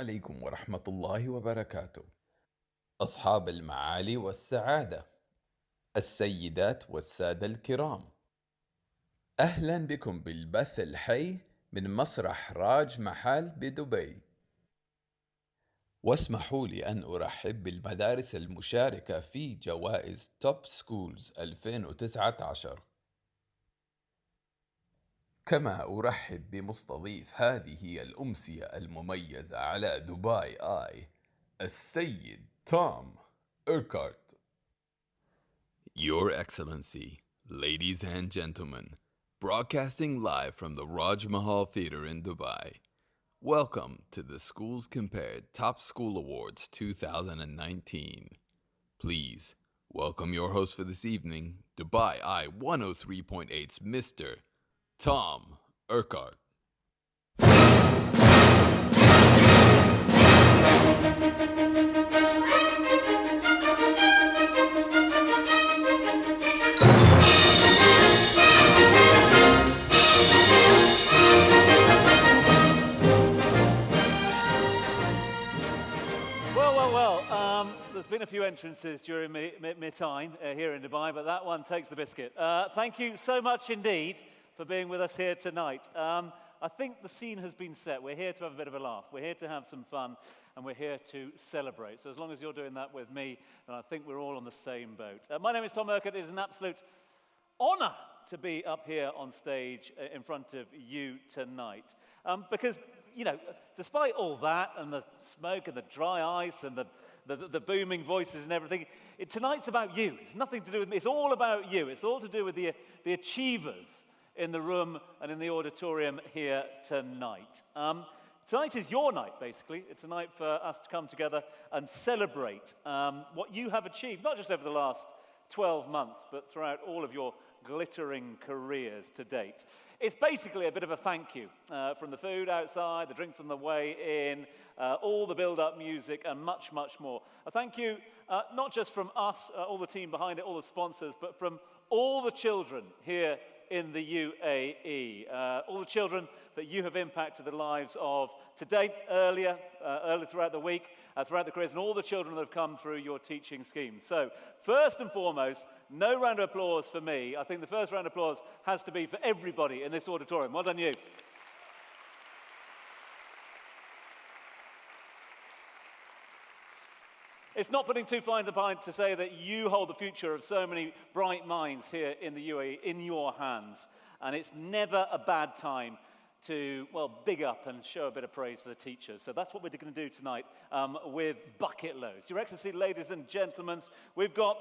عليكم ورحمة الله وبركاته. أصحاب المعالي والسعادة، السيدات والسادة الكرام، أهلا بكم بالبث الحي من مسرح راج محل بدبي. واسمحوا لي أن أرحب بالمدارس المشاركة في جوائز توب سكولز 2019، كما أرحب بمستضيف هذه الأمسية المميزة على دبي آي، السيد توم أوركارت. Your Excellency, ladies and gentlemen, broadcasting live from the Raj Mahal Theatre in Dubai. Welcome to the Schools Compared Top School Awards 2019. Please welcome your host for this evening, Dubai I 103.8's Mr. Tom Urquhart. There's been a few entrances during my time here in Dubai, but that one takes the biscuit. Thank you so much indeed for being with us here tonight. I think the scene has been set. We're here to have a bit of a laugh. We're here to have some fun, and we're here to celebrate. So as long as you're doing that with me, then I think we're all on the same boat. My name is Tom Urquhart. It is an absolute honor to be up here on stage in front of you tonight. Because, you know, despite all that and the smoke and the dry ice and the booming voices and everything, tonight's about you. It's nothing to do with me. It's all about you. It's all to do with the achievers in the room and in the auditorium here tonight. Tonight is your night, basically. It's a night for us to come together and celebrate what you have achieved, not just over the last 12 months, but throughout all of your glittering careers to date. It's basically a bit of a thank you from the food outside, the drinks on the way in, all the build-up music, and much, much more. A thank you not just from us, all the team behind it, all the sponsors, but from all the children here in the UAE, all the children that you have impacted the lives of today, earlier throughout the week, throughout the careers, and all the children that have come through your teaching scheme. So, first and foremost, no round of applause for me. I think the first round of applause has to be for everybody in this auditorium. Well done, you. It's not putting too fine a point to say that you hold the future of so many bright minds here in the UAE in your hands. And it's never a bad time to, well, big up and show a bit of praise for the teachers. So that's what we're going to do tonight with bucket loads. Your Excellency, ladies and gentlemen, we've got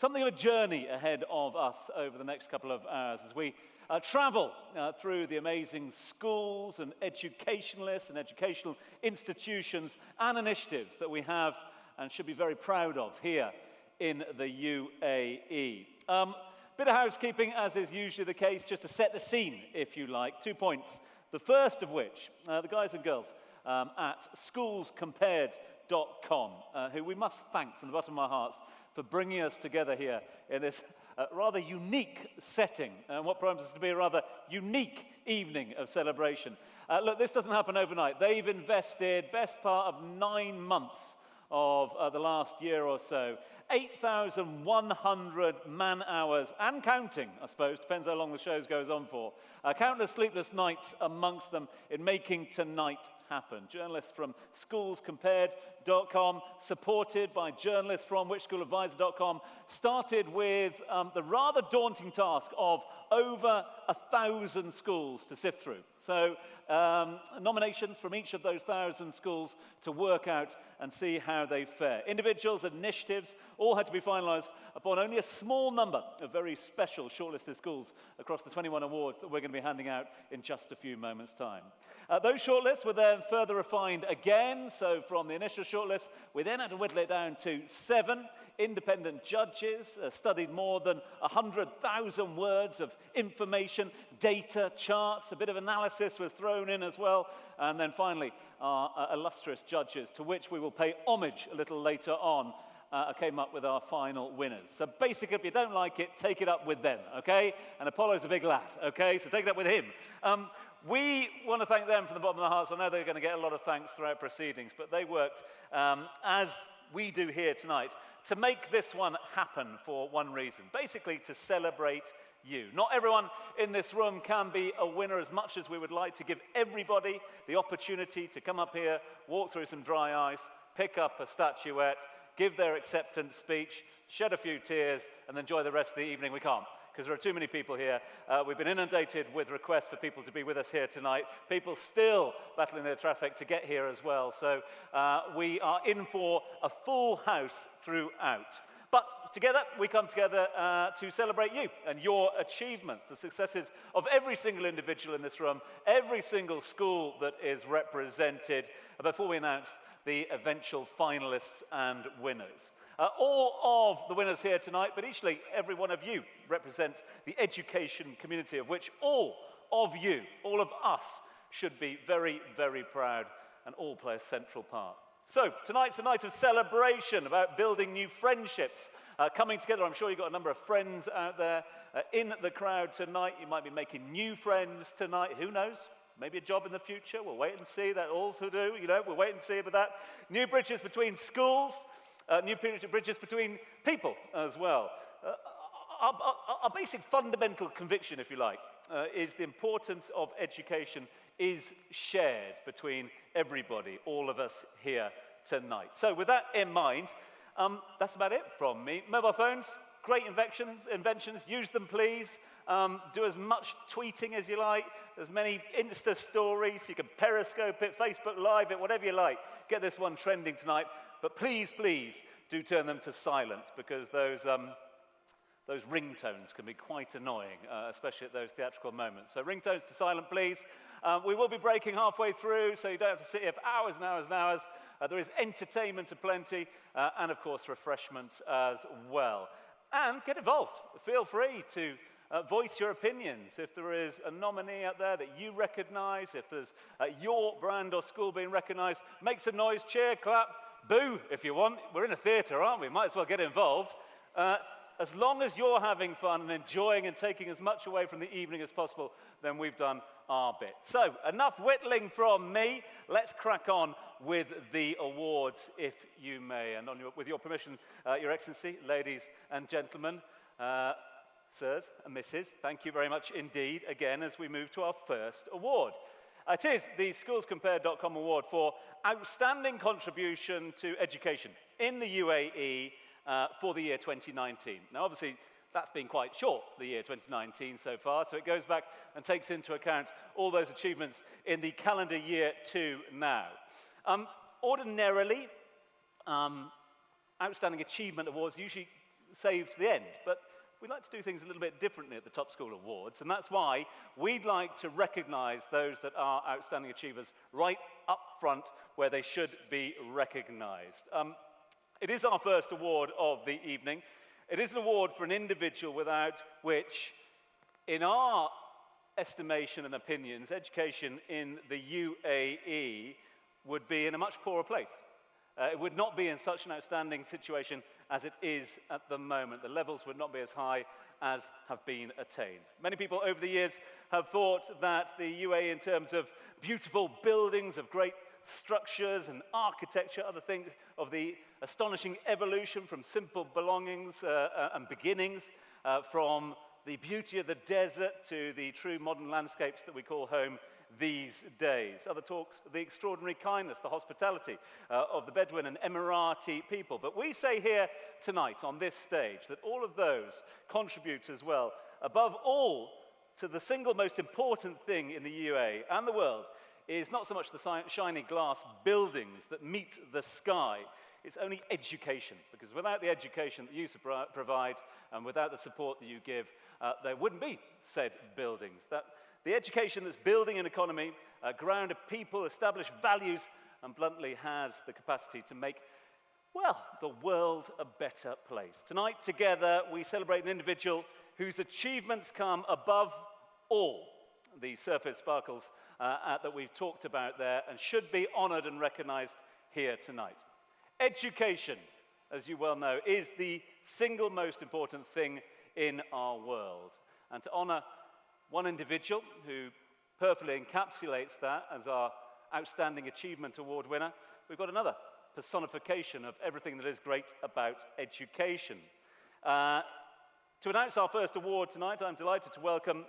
something of a journey ahead of us over the next couple of hours as we travel through the amazing schools and educationalists and educational institutions and initiatives that we have and should be very proud of here in the UAE. Bit of housekeeping, as is usually the case, just to set the scene, if you like. 2 points. The first of which, the guys and girls at schoolscompared.com, who we must thank from the bottom of our hearts for bringing us together here in this rather unique setting, and what promises to be a rather unique evening of celebration. Look, this doesn't happen overnight. They've invested best part of 9 months of the last year or so, 8,100 man-hours, and counting, I suppose, depends how long the show goes on for. Countless sleepless nights amongst them in making tonight happen. Journalists from schoolscompared.com, supported by journalists from whichschooladvisor.com, started with the rather daunting task of over 1,000 schools to sift through. So nominations from each of those 1,000 schools to work out and see how they fare. Individuals, initiatives, all had to be finalised upon only a small number of very special shortlisted schools across the 21 awards that we're going to be handing out in just a few moments' time. Those shortlists were then further refined again. So from the initial shortlist, we then had to whittle it down to 7 independent judges, studied more than 100,000 words of information, data, charts, a bit of analysis was thrown in as well. And then finally, our illustrious judges, to which we will pay homage a little later on, came up with our final winners. So basically, if you don't like it, take it up with them, okay? And Apollo's a big lad, okay? So take it up with him. We want to thank them from the bottom of our hearts. I know they're going to get a lot of thanks throughout proceedings, but they worked, as we do here tonight, to make this one happen for one reason, basically to celebrate you. Not everyone in this room can be a winner, as much as we would like to give everybody the opportunity to come up here, walk through some dry ice, pick up a statuette, give their acceptance speech, shed a few tears, and enjoy the rest of the evening. We can't, because there are too many people here. We've been inundated with requests for people to be with us here tonight. People still battling their traffic to get here as well. So we are in for a full house throughout. But together, we come together to celebrate you and your achievements, the successes of every single individual in this room, every single school that is represented, before we announce the eventual finalists and winners. All of the winners here tonight, but each every one of you, represent the education community, of which all of you, all of us, should be very, very proud and all play a central part. So tonight's a night of celebration, about building new friendships, coming together. I'm sure you've got a number of friends out there in the crowd tonight. You might be making new friends tonight. Who knows? Maybe a job in the future. We'll wait and see. That also do. We'll wait and see about that. New bridges between schools. New bridges between people as well. Our basic fundamental conviction, if you like, is the importance of education is shared between everybody, all of us here tonight. So with that in mind, that's about it from me. Mobile phones, great inventions. Use them, please. Do as much tweeting as you like, as many Insta stories. You can Periscope it, Facebook Live it, whatever you like. Get this one trending tonight. But please, please, do turn them to silent, because those ringtones can be quite annoying, especially at those theatrical moments. So ringtones to silent, please. We will be breaking halfway through, so you don't have to sit here for hours and hours and hours. There is entertainment aplenty, and of course refreshments as well. And get involved. Feel free to voice your opinions. If there is a nominee out there that you recognize, if there's your brand or school being recognized, make some noise, cheer, clap, boo if you want. We're in a theatre, aren't we? Might as well get involved. As long as you're having fun and enjoying and taking as much away from the evening as possible, then we've done our bit. So, enough whittling from me. Let's crack on with the awards, if you may. And with your permission, Your Excellency, ladies and gentlemen, sirs and misses, thank you very much indeed, again, as we move to our first award. It is the SchoolsCompared.com Award for Outstanding Contribution to Education in the UAE for the year 2019. Now, obviously, that's been quite short, the year 2019 so far, so it goes back and takes into account all those achievements in the calendar year to now. Ordinarily, Outstanding Achievement Awards usually saved to the end, but we like to do things a little bit differently at the Top School Awards, and that's why we'd like to recognize those that are outstanding achievers right up front where they should be recognized. It is our first award of the evening. It is an award for an individual without which, in our estimation and opinions, education in the UAE would be in a much poorer place. It would not be in such an outstanding situation as it is at the moment. The levels would not be as high as have been attained. Many people over the years have thought that the UAE, in terms of beautiful buildings, of great structures and architecture, other things, of the astonishing evolution from simple belongings and beginnings, from the beauty of the desert to the true modern landscapes that we call home these days. Other talks of the extraordinary kindness, the hospitality of the Bedouin and Emirati people. But we say here tonight on this stage that all of those contribute as well, above all, to the single most important thing in the UAE and the world is not so much the shiny glass buildings that meet the sky. It's only education, because without the education that you provide and without the support that you give, there wouldn't be said buildings. The education that's building an economy, ground of people, established values, and bluntly has the capacity to make, well, the world a better place. Tonight, together, we celebrate an individual whose achievements come above all the surface sparkles that we've talked about there and should be honored and recognized here tonight. Education, as you well know, is the single most important thing in our world. And to honor one individual who perfectly encapsulates that as our Outstanding Achievement Award winner, we've got another personification of everything that is great about education. To announce our first award tonight, I'm delighted to welcome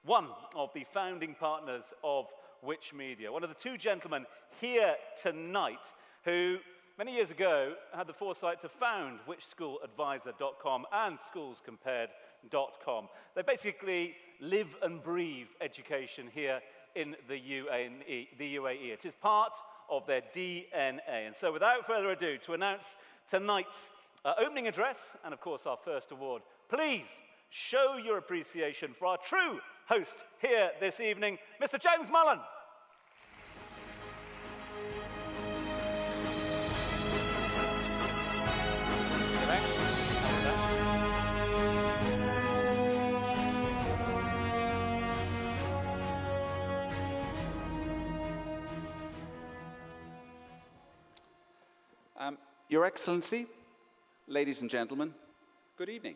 one of the founding partners of Which Media, one of the two gentlemen here tonight who many years ago had the foresight to found whichschooladvisor.com and schoolscompared.com. They basically live and breathe education here in the UAE. It is part of their DNA. And so without further ado, to announce tonight's opening address and of course our first award, please show your appreciation for our true host here this evening, Mr. James Mullen. Your Excellency, ladies and gentlemen, good evening.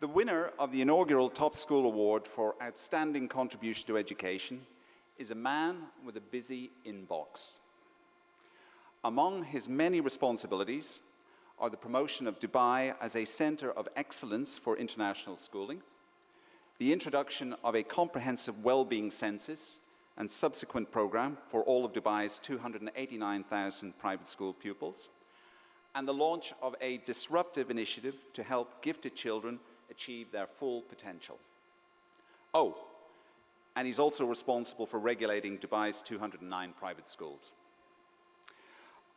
The winner of the inaugural Top School Award for Outstanding Contribution to Education is a man with a busy inbox. Among his many responsibilities are the promotion of Dubai as a centre of excellence for international schooling, the introduction of a comprehensive well-being census and subsequent programme for all of Dubai's 289,000 private school pupils, and the launch of a disruptive initiative to help gifted children achieve their full potential. Oh, and he's also responsible for regulating Dubai's 209 private schools.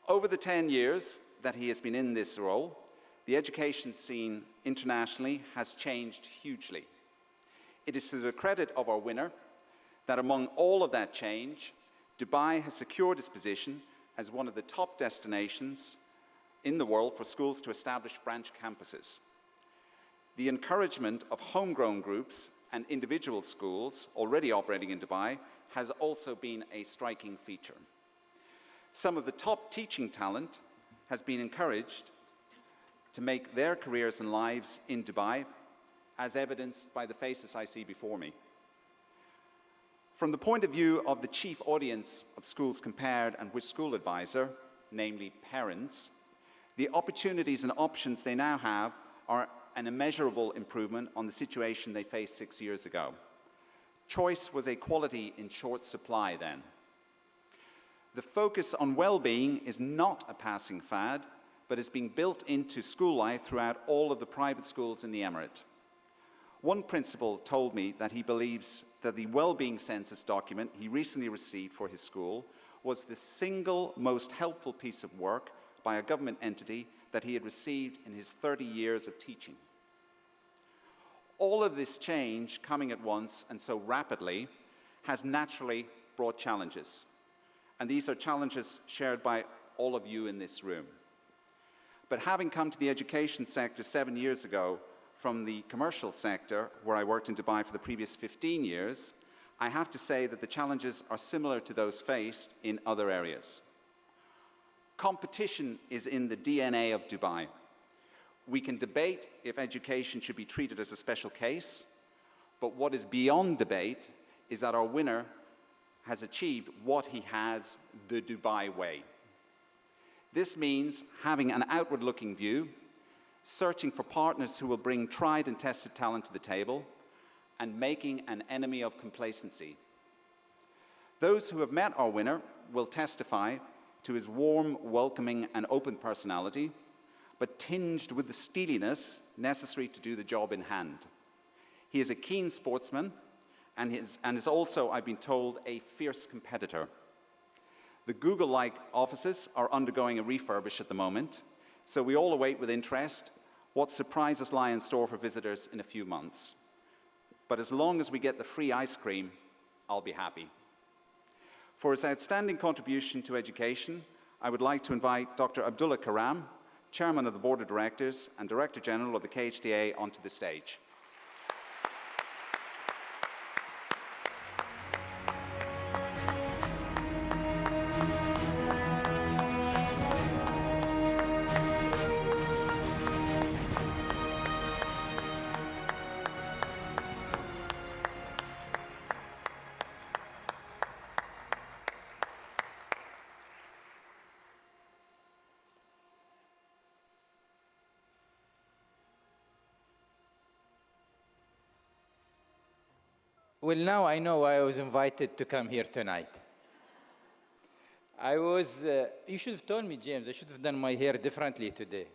Over the 10 years that he has been in this role, the education scene internationally has changed hugely. It is to the credit of our winner that among all of that change, Dubai has secured its position as one of the top destinations in the world for schools to establish branch campuses. The encouragement of homegrown groups and individual schools already operating in Dubai has also been a striking feature. Some of the top teaching talent has been encouraged to make their careers and lives in Dubai, as evidenced by the faces I see before me. From the point of view of the chief audience of Schools Compared and Which School Advisor, namely parents, the opportunities and options they now have are an immeasurable improvement on the situation they faced 6 years ago. Choice was a quality in short supply then. The focus on well-being is not a passing fad, but is being built into school life throughout all of the private schools in the Emirate. One principal told me that he believes that the well-being census document he recently received for his school was the single most helpful piece of work by a government entity that he had received in his 30 years of teaching. All of this change coming at once and so rapidly has naturally brought challenges. And these are challenges shared by all of you in this room. But having come to the education sector 7 years ago from the commercial sector, where I worked in Dubai for the previous 15 years, I have to say that the challenges are similar to those faced in other areas. Competition is in the DNA of Dubai. We can debate if education should be treated as a special case, but what is beyond debate is that our winner has achieved what he has the Dubai way. This means having an outward-looking view, searching for partners who will bring tried and tested talent to the table, and making an enemy of complacency. Those who have met our winner will testify to his warm, welcoming, and open personality, but tinged with the steeliness necessary to do the job in hand. He is a keen sportsman and is also, I've been told, a fierce competitor. The Google-like offices are undergoing a refurbish at the moment, so we all await with interest what surprises lie in store for visitors in a few months. But as long as we get the free ice cream, I'll be happy. For his outstanding contribution to education, I would like to invite Dr. Abdullah Karam, Chairman of the Board of Directors and Director General of the KHDA, onto the stage. Well, now I know why I was invited to come here tonight. You should have told me, James, I should have done my hair differently today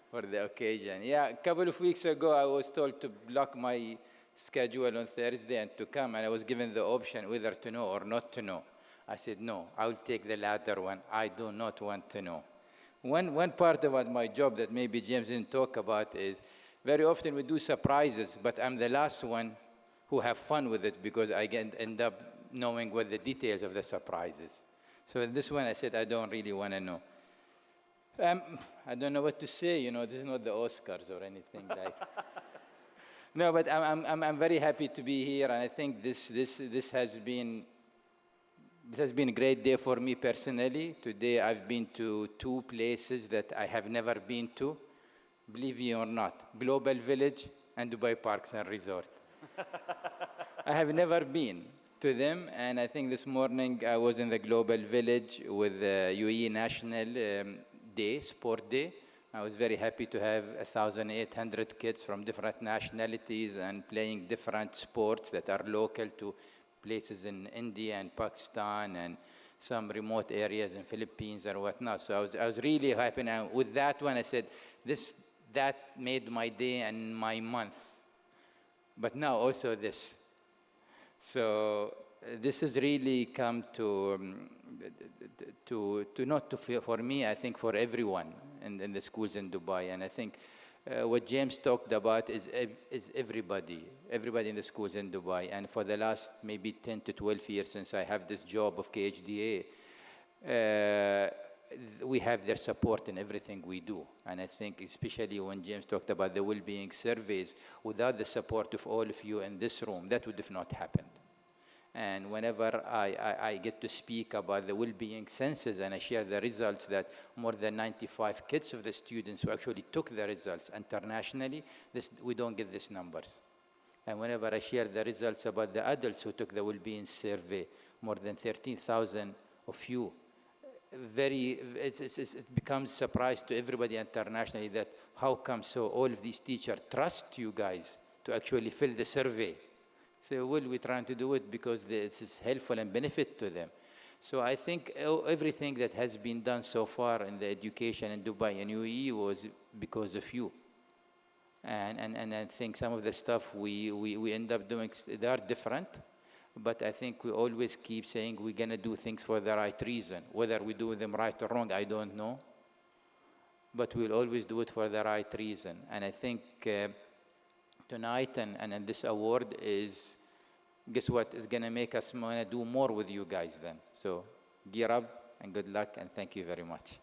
for the occasion. Yeah, a couple of weeks ago, I was told to block my schedule on Thursday and to come, and I was given the option whether to know or not to know. I said, no, I will take the latter one. I do not want to know. One part about my job that maybe James didn't talk about is very often we do surprises, but I'm the last one who have fun with it because I end up knowing what the details of the surprise is. So in this one, I said, I don't really want to know. I don't know what to say, you know, this is not the Oscars or anything like. No, but I'm very happy to be here, and I think this has been a great day for me personally. Today I've been to 2 places that I have never been to, believe it or not, Global Village and Dubai Parks and Resort. I have never been to them, and I think this morning I was in the Global Village with the UAE National Day, Sport Day. I was very happy to have 1,800 kids from different nationalities and playing different sports that are local to places in India and Pakistan and some remote areas in Philippines or whatnot. So I was really happy. Now with that one, I said, that made my day and my month. But now also this. So this has really come to not to feel for me, I think for everyone in the schools in Dubai. And I think what James talked about is everybody in the schools in Dubai. And for the last maybe 10 to 12 years since I have this job of KHDA, we have their support in everything we do. And I think especially when James talked about the well-being surveys, without the support of all of you in this room, that would have not happened. And whenever I get to speak about the well-being census and I share the results that more than 95 kids of the students who actually took the results internationally, we don't get these numbers. And whenever I share the results about the adults who took the well-being survey, more than 13,000 of you, it becomes a surprise to everybody internationally that how come so all of these teachers trust you guys to actually fill the survey. So, well, we're trying to do it because it's helpful and benefit to them. So I think everything that has been done so far in the education in Dubai and UAE was because of you. And I think some of the stuff we end up doing, they are different. But I think we always keep saying we're going to do things for the right reason. Whether we do them right or wrong, I don't know. But we'll always do it for the right reason. And I think tonight and this award is, guess what, is going to make us want to do more with you guys then. So gear up and good luck and thank you very much.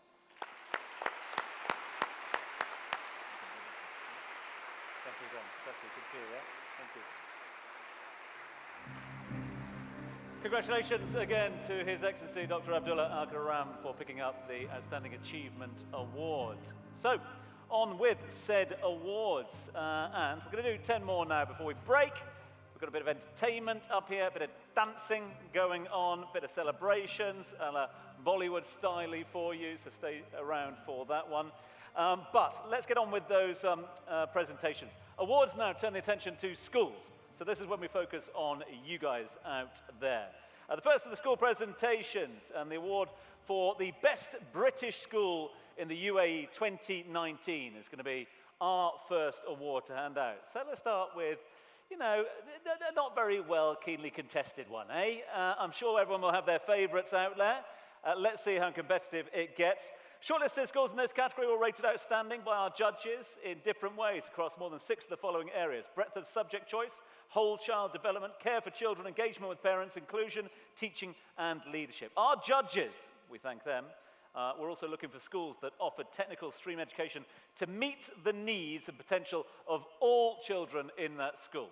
Thank you, John. Good to see you. Thank you. Congratulations again to His Excellency Dr. Abdullah Al Karam for picking up the Outstanding Achievement Award. So, on with said awards. And we're going to do 10 more now before we break. We've got a bit of entertainment up here, a bit of dancing going on, a bit of celebrations, and a Bollywood style for you, so stay around for that one. But let's get on with those presentations. Awards now turn the attention to schools. So this is when we focus on you guys out there. The first of the school presentations and the award for the Best British School in the UAE 2019 is going to be our first award to hand out. So let's start with, you know, not very well keenly contested one, eh? I'm sure everyone will have their favourites out there. Let's see how competitive it gets. Shortlisted schools in this category were rated outstanding by our judges in different ways across more than 6 of the following areas: breadth of subject choice, whole child development, care for children, engagement with parents, inclusion, teaching and leadership. Our judges, we thank them, we're also looking for schools that offer technical stream education to meet the needs and potential of all children in that school.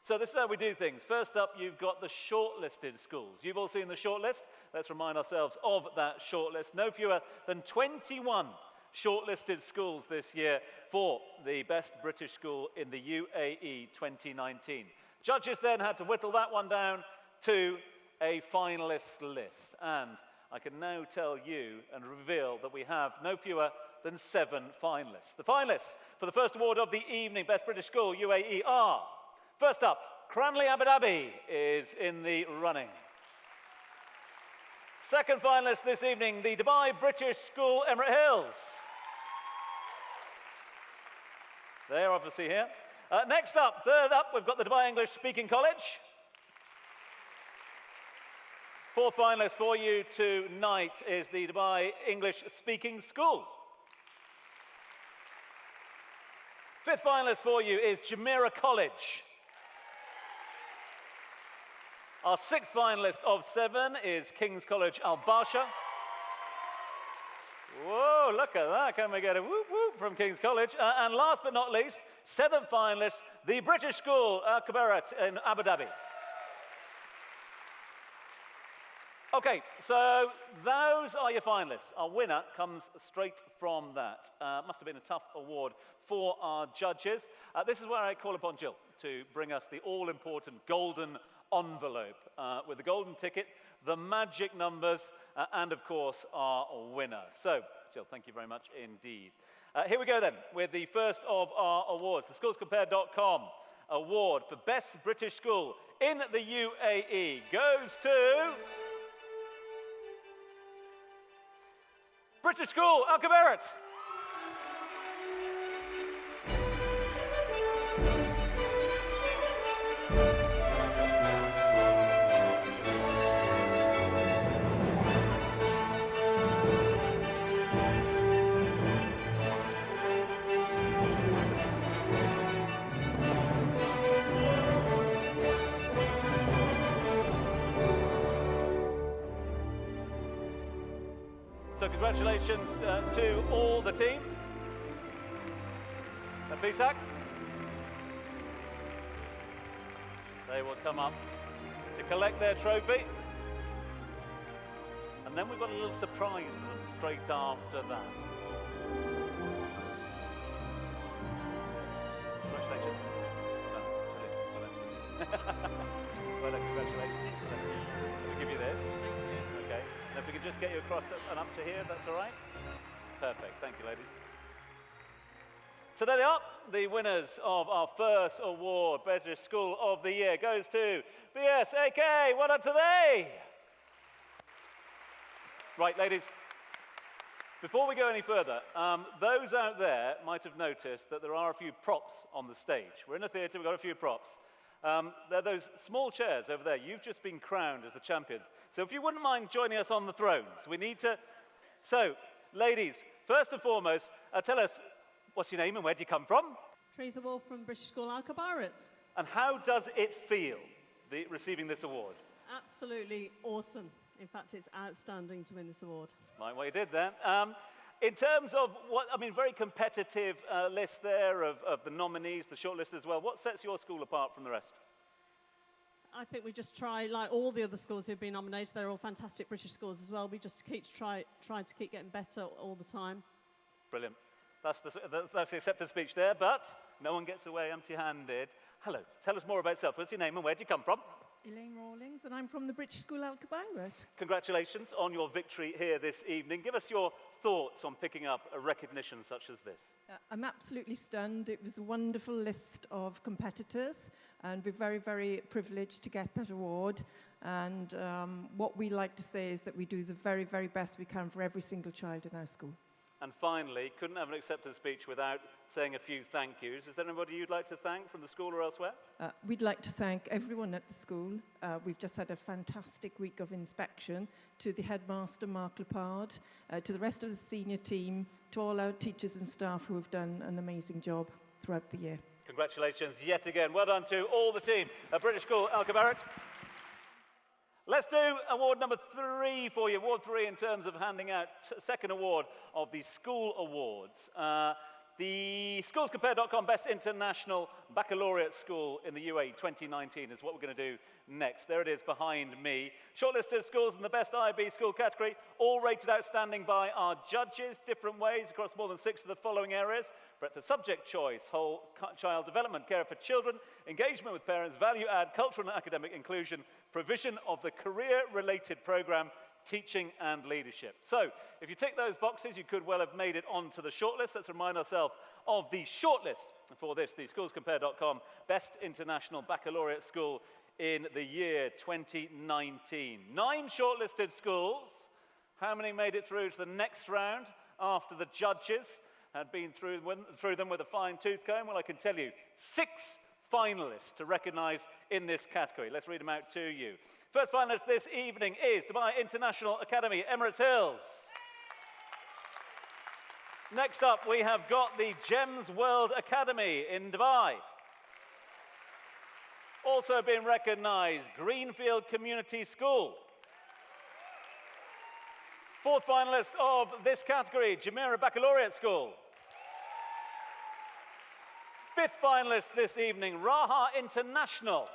So this is how we do things. First up, you've got the shortlisted schools. You've all seen the shortlist. Let's remind ourselves of that shortlist. No fewer than 21 shortlisted schools this year for the Best British School in the UAE 2019. Judges then had to whittle that one down to a finalist list. And I can now tell you and reveal that we have no fewer than 7 finalists. The finalists for the first award of the evening, Best British School UAE, are, first up, Cranley Abu Dhabi is in the running. Second finalist this evening, the Dubai British School, Emirate Hills. They're obviously here. Next up, third up, we've got the Dubai English Speaking College. Fourth finalist for you tonight is the Dubai English Speaking School. Fifth finalist for you is Jumeirah College. Our sixth finalist of 7 is King's College Al Barsha. Whoa, look at that. Can we get a whoop whoop from King's College? And last but not least, seventh finalist, the British School, Al Kabarat in Abu Dhabi. Okay, so those are your finalists. Our winner comes straight from that. Must have been a tough award for our judges. This is where I call upon Jill to bring us the all-important golden envelope with the golden ticket, the magic numbers, and of course our winner. So, Jill, thank you very much indeed. Here we go then with the first of our awards. The SchoolsCompared.com award for Best British School in the UAE goes to British School, Al Kabarat. So congratulations to all the team. Pisak. They will come up to collect their trophy. And then we've got a little surprise for them straight after that. Congratulations. Well done, congratulations. Let me give you this. Okay. And if we could just get you across and up to here, if that's all right? Perfect. Thank you, ladies. So there they are. The winners of our first award, British School of the Year, goes to BSAK. What up to they? Right, ladies. Before we go any further, those out there might have noticed that there are a few props on the stage. We're in a theatre, we've got a few props. They're those small chairs over there. You've just been crowned as the champions. So if you wouldn't mind joining us on the thrones, we need to... So, ladies, first and foremost, tell us, what's your name and where do you come from? Teresa Wolf from British School Al Kabarat. And how does it feel, receiving this award? Absolutely awesome. In fact, it's outstanding to win this award. Like what you did there. In terms of very competitive list there of the nominees, the shortlist as well. What sets your school apart from the rest? I think we just try, like all the other schools who've been nominated, they're all fantastic British schools as well. We just try to keep getting better all the time. Brilliant. That's the acceptance speech there, but no one gets away empty-handed. Hello, tell us more about yourself. What's your name and where do you come from? Elaine Rawlings, and I'm from the British School Al Kabarat. Congratulations on your victory here this evening. Give us your thoughts on picking up a recognition such as this. I'm absolutely stunned. It was a wonderful list of competitors, and we're very, very privileged to get that award. And what we like to say is that we do the very, very best we can for every single child in our school. And finally, couldn't have an acceptance speech without saying a few thank yous. Is there anybody you'd like to thank from the school or elsewhere? We'd like to thank everyone at the school. We've just had a fantastic week of inspection. To the headmaster, Mark Lepard, to the rest of the senior team, to all our teachers and staff who have done an amazing job throughout the year. Congratulations yet again. Well done to all the team at British School Al Kabarat. Let's do award number 3 for you. Award 3 in terms of handing out second award of the school awards. The SchoolsCompared.com Best International Baccalaureate School in the UAE 2019 is what we're going to do next. There it is behind me. Shortlisted schools in the Best IB School category, all rated outstanding by our judges, different ways across more than 6 of the following areas. Breadth of subject choice, whole child development, care for children, engagement with parents, value add, cultural and academic inclusion, provision of the career-related program, teaching and leadership. So, if you tick those boxes, you could well have made it onto the shortlist. Let's remind ourselves of the shortlist for this, the SchoolsCompare.com Best International Baccalaureate School in the year 2019. 9 shortlisted schools. How many made it through to the next round after the judges had been through them with a fine-tooth comb? Well, I can tell you, 6 finalists to recognise in this category. Let's read them out to you. First finalist this evening is Dubai International Academy, Emirates Hills. Next up, we have got the Gems World Academy in Dubai. Also being recognised, Greenfield Community School. 4th finalist of this category, Jumeirah Baccalaureate School. 5th finalist this evening, Raha International.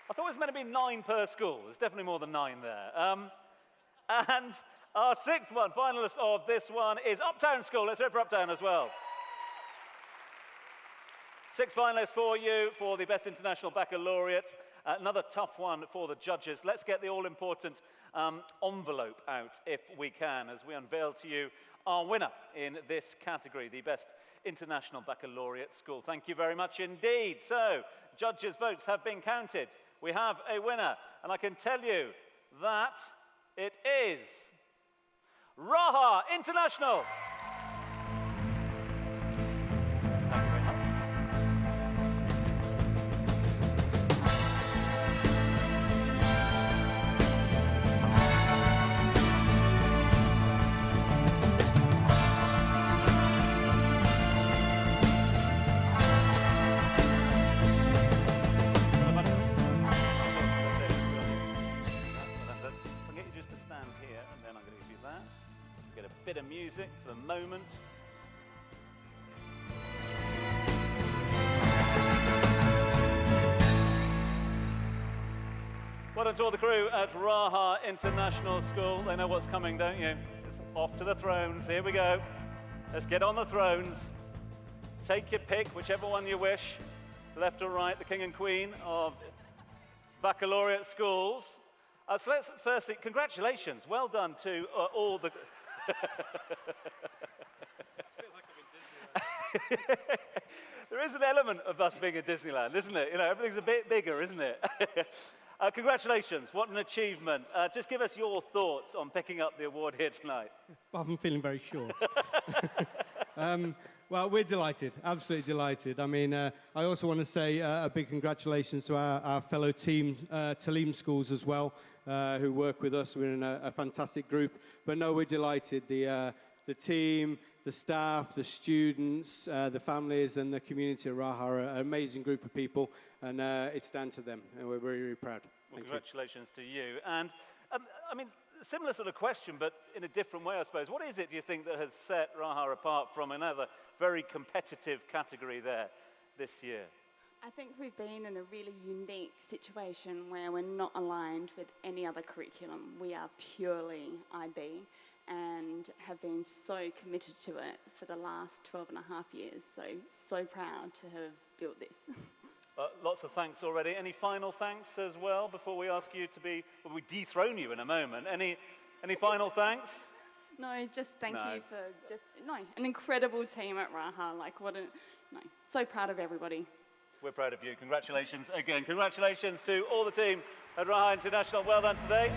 I thought it was meant to be 9 per school. There's definitely more than 9 there. And our 6th one, finalist of this one, is Uptown School. Let's hear it for Uptown as well. 6 finalists for you for the Best International Baccalaureate. Another tough one for the judges. Let's get the all-important envelope out, if we can, as we unveil to you our winner in this category, the Best International Baccalaureate School. Thank you very much indeed. So, judges' votes have been counted. We have a winner, and I can tell you that it is Raha International. Thank you very much. Bit of music for the moment. Well done to all the crew at Raha International School. They know what's coming, don't you? It's off to the thrones. Here we go. Let's get on the thrones. Take your pick, whichever one you wish. Left or right, the king and queen of baccalaureate schools. So let's firstly, congratulations. Well done to all the... There is an element of us being at Disneyland, isn't it? You know, everything's a bit bigger, isn't it? Congratulations, what an achievement. Just give us your thoughts on picking up the award here tonight. I'm feeling very short. Well, we're delighted, absolutely delighted. I mean, I also want to say a big congratulations to our fellow team, Talim Schools as well, who work with us. We're in a fantastic group. But no, we're delighted. The team, the staff, the students, the families and the community of Raha are an amazing group of people, and it's down to them, and we're very, very proud. Well, congratulations to you. And, I mean, similar sort of question, but in a different way, I suppose. What is it, do you think, that has set Raha apart from another very competitive category there this year? I think we've been in a really unique situation where we're not aligned with any other curriculum. We are purely IB and have been so committed to it for the last 12 and a half years. So proud to have built this. Lots of thanks already. Any final thanks as well before we ask you to be, well, we dethrone you in a moment. Any final thanks? No, just thank you for an incredible team at Raha. So proud of everybody. We're proud of you. Congratulations again. Congratulations to all the team at Raha International. Well done today.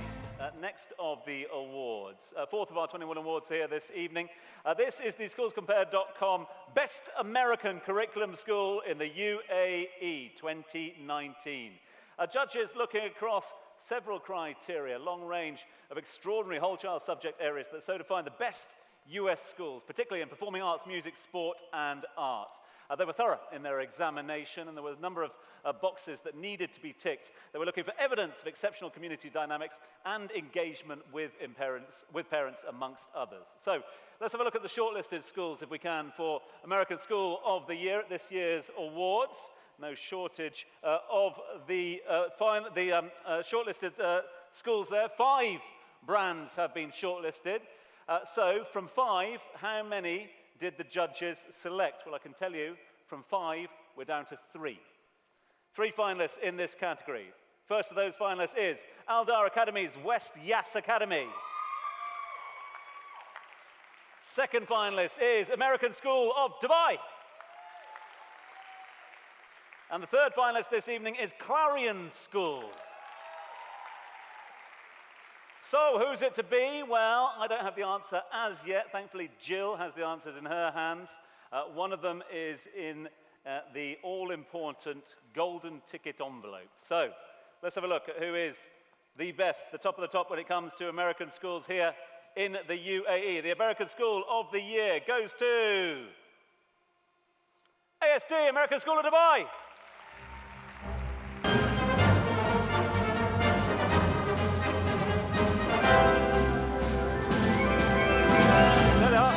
Next of the awards. 4th of our 21 awards here this evening. This is the SchoolsCompare.com Best American Curriculum School in the UAE 2019. Judges looking across several criteria, long range of extraordinary whole child subject areas that so define the best US schools, particularly in performing arts, music, sport and art. They were thorough in their examination, and there was a number of boxes that needed to be ticked. They were looking for evidence of exceptional community dynamics and engagement with parents, amongst others. So let's have a look at the shortlisted schools, if we can, for American School of the Year at this year's awards. No shortage of the shortlisted schools there. 5 brands have been shortlisted. So from 5, how many did the judges select? Well, I can tell you, from 5, we're down to 3. 3 finalists in this category. First of those finalists is Aldar Academy's West Yas Academy. Second finalist is American School of Dubai. And the third finalist this evening is Clarion School. So, who's it to be? Well, I don't have the answer as yet. Thankfully, Jill has the answers in her hands. One of them is in the all-important golden ticket envelope. So, let's have a look at who is the best, the top of the top when it comes to American schools here in the UAE. The American School of the Year goes to ASD, American School of Dubai. There they are.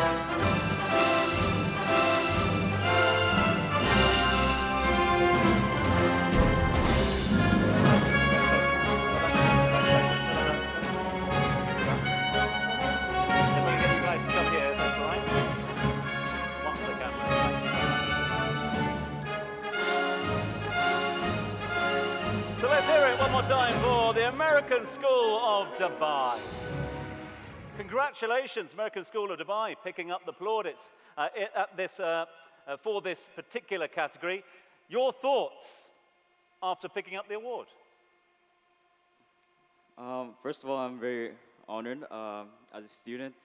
So let's hear it one more time for the American School of Dubai. Congratulations, American School of Dubai, picking up the plaudits for this particular category. Your thoughts after picking up the award? First of all, I'm very honored as a student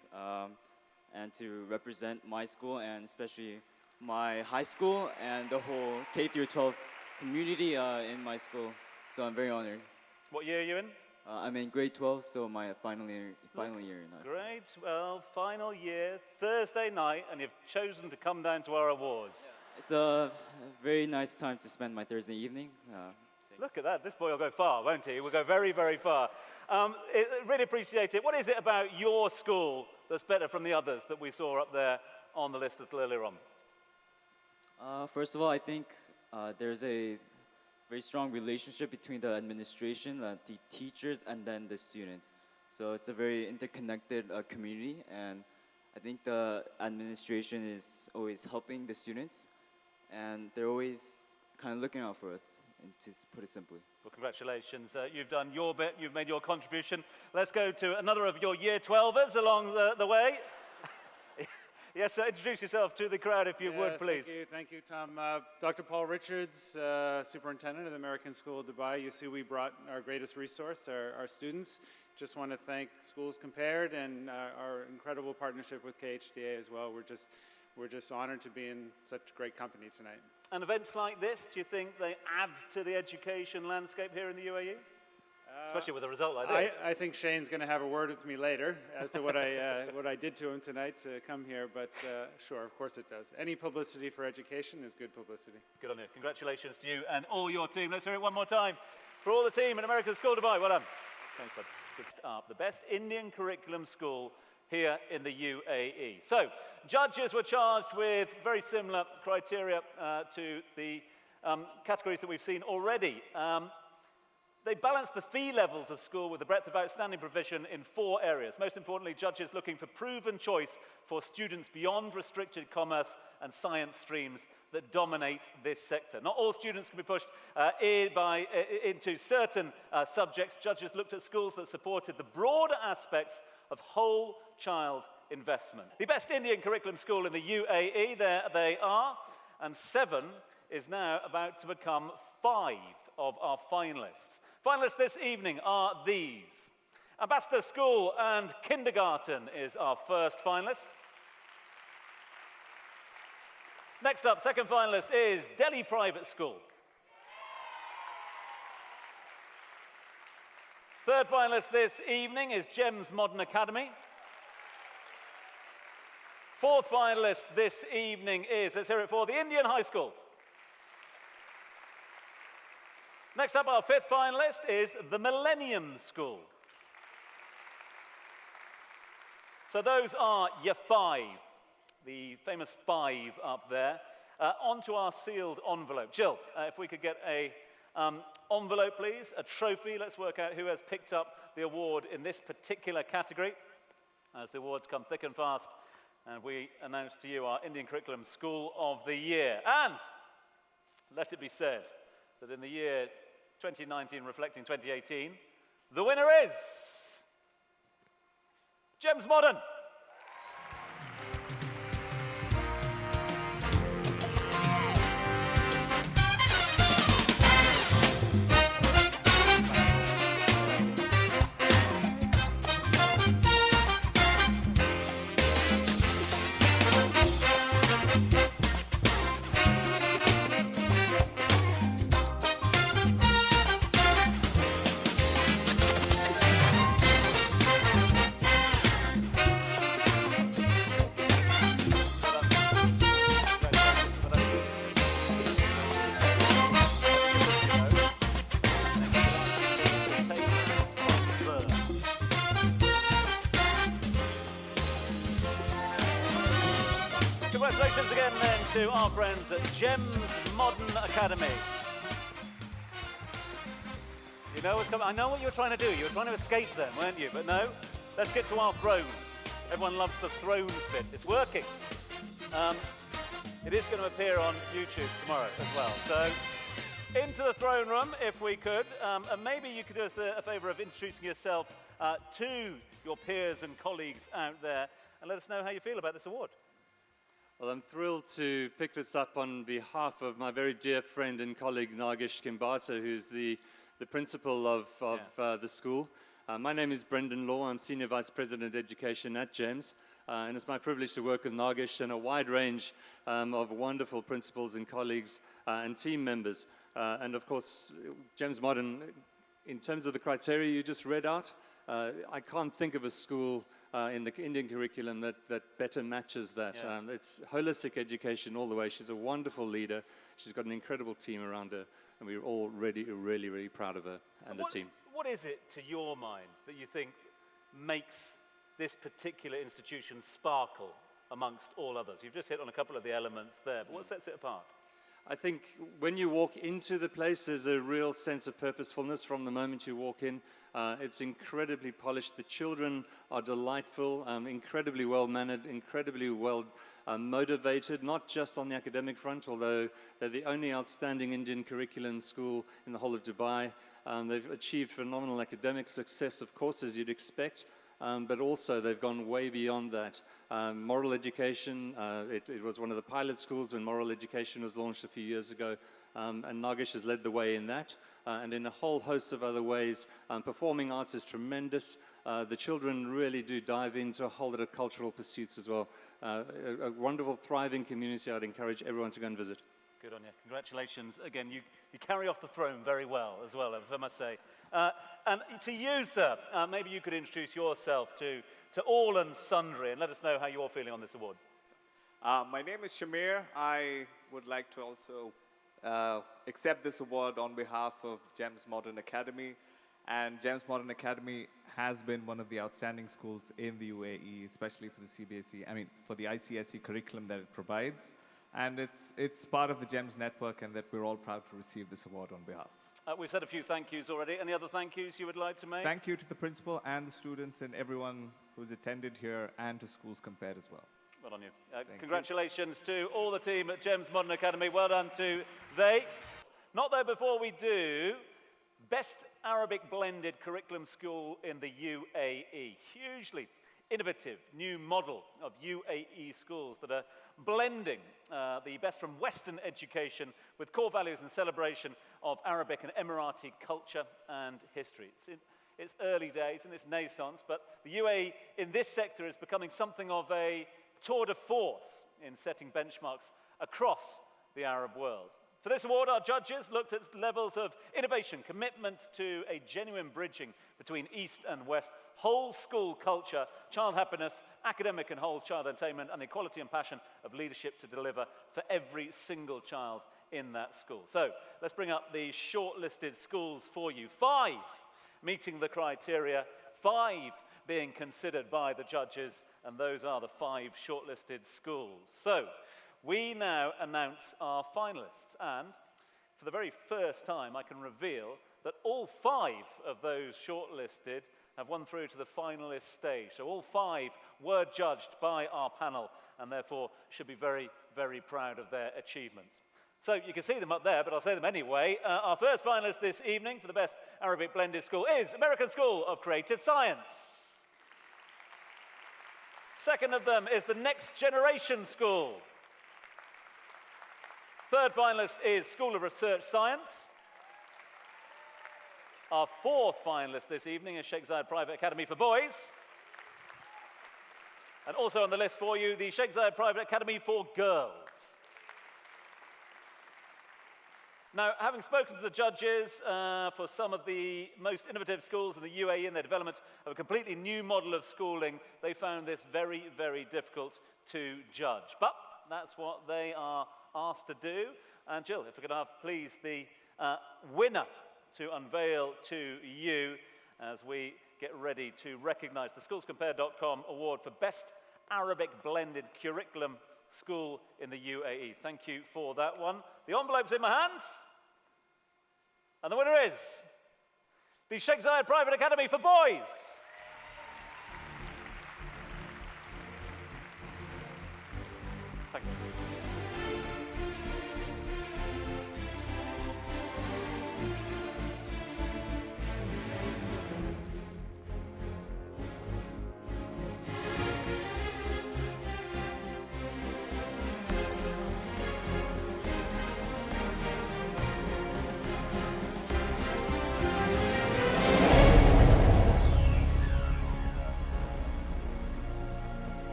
and to represent my school and especially my high school and the whole K through 12 community in my school. So I'm very honored. What year are you in? I'm in grade 12, so my final year in high school. Grade 12, final year, Thursday night, and you've chosen to come down to our awards. It's a very nice time to spend my Thursday evening. Look at that. This boy will go far, won't he? He will go very, very far. Really appreciate it. What is it about your school that's better from the others that we saw up there on the list a little earlier on? First of all, I think there's a very strong relationship between the administration, the teachers, and then the students. So it's a very interconnected community, and I think the administration is always helping the students, and they're always kind of looking out for us, and to put it simply. Well, congratulations. You've done your bit. You've made your contribution. Let's go to another of your Year 12ers along the way. Yes, introduce yourself to the crowd if you would, please. Thank you, Tom. Dr. Paul Richards, Superintendent of the American School of Dubai. You see, we brought our greatest resource, our students. Just want to thank Schools Compared and our incredible partnership with KHDA as well. We're just honored to be in such great company tonight. And events like this, do you think they add to the education landscape here in the UAE? Especially with a result like this. I think Shane's going to have a word with me later as to what I did to him tonight to come here, but sure, of course it does. Any publicity for education is good publicity. Good on you. Congratulations to you and all your team. Let's hear it one more time for all the team in American School of Dubai. Well done. Thanks, bud. Good start. The best Indian curriculum school here in the UAE. So, judges were charged with very similar criteria to the categories that we've seen already. They balanced the fee levels of school with the breadth of outstanding provision in 4 areas. Most importantly, judges looking for proven choice for students beyond restricted commerce and science streams that dominate this sector. Not all students can be pushed into certain subjects. Judges looked at schools that supported the broader aspects of whole child investment. The best Indian curriculum school in the UAE, there they are, and 7 is now about to become 5 of our finalists. Finalists this evening are these. Ambassador School and Kindergarten is our first finalist. Next up, second finalist is Delhi Private School. Third finalist this evening is Gems Modern Academy. Fourth finalist this evening is, let's hear it for, the Indian High School. Next up, our fifth finalist is the Millennium School. So those are your 5, the famous 5 up there. Onto our sealed envelope. Jill, if we could get a envelope, please, a trophy. Let's work out who has picked up the award in this particular category. As the awards come thick and fast, and we announce to you our Indian Curriculum School of the Year. And let it be said that in the year 2019 reflecting 2018. The winner is Gems Modern. Congratulations again then to our friends at Gems Modern Academy. You know what's coming? I know what you're trying to do. You were trying to escape them, weren't you? But no, let's get to our throne. Everyone loves the thrones bit. It's working. It is going to appear on YouTube tomorrow as well. So, into the throne room, if we could. And maybe you could do us a favour of introducing yourself to your peers and colleagues out there and let us know how you feel about this award. Well, I'm thrilled to pick this up on behalf of my very dear friend and colleague Nagesh Kimbata, who's the principal of the school. My name is Brendan Law. I'm Senior Vice President Education at GEMS. And it's my privilege to work with Nagesh and a wide range of wonderful principals and colleagues and team members. And of course, GEMS Modern, in terms of the criteria you just read out, I can't think of a school in the Indian curriculum that better matches that. Yeah. It's holistic education all the way. She's a wonderful leader. She's got an incredible team around her, and we're all really, really proud of her and the team. What is it, to your mind, that you think makes this particular institution sparkle amongst all others? You've just hit on a couple of the elements there, but what sets it apart? I think when you walk into the place, there's a real sense of purposefulness from the moment you walk in. It's incredibly polished. The children are delightful, incredibly well-mannered, incredibly well motivated, not just on the academic front, although they're the only outstanding Indian curriculum school in the whole of Dubai. They've achieved phenomenal academic success, of course, as you'd expect. But also they've gone way beyond that. Moral education, it was one of the pilot schools when moral education was launched a few years ago, and Nagesh has led the way in that, and in a whole host of other ways. Performing arts is tremendous. The children really do dive into a whole lot of cultural pursuits as well. A wonderful, thriving community. I'd encourage everyone to go and visit. Good on you. Congratulations. Again, you carry off the throne very well as well, I must say. And to you, sir, maybe you could introduce yourself to all and sundry and let us know how you're feeling on this award. My name is Shamir. I would like to also accept this award on behalf of GEMS Modern Academy. And GEMS Modern Academy has been one of the outstanding schools in the UAE, especially for the for the ICSE curriculum that it provides. And it's part of the GEMS network, and that we're all proud to receive this award on behalf. We've said a few thank yous already. Any other thank yous you would like to make? Thank you to the principal and the students and everyone who's attended here, and to Schools Compared as well. Well on you. Congratulations to all the team at GEMS Modern Academy. Well done to they. Not though before we do, Best Arabic Blended Curriculum School in the UAE. Hugely innovative new model of UAE schools that are blending the best from Western education with core values and celebration of Arabic and Emirati culture and history. It's early days and it's naissance, but the UAE in this sector is becoming something of a tour de force in setting benchmarks across the Arab world. For this award, our judges looked at levels of innovation, commitment to a genuine bridging between East and West, whole school culture, child happiness, academic and whole child attainment, and the equality and passion of leadership to deliver for every single child in that school. So let's bring up the shortlisted schools for you. 5 meeting the criteria, 5 being considered by the judges, and those are the 5 shortlisted schools. So we now announce our finalists, and for the very first time I can reveal that all 5 of those shortlisted have won through to the finalist stage. So all 5 were judged by our panel and therefore should be very, very proud of their achievements. So you can see them up there, but I'll say them anyway. Our first finalist this evening for the Best Arabic Blended School is American School of Creative Science. Second of them is the Next Generation School. Third finalist is School of Research Science. Our fourth finalist this evening is Sheikh Zayed Private Academy for Boys. And also on the list for you, the Sheikh Zayed Private Academy for Girls. Now, having spoken to the judges for some of the most innovative schools in the UAE in their development of a completely new model of schooling, they found this very, very difficult to judge. But that's what they are asked to do. And Jill, if we could have, please, the winner to unveil to you as we get ready to recognize the SchoolsCompare.com award for Best Arabic Blended Curriculum School in the UAE. Thank you for that one. The envelope's in my hands. And the winner is the Sheikh Zayed Private Academy for Boys. Thank you.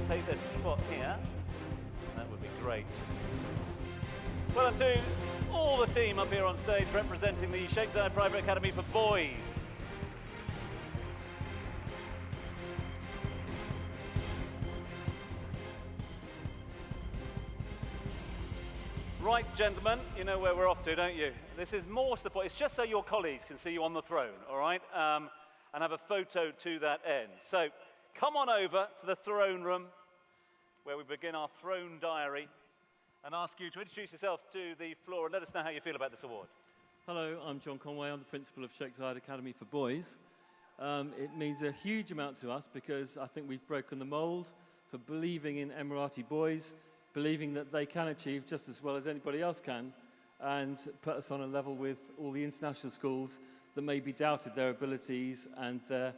Take this spot here. That would be great. Well done to all the team up here on stage representing the Sheikh Zayed Private Academy for Boys. Right, gentlemen, you know where we're off to, don't you? This is more to the point. It's just so your colleagues can see you on the throne, all right? And have a photo to that end. So come on over to the throne room where we begin our throne diary and ask you to introduce yourself to the floor and let us know how you feel about this award. Hello, I'm John Conway. I'm the principal of Sheikh Zayed Academy for Boys. It means a huge amount to us because I think we've broken the mold for believing in Emirati boys, believing that they can achieve just as well as anybody else can, and put us on a level with all the international schools that maybe doubted their abilities and their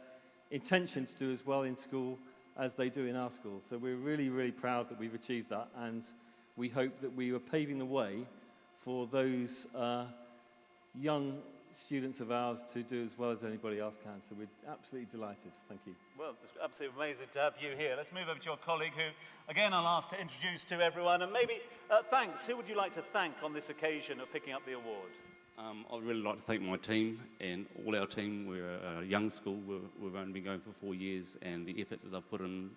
intention to do as well in school as they do in our school. So we're really, really proud that we've achieved that, and we hope that we are paving the way for those young students of ours to do as well as anybody else can. So we're absolutely delighted. Thank you. Well, it's absolutely amazing to have you here. Let's move over to your colleague who, again, I'll ask to introduce to everyone. And maybe, thanks. Who would you like to thank on this occasion of picking up the award? I'd really like to thank my team and all our team. We're a young school. We've only been going for 4 years, and the effort that they've put in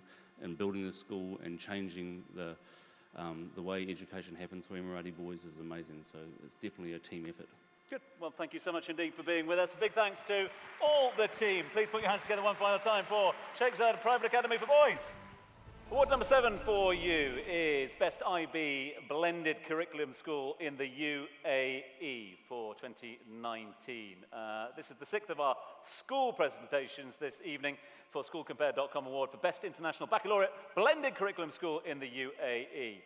building the school and changing the way education happens for Emirati boys is amazing. So it's definitely a team effort. Good. Well, thank you so much indeed for being with us. A big thanks to all the team. Please put your hands together one final time for Sheikh Zayed Private Academy for Boys. Award number 7 for you is Best IB Blended Curriculum School in the UAE for 2019. This is the 6th of our school presentations this evening for SchoolCompare.com Award for Best International Baccalaureate Blended Curriculum School in the UAE.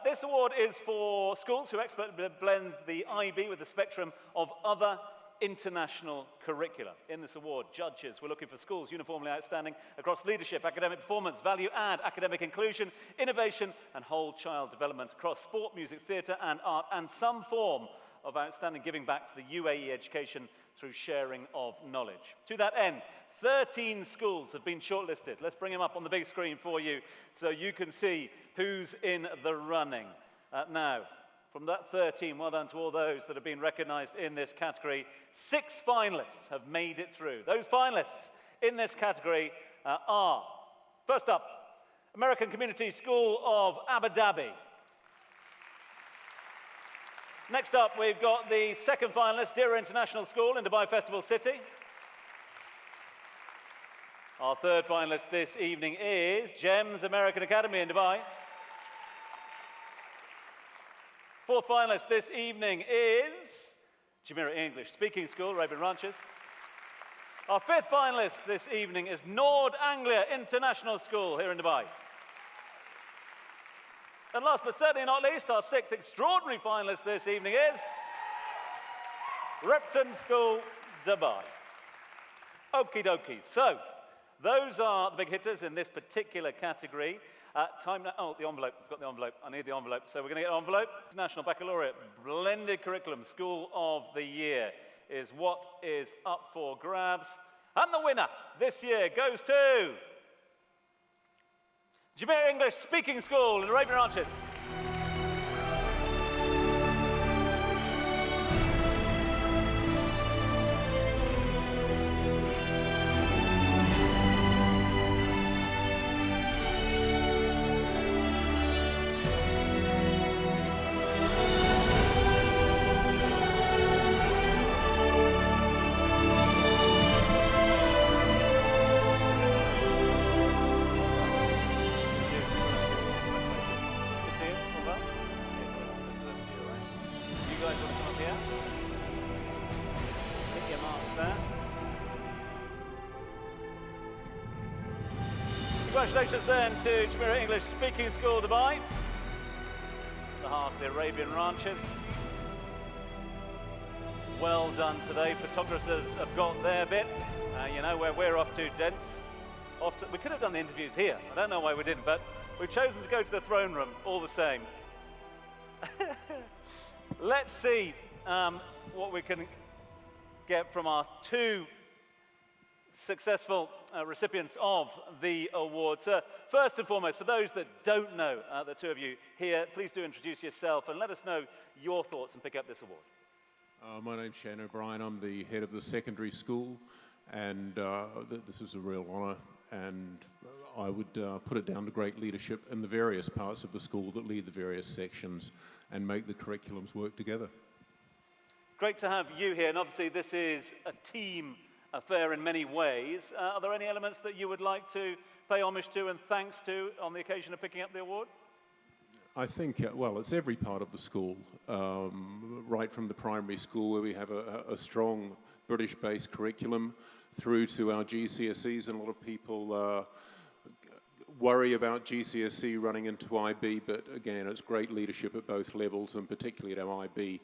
This award is for schools who expertly blend the IB with the spectrum of other international curricula. In this award, judges were looking for schools uniformly outstanding across leadership, academic performance, value add, academic inclusion, innovation, and whole child development across sport, music, theatre, and art, and some form of outstanding giving back to the UAE education through sharing of knowledge. To that end, 13 schools have been shortlisted. Let's bring them up on the big screen for you so you can see who's in the running. Now, from that 13, well done to all those that have been recognised in this category. 6 finalists have made it through. Those finalists in this category are, first up, American Community School of Abu Dhabi. Next up, we've got the second finalist, Dira International School in Dubai Festival City. Our third finalist this evening is GEMS American Academy in Dubai. fourth finalist this evening is Jumeirah English Speaking School, Arabian Ranches. Our fifth finalist this evening is Nord Anglia International School here in Dubai. And last but certainly not least, our sixth extraordinary finalist this evening is Repton School, Dubai. Okie dokie. So, those are the big hitters in this particular category. Time now. Oh, the envelope. I've got the envelope. I need the envelope. So we're going to get an envelope. National Baccalaureate Blended Curriculum School of the Year is what is up for grabs. And the winner this year goes to Jumeirah English Speaking School in Arabian Ranches. Congratulations then to Jumeirah English Speaking School Dubai, the heart of the Arabian Ranches. Well done today. Photographers have got their bit. You know where we're off to, gents. We could have done the interviews here. I don't know why we didn't, but we've chosen to go to the throne room all the same. Let's see what we can get from our two successful recipients of the award. So first and foremost, for those that don't know the two of you here, please do introduce yourself and let us know your thoughts and pick up this award. My name's Shane O'Brien. I'm the head of the secondary school, and this is a real honour, and I would put it down to great leadership in the various parts of the school that lead the various sections and make the curriculums work together. Great to have you here, and obviously this is a team affair in many ways. Are there any elements that you would like to pay homage to and thanks to on the occasion of picking up the award? I think, well, it's every part of the school, right from the primary school where we have a strong British-based curriculum through to our GCSEs, and a lot of people worry about GCSE running into IB, but again, it's great leadership at both levels, and particularly at our IB,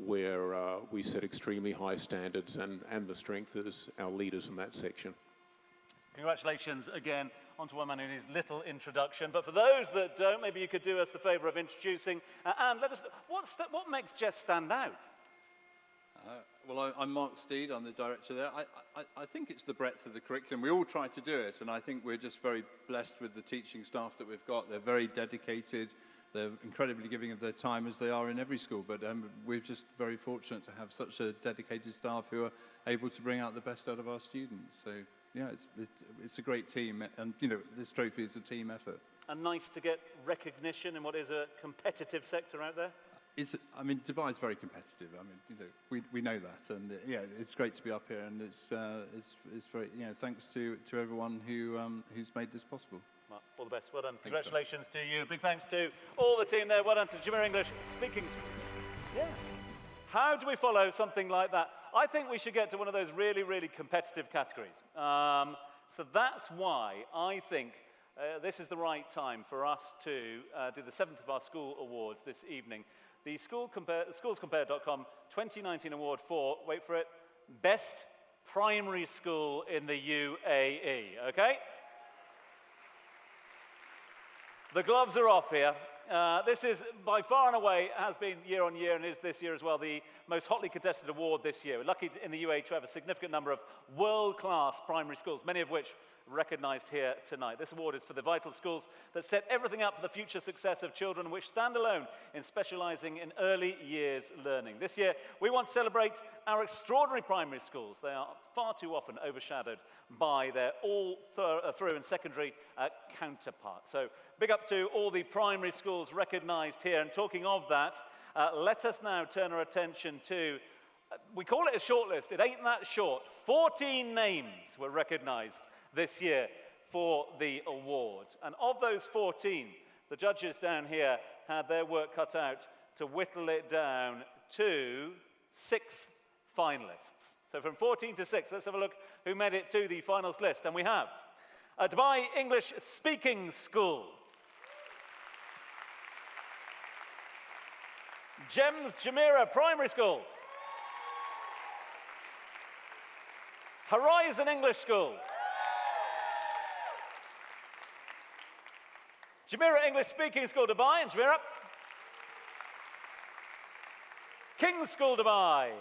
where we set extremely high standards, and the strength is our leaders in that section. Congratulations again onto one man in his little introduction. But for those that don't, maybe you could do us the favour of introducing and let us know, what makes Jess stand out? Well, I'm Mark Steed, I'm the director there. I think it's the breadth of the curriculum. We all try to do it, and I think we're just very blessed with the teaching staff that we've got. They're very dedicated. They're incredibly giving of their time, as they are in every school, but we're just very fortunate to have such a dedicated staff who are able to bring out the best out of our students. So, yeah, it's a great team, and, you know, this trophy is a team effort. And nice to get recognition in what is a competitive sector out there? I mean, Dubai is very competitive. I mean, you know, we know that, and yeah, it's great to be up here, and it's very, you know, thanks to everyone who's made this possible. Well, all the best. Well done. Congratulations to you. Big thanks to all the team there. Well done to Jumeirah English Speaking. Yeah. How do we follow something like that? I think we should get to one of those really, really competitive categories. So that's why I think this is the right time for us to do the seventh of our school awards this evening. The SchoolsCompare.com 2019 award for, wait for it, Best Primary School in the UAE, okay? The gloves are off here. This is by far and away, has been year on year and is this year as well, the most hotly contested award this year. We're lucky in the UAE to have a significant number of world-class primary schools, many of which recognised here tonight. This award is for the vital schools that set everything up for the future success of children, which stand alone in specialising in early years learning. This year, we want to celebrate our extraordinary primary schools. They are far too often overshadowed by their all-through and secondary counterparts. So big up to all the primary schools recognised here. And talking of that, let us now turn our attention to, we call it a shortlist. It ain't that short. 14 names were recognised this year for the award. And of those 14, the judges down here had their work cut out to whittle it down to 6 finalists. So from 14 to 6, let's have a look who made it to the finals list. And we have Dubai English Speaking School, Gems Jumeirah Primary School, Horizon English School, Jumeirah English Speaking School Dubai and Jumeirah, King's School Dubai,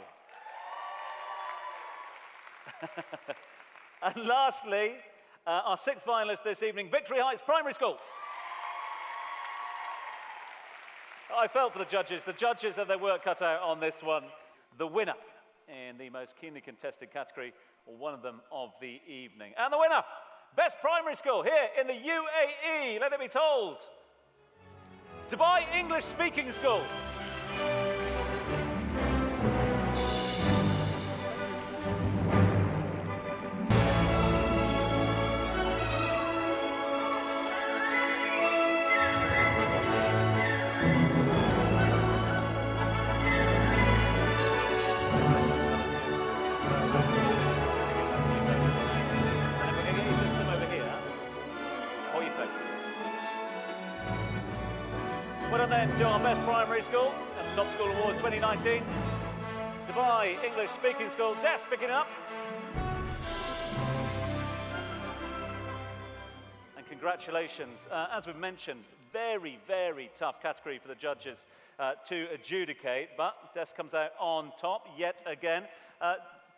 and lastly, our 6th finalist this evening, Victory Heights Primary School. I felt for the judges. The judges have their work cut out on this one. The winner in the most keenly contested category, or one of them of the evening. And the winner, Best Primary School here in the UAE, let it be told, Dubai English Speaking School. Well done then to our Best Primary School and the Top School Awards 2019. Dubai English Speaking School, Des picking it up. And congratulations. As we've mentioned, very, very tough category for the judges to adjudicate, but Des comes out on top yet again.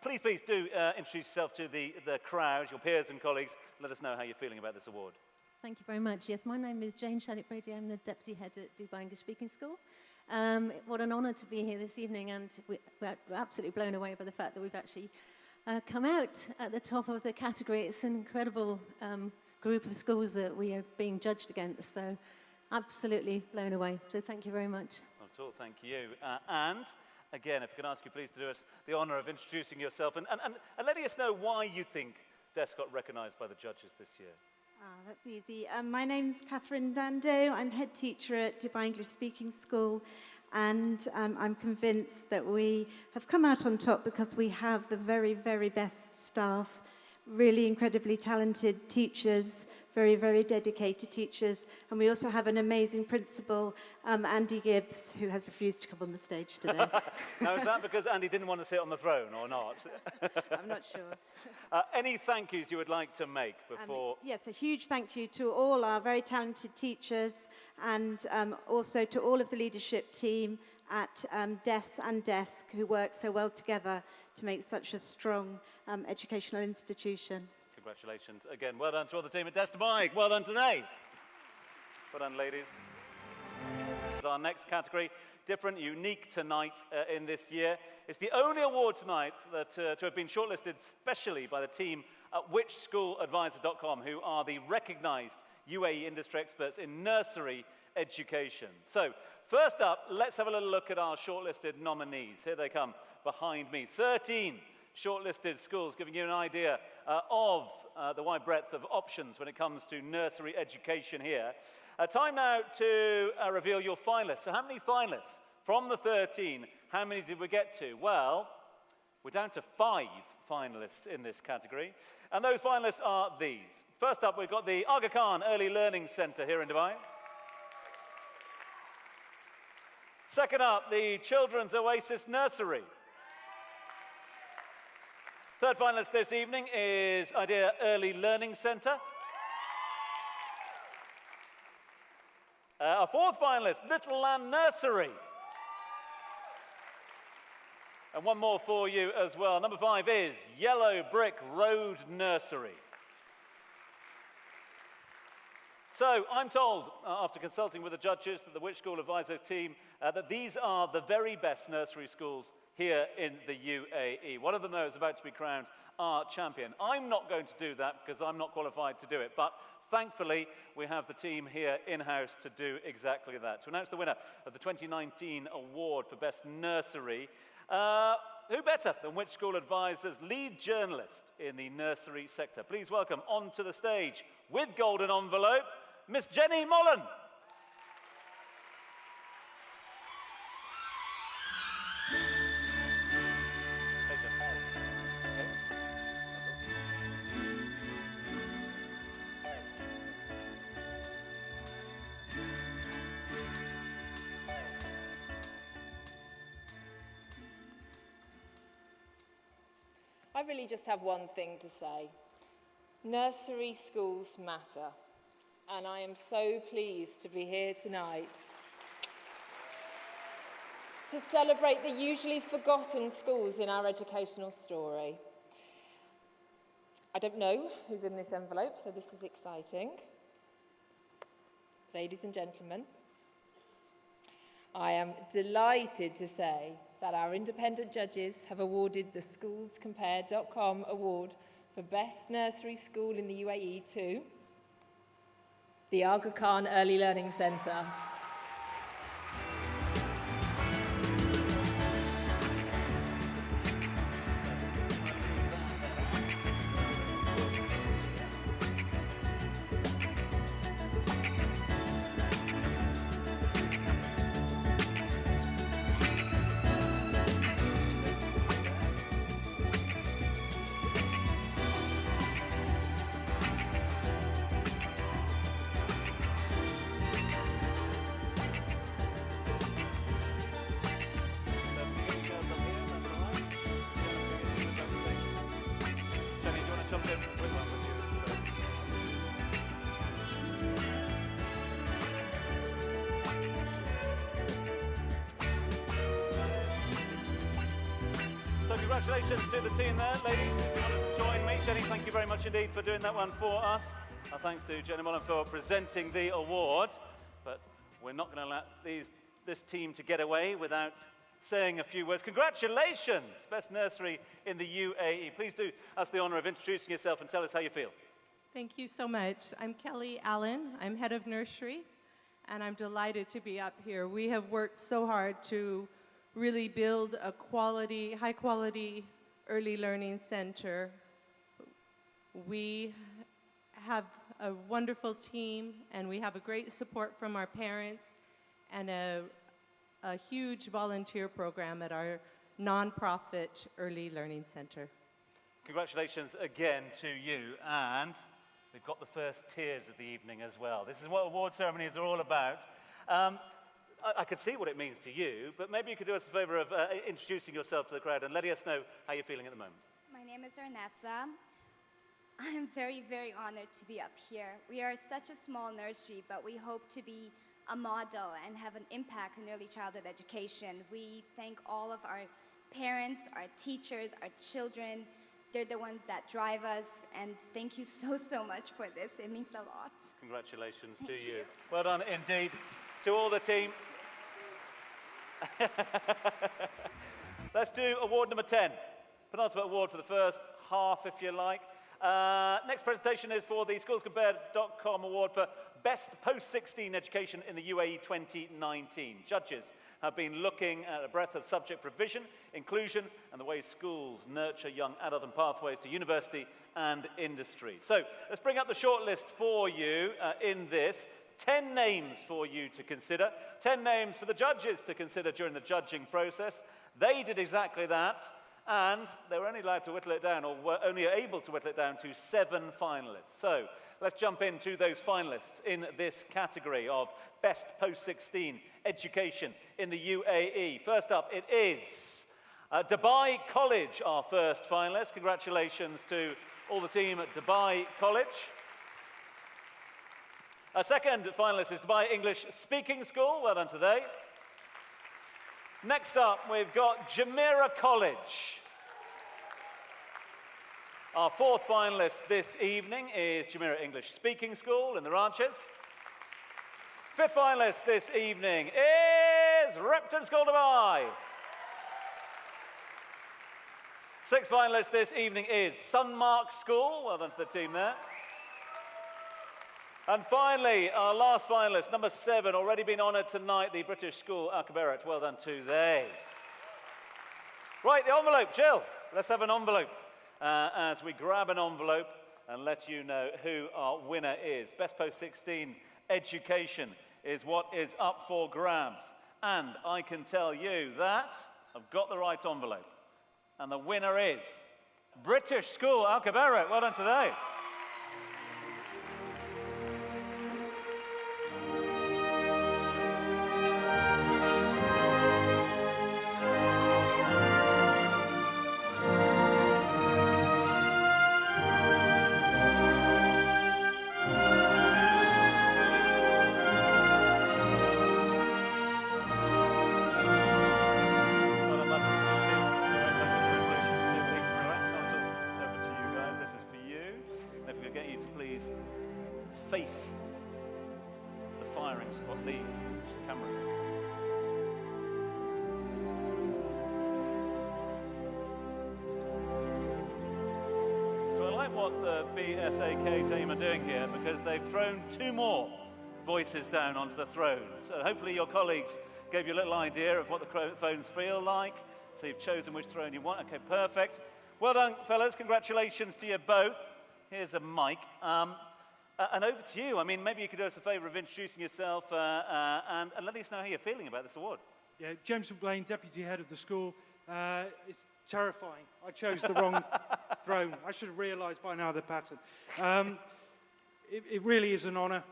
Please do introduce yourself to the crowd, your peers and colleagues. Let us know how you're feeling about this award. Thank you very much. Yes, my name is Jane Shaddock-Brady. I'm the Deputy Head at Dubai English Speaking School. What an honour to be here this evening, and we're absolutely blown away by the fact that we've actually come out at the top of the category. It's an incredible group of schools that we are being judged against, so absolutely blown away. So thank you very much. Not at all, thank you. And again, if I can ask you please to do us the honour of introducing yourself and letting us know why you think Des got recognised by the judges this year. That's easy. My name's Catherine Dando. I'm head teacher at Dubai English Speaking School, and I'm convinced that we have come out on top because we have the very, very best staff, really incredibly talented teachers, very, very dedicated teachers, and we also have an amazing principal, Andy Gibbs, who has refused to come on the stage today. Now, is that because Andy didn't want to sit on the throne or not? I'm not sure. Any thank yous you would like to make before? Yes, a huge thank you to all our very talented teachers, and also to all of the leadership team at DES and DESC, who work so well together to make such a strong educational institution. Congratulations again. Well done to all the team at Des Dubai. Well done today. Well done, ladies. Our next category, different, unique tonight in this year. It's the only award tonight that to have been shortlisted specially by the team at whichschooladvisor.com, who are the recognised UAE industry experts in nursery education. So, first up, let's have a little look at our shortlisted nominees. Here they come behind me. 13 shortlisted schools, giving you an idea of the wide breadth of options when it comes to nursery education here. Time now to reveal your finalists. So how many finalists from the 13, how many did we get to? Well, we're down to 5 finalists in this category. And those finalists are these. First up, we've got the Aga Khan Early Learning Centre here in Dubai. Second up, the Children's Oasis Nursery. Third finalist this evening is Idea Early Learning Centre. Our fourth finalist, Little Land Nursery. And one more for you as well. Number 5 is Yellow Brick Road Nursery. So I'm told, after consulting with the judges, that the Which School Advisor team, that these are the very best nursery schools here in the UAE. One of them, though, is about to be crowned our champion. I'm not going to do that because I'm not qualified to do it, but thankfully we have the team here in-house to do exactly that. To announce the winner of the 2019 award for Best Nursery, who better than Which School Advisor's lead journalist in the nursery sector? Please welcome onto the stage with golden envelope, Miss Jenny Mollen. I really just have one thing to say. Nursery schools matter, and I am so pleased to be here tonight to celebrate the usually forgotten schools in our educational story. I don't know who's in this envelope, so this is exciting. Ladies and gentlemen, I am delighted to say that our independent judges have awarded the SchoolsCompared.com award for Best Nursery School in the UAE to the Aga Khan Early Learning Centre. So congratulations to the team there, ladies. If you want to join me, Jenny, thank you very much indeed for doing that one for us. Our thanks to Jenny Mullen for presenting the award. But we're not going to let this team to get away without saying a few words. Congratulations, Best Nursery in the UAE. Please do us the honour of introducing yourself and tell us how you feel. Thank you so much. I'm Kelly Allen. I'm head of nursery, and I'm delighted to be up here. We have worked so hard to really build a high quality early learning center. We have a wonderful team, and we have a great support from our parents and a huge volunteer program at our nonprofit early learning center. Congratulations again to you, and we've got the first tears of the evening as well. This is what award ceremonies are all about. I could see what it means to you, but maybe you could do us a favor of introducing yourself to the crowd and letting us know how you're feeling at the moment. My name is Ernessa. I'm very, very honored to be up here. We are such a small nursery, but we hope to be a model and have an impact in early childhood education. We thank all of our parents, our teachers, our children. They're the ones that drive us, and thank you so, so much for this. It means a lot. Congratulations to Thank you. you. Well done indeed to all the team. Let's do award number 10. Penultimate award for the first half, if you like. Next presentation is for the SchoolsCompared.com award for Best Post-16 Education in the UAE 2019. Judges have been looking at a breadth of subject provision, inclusion, and the way schools nurture young adult and pathways to university and industry. So let's bring up the shortlist for you in this. 10 names for you to consider, 10 names for the judges to consider during the judging process. They did exactly that, and they were only allowed to whittle it down, or were only able to whittle it down to 7 finalists. So let's jump into those finalists in this category of Best Post-16 Education in the UAE. First up, it is Dubai College, our first finalist. Congratulations to all the team at Dubai College. Our second finalist is Dubai English Speaking School. Well done to they. Next up, we've got Jumeirah College. Our fourth finalist this evening is Jumeirah English Speaking School in the Ranches. Fifth finalist this evening is Repton School Dubai. Sixth finalist this evening is Sunmark School. Well done to the team there. And finally, our last finalist, number 7, already been honoured tonight, the British School Al Khabarat. Well done to they. Right, the envelope. Jill, let's have an envelope as we grab an envelope and let you know who our winner is. Best Post-16 Education is what is up for grabs. And I can tell you that I've got the right envelope. And the winner is British School Al Khabarat. Well done to they. face the firing squad, the cameras. So I like what the BSAK team are doing here, because they've thrown 2 more voices down onto the thrones. So hopefully your colleagues gave you a little idea of what the phones feel like. So you've chosen which throne you want. Okay, perfect. Well done, fellas. Congratulations to you both. Here's a mic. And over to you. I mean, maybe you could do us a favour of introducing yourself and letting us know how you're feeling about this award. Yeah, James McBlain, Deputy Head of the school. It's terrifying. I chose the wrong throne. I should have realised by now the pattern. It really is an honour.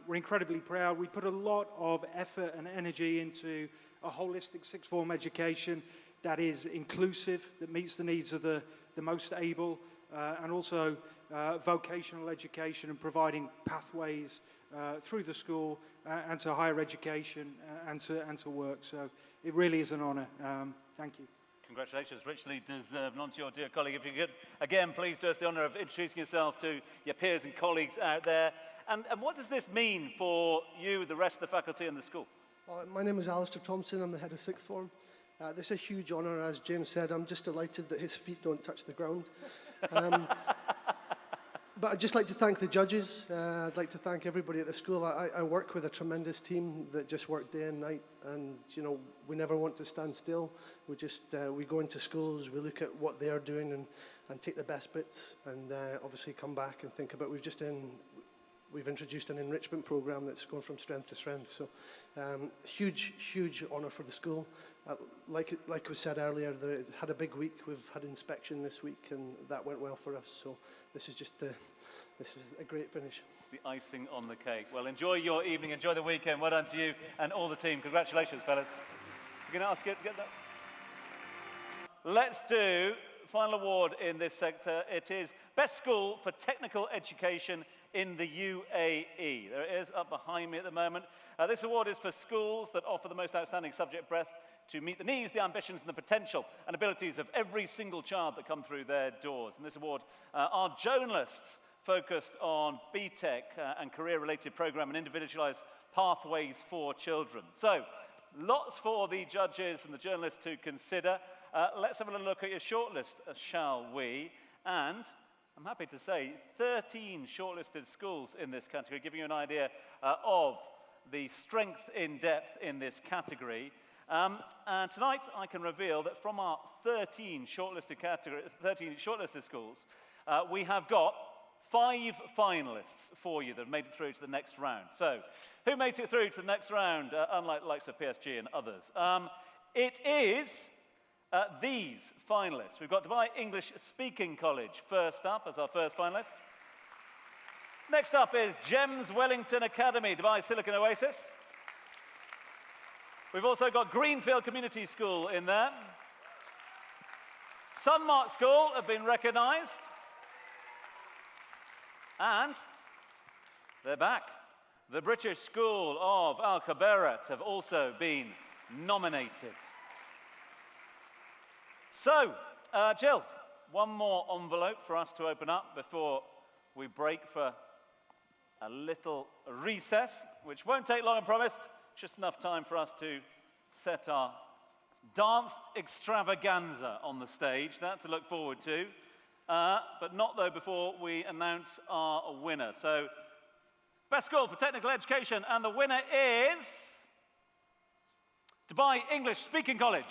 We're incredibly proud. We put a lot of effort and energy into a holistic sixth form education that is inclusive, that meets the needs of the most able, and also vocational education and providing pathways through the school and to higher education and to work. So it really is an honour. Thank you. Congratulations, richly deserved. And on to your dear colleague, if you could, again, please do us the honour of introducing yourself to your peers and colleagues out there. And what does this mean for you, the rest of the faculty and the school? My name is Alistair Thompson. I'm the head of sixth form. This is a huge honour, as James said. I'm just delighted that his feet don't touch the ground. But I'd just like to thank the judges. I'd like to thank everybody at the school. I work with a tremendous team that just work day and night, and you know, we never want to stand still. We just we go into schools, we look at what they are doing and take the best bits, and obviously come back and think about. We've introduced an enrichment program that's gone from strength to strength. So huge honour for the school. Like was said earlier, it had a big week. We've had inspection this week, and that went well for us. So this is a great finish. The icing on the cake. Well, enjoy your evening, enjoy the weekend. Well done to you and all the team. Congratulations, fellas. We're going to ask you to get that. Let's do final award in this sector. It is Best School for Technical Education in the UAE. There it is up behind me at the moment. This award is for schools that offer the most outstanding subject breadth to meet the needs, the ambitions and the potential and abilities of every single child that come through their doors. And this award are journalists focused on BTEC and career-related program and individualised pathways for children. So, lots for the judges and the journalists to consider. Let's have a look at your shortlist, shall we? And I'm happy to say 13 shortlisted schools in this category, giving you an idea of the strength in depth in this category. And tonight I can reveal that from our 13 shortlisted schools, we have got 5 finalists for you that have made it through to the next round. So, who made it through to the next round, unlike the likes of PSG and others? It is these finalists. We've got Dubai English Speaking College first up as our first finalist. Next up is GEMS Wellington Academy, Dubai Silicon Oasis. We've also got Greenfield Community School in there. Sunmark School have been recognised. And they're back. The British School of Al Khabarat have also been nominated. So, Jill, one more envelope for us to open up before we break for a little recess, which won't take long, I promise. Just enough time for us to set our dance extravaganza on the stage. That to look forward to. But not, though, before we announce our winner. So, Best School for Technical Education, and the winner is Dubai English Speaking College.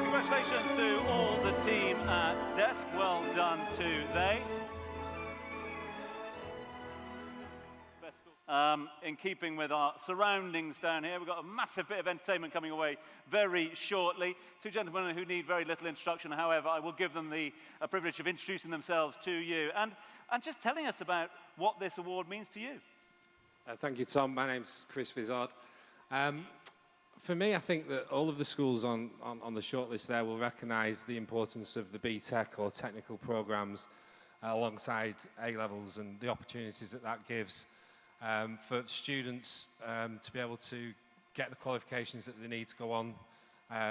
Congratulations to all the team at desk. Well done to they. In keeping with our surroundings down here, we've got a massive bit of entertainment coming away very shortly. 2 gentlemen who need very little introduction, however, I will give them the privilege of introducing themselves to you and just telling us about what this award means to you. Thank you, Tom. My name's Chris Vizard. For me, I think that all of the schools on the shortlist there will recognise the importance of the BTEC or technical programmes alongside A-levels and the opportunities that that gives for students to be able to get the qualifications that they need to go on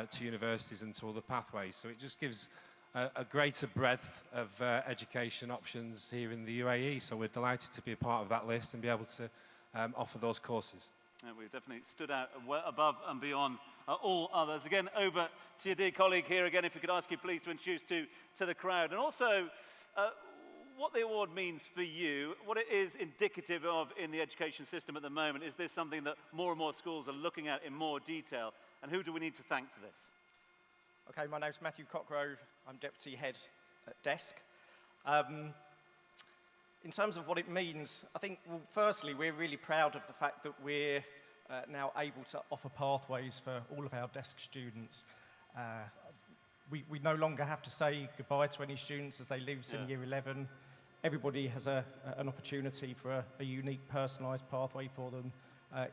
to universities and to other pathways. So it just gives a greater breadth of education options here in the UAE. So we're delighted to be a part of that list and be able to offer those courses. We've definitely stood out well above and beyond all others. Again, over to your dear colleague here again, if we could ask you please to introduce to the crowd. And also, what the award means for you, what it is indicative of in the education system at the moment. Is this something that more and more schools are looking at in more detail? And who do we need to thank for this? Okay, my name's Matthew Cockgrove. I'm Deputy Head at Desk. In terms of what it means, I think, well, firstly, we're really proud of the fact that we're now able to offer pathways for all of our desk students. We no longer have to say goodbye to any students as they leave in year 11. Everybody has an opportunity for a unique, personalised pathway for them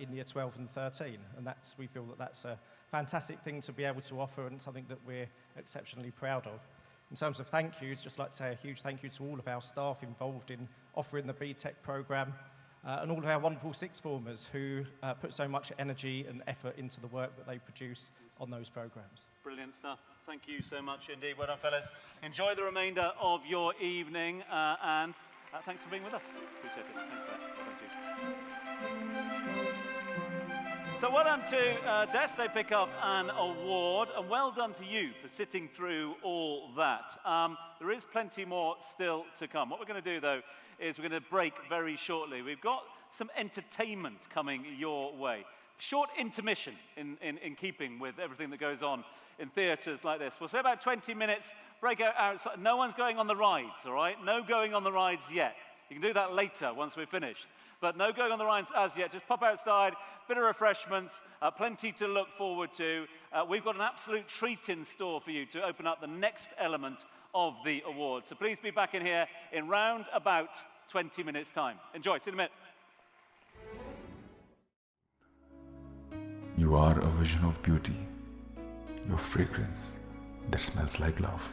in year 12 and 13. And we feel that that's a fantastic thing to be able to offer and something that we're exceptionally proud of. In terms of thank yous, just like to say a huge thank you to all of our staff involved in offering the BTEC programme and all of our wonderful sixth formers who put so much energy and effort into the work that they produce on those programmes. Brilliant stuff. Thank you so much indeed. Well done, fellas. Enjoy the remainder of your evening and thanks for being with us. Appreciate it. Thanks for that. Thank you. So well done to Des, they pick up an award, and well done to you for sitting through all that. There is plenty more still to come. What we're going to do, though, is we're going to break very shortly. We've got some entertainment coming your way. Short intermission in keeping with everything that goes on in theatres like this. We'll say about 20 minutes, break out outside. No one's going on the rides, all right? No going on the rides yet. You can do that later once we're finished. But no going on the rides as yet. Just pop outside, bit of refreshments, plenty to look forward to. We've got an absolute treat in store for you to open up the next element of the award. So please be back in here in round about 20 minutes' time. Enjoy. See you in a minute. You are a vision of beauty, your fragrance that smells like love.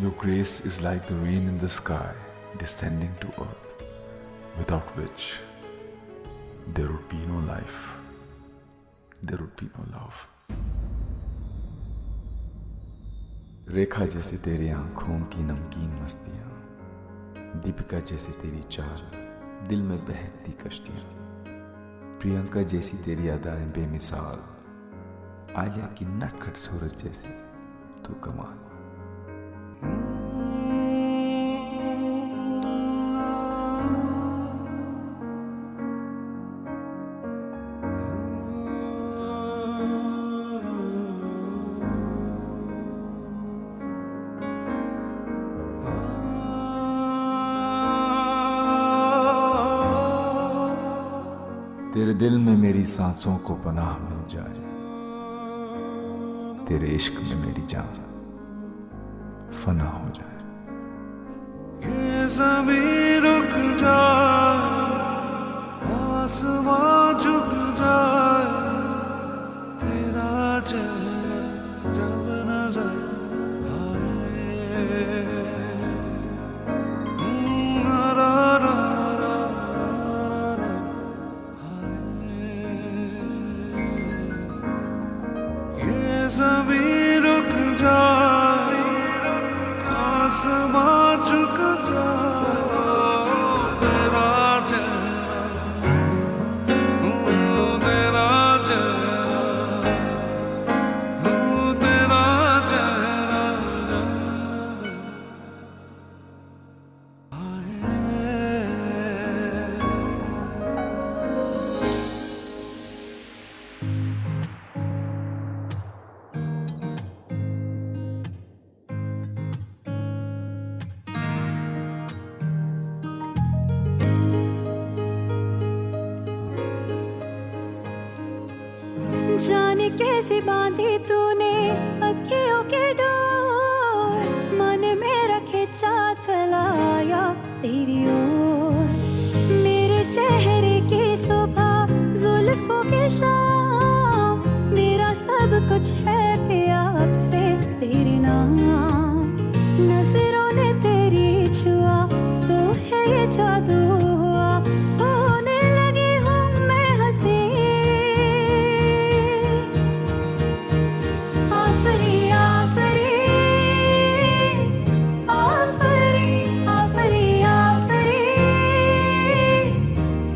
Your grace is like the rain in the sky descending to earth, without which there would be no life, there would be no love. रेखा जैसे तेरी आंखों की नमकीन मस्तियाँ, दीपिका जैसे तेरी चाल, दिल में बहकती कश्तियाँ, प्रियंका जैसी तेरी अदाएं बेमिसाल, आलिया की नटखट सूरत जैसी तू कमाल। तेरे दिल में मेरी सांसों को पनाह मिल जाए, तेरे इश्क में मेरी जान फना हो जाए। ये ज़मीं रुक जाए, आसमां झुक जाए, तेरा चेहरा जब नजर आए। ज़मीं रुक जाए, आसमां झुक जाए, तेरा चेहरा, तेरा चेहरा, तेरा चेहरा जाने कैसे बांधी तूने अखियों के डोर, मन मेरा खिंचा चलाया तेरी ओर, मेरे चेहरे ये जादू हुआ होने लगी हूँ मैं हंसी आफरी आफरी आफरी आफरी आफरी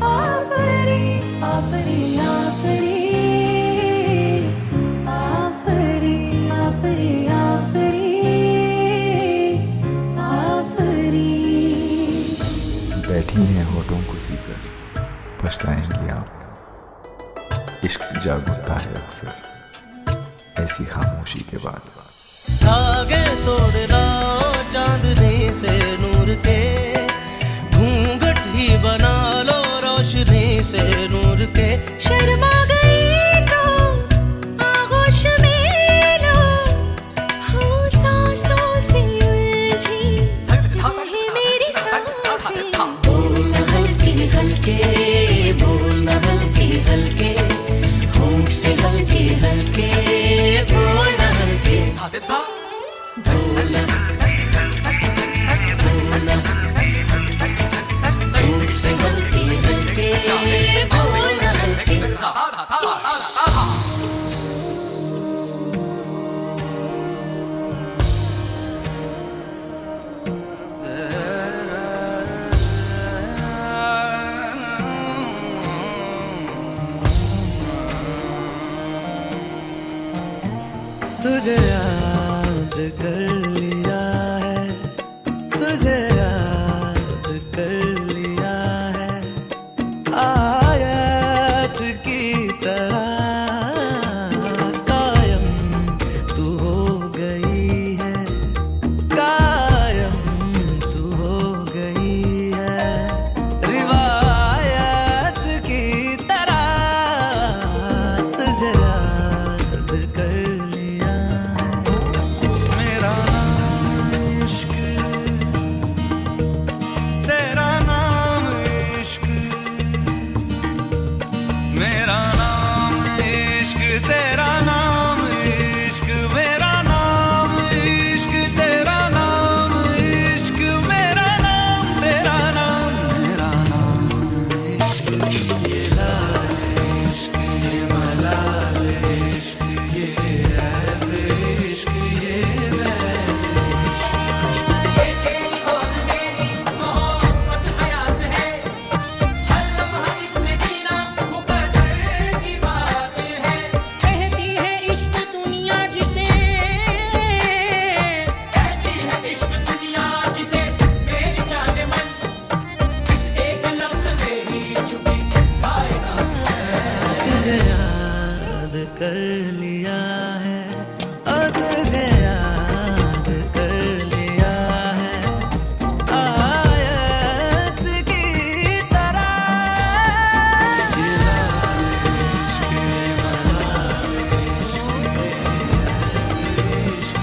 आफरी आफरी आफरी आफरी आफरी आफरी बैठी हैं होठों को सीकर पछताएंगी आप इश्क जाग उठता है अक्सर ऐसी खामोशी के बाद धागे तोड़ लाओ चांदनी से नूर के घूंघट ही बना लो रोशनी से नूर के शर्मा गई तो आगोश में लो हो सांसों से उलझी रहे मेरी सांसें बोलना हल्के हल्के बोलना हल्के हल्के होंठ से हल्के हल्के बोलना हल्के बोलना बोलना होंठ से हल्के हल्के बोलना हल्के तुझे याद कर लिया है तुझे याद कर लिया है आयत की तरह कायम तू हो गई है कायम तू हो गई है रिवायत की तरह तुझे याद कर लिया मेरा नाम इश्क तेरा नाम इश्क मेरा नाम इश्क तेरा नाम इश्क मेरा नाम इश्क तेरा नाम इश्क मेरा नाम तेरा नाम मेरा नाम इश्क ये लाल इश्क ये मलाल इश्क ये ऐब इश्क ये बैर कहती है इश्क दुनिया जिसे कहती है इश्क दुनिया जिसे मेरी जाने मन इस एक लफ्ज में ही छुपी कायनात तुझे याद कर लिया है ओ तुझे याद कर लिया है आयत की तरह ये लाल इश्क ये मलाल इश्क ये ऐब इश्क ये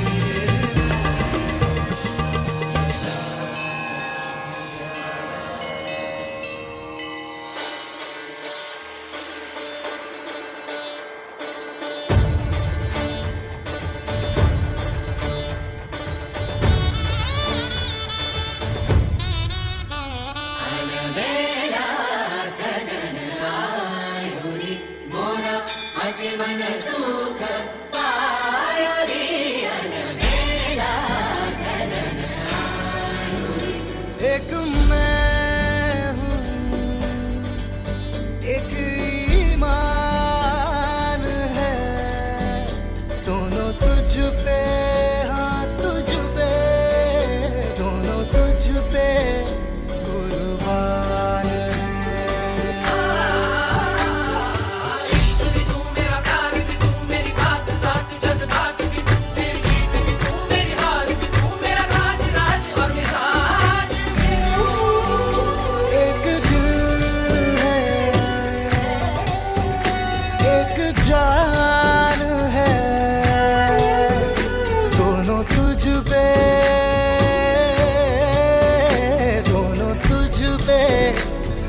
एक मैं हूँ एक ईमान है दोनों तुझ पे हाँ तुझ पे दोनों तुझ पे कुर्बान इश्क भी तू मेरा प्यार भी तू मेरी बात साथ जज्बात भी तू मेरी जीत भी तू मेरी हार भी तू मेरा राज राज और मिजाज एक दिल है एक जान है दोनों तुझ पे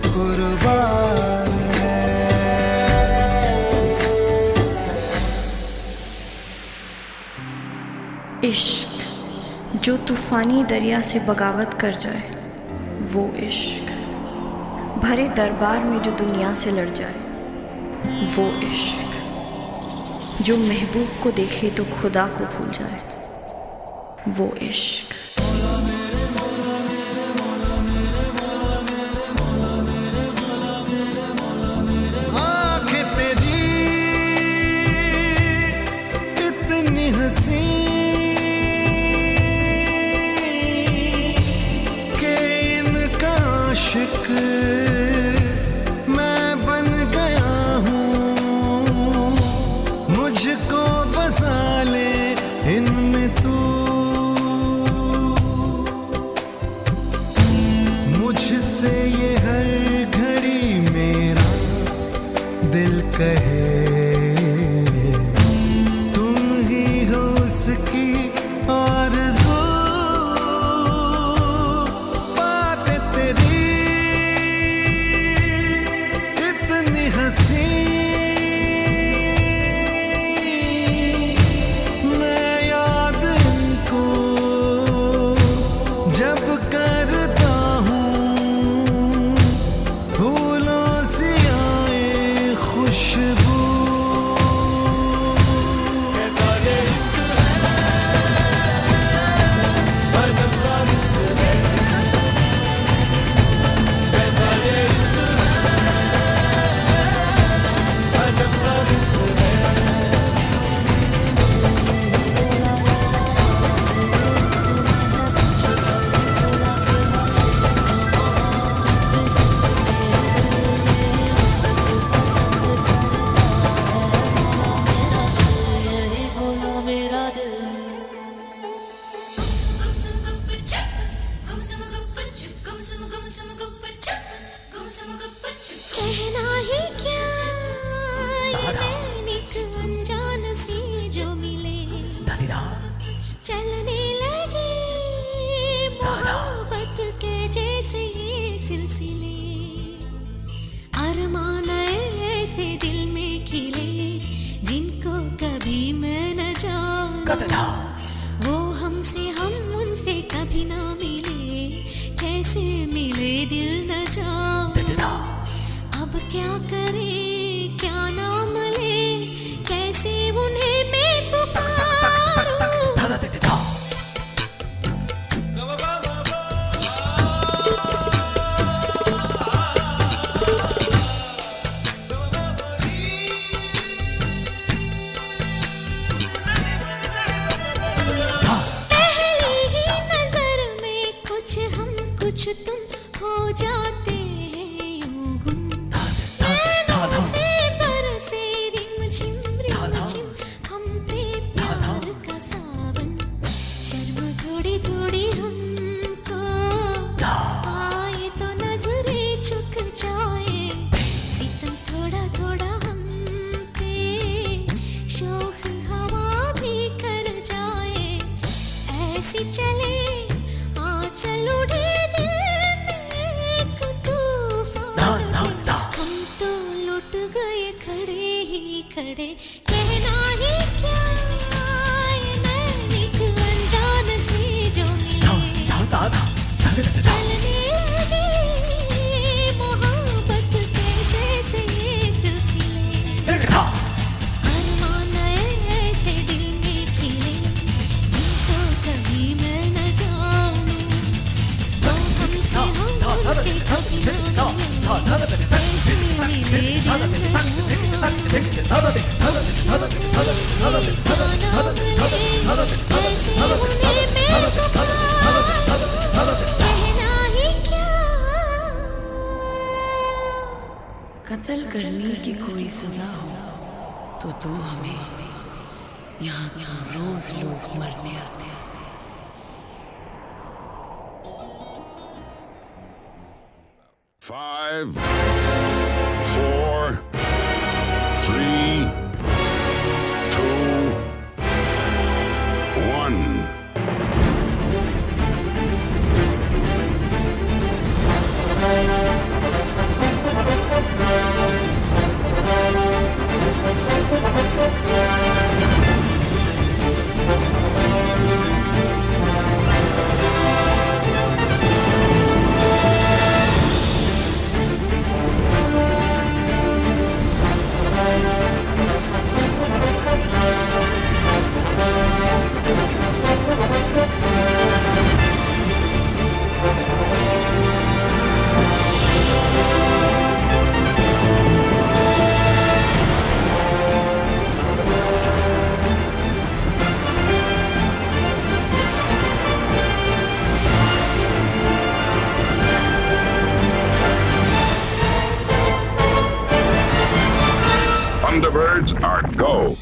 कुर्बान है इश्क जो तूफानी दरिया से बगावत कर जाए वो इश्क भरे दरबार में जो दुनिया से लड़ जाए, वो इश्क जो महबूब को देखे तो खुदा को भूल जाए, वो इश्क। आँखें तेरी इतनी हंसी के इनका आशिक मैं बन गया हूँ, मुझको बसा ले इनमें तू, मुझसे ये हर घड़ी मेरा दिल कहे तुम ही हो उसकी आरज़ू, बातें तेरी इतनी हंसी मैं याद इनको जब करता हूँ, फूलों सी आए खुशबू। कहना ही क्या ये नैनिक अनजान सी जो मिले, चलने लगे मोहब्बत के जैसे ये सिलसिले, अरमान ऐसे दिल में खिले जिनको कभी मैं न जानूं, वो हमसे हम उनसे कभी ना मिले, कैसे मिले दिल न जाने, अब क्या करें क्या नाम ले, कैसे उन्हें मैं पुकारूं। पहली ही नजर में कुछ हम कुछ तुम हो जाते हैं यूं गुम, नैनों से बरसे रिमझिम हम पे प्यार का सावन, शर्म थोड़ी थोड़ी हमको आए तो नजरें झुक जाए, सितम थोड़ा थोड़ा हम पे शोख हवा भी कर जाए, ऐसी चले आंचल उड़े दिल में एक तूफान, हम तो लुट गए खड़े ही खड़े, कहना ही क्या ये नैनिक अनजान से जो मिले, चलने लगे मोहब्बत के जैसे ये सिलसिले, अरमान ऐसे दिल में खिले जिनको कभी मैं न जानूं, वो हमसे हम उनसे कभी ना मिले, कैसे मिले दिल न कत्ल करने की कोई सजा हो तो दो हमें, यहाँ तो रोज लोग मरने आते हैं। 5, 4, 3, 2, 1. awards are go.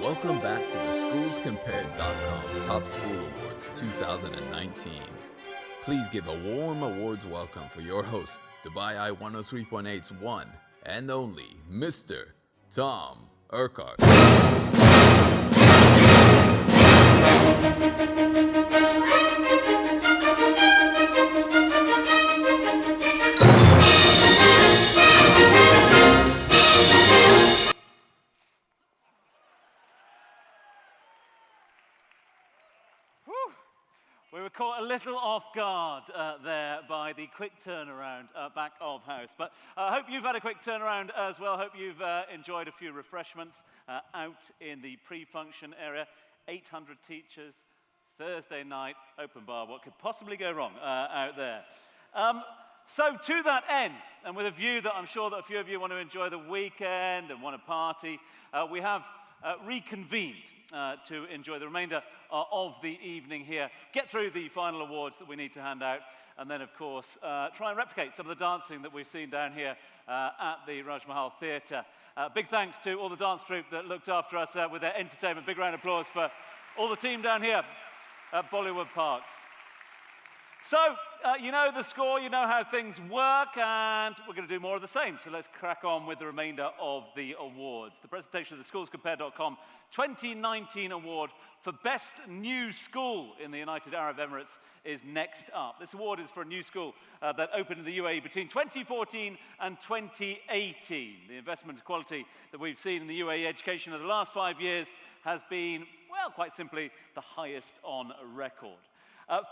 Welcome back to the SchoolsCompared.com Top School Awards 2019. Please give a warm awards welcome for your host, Dubai Eye 103.8's one and only Mr. Tom Urquhart. We were caught a little off guard there by the quick turnaround back of house. But I hope you've had a quick turnaround as well. Hope you've enjoyed a few refreshments out in the pre-function area. 800 teachers, Thursday night, open bar. What could possibly go wrong out there? So to that end, and with a view that I'm sure that a few of you want to enjoy the weekend and want to party, we have reconvened to enjoy the remainder of the evening here, get through the final awards that we need to hand out, and then, of course, try and replicate some of the dancing that we've seen down here at the Raj Mahal Theatre. Big thanks to all the dance troupe that looked after us with their entertainment. Big round of applause for all the team down here at Bollywood Parks. So, you know the score, you know how things work, and we're going to do more of the same. So let's crack on with the remainder of the awards. The presentation of the SchoolsCompare.com 2019 award for Best New School in the United Arab Emirates is next up. This award is for a new school that opened in the UAE between 2014 and 2018. The investment quality that we've seen in the UAE education over the last 5 years has been, well, quite simply, the highest on record.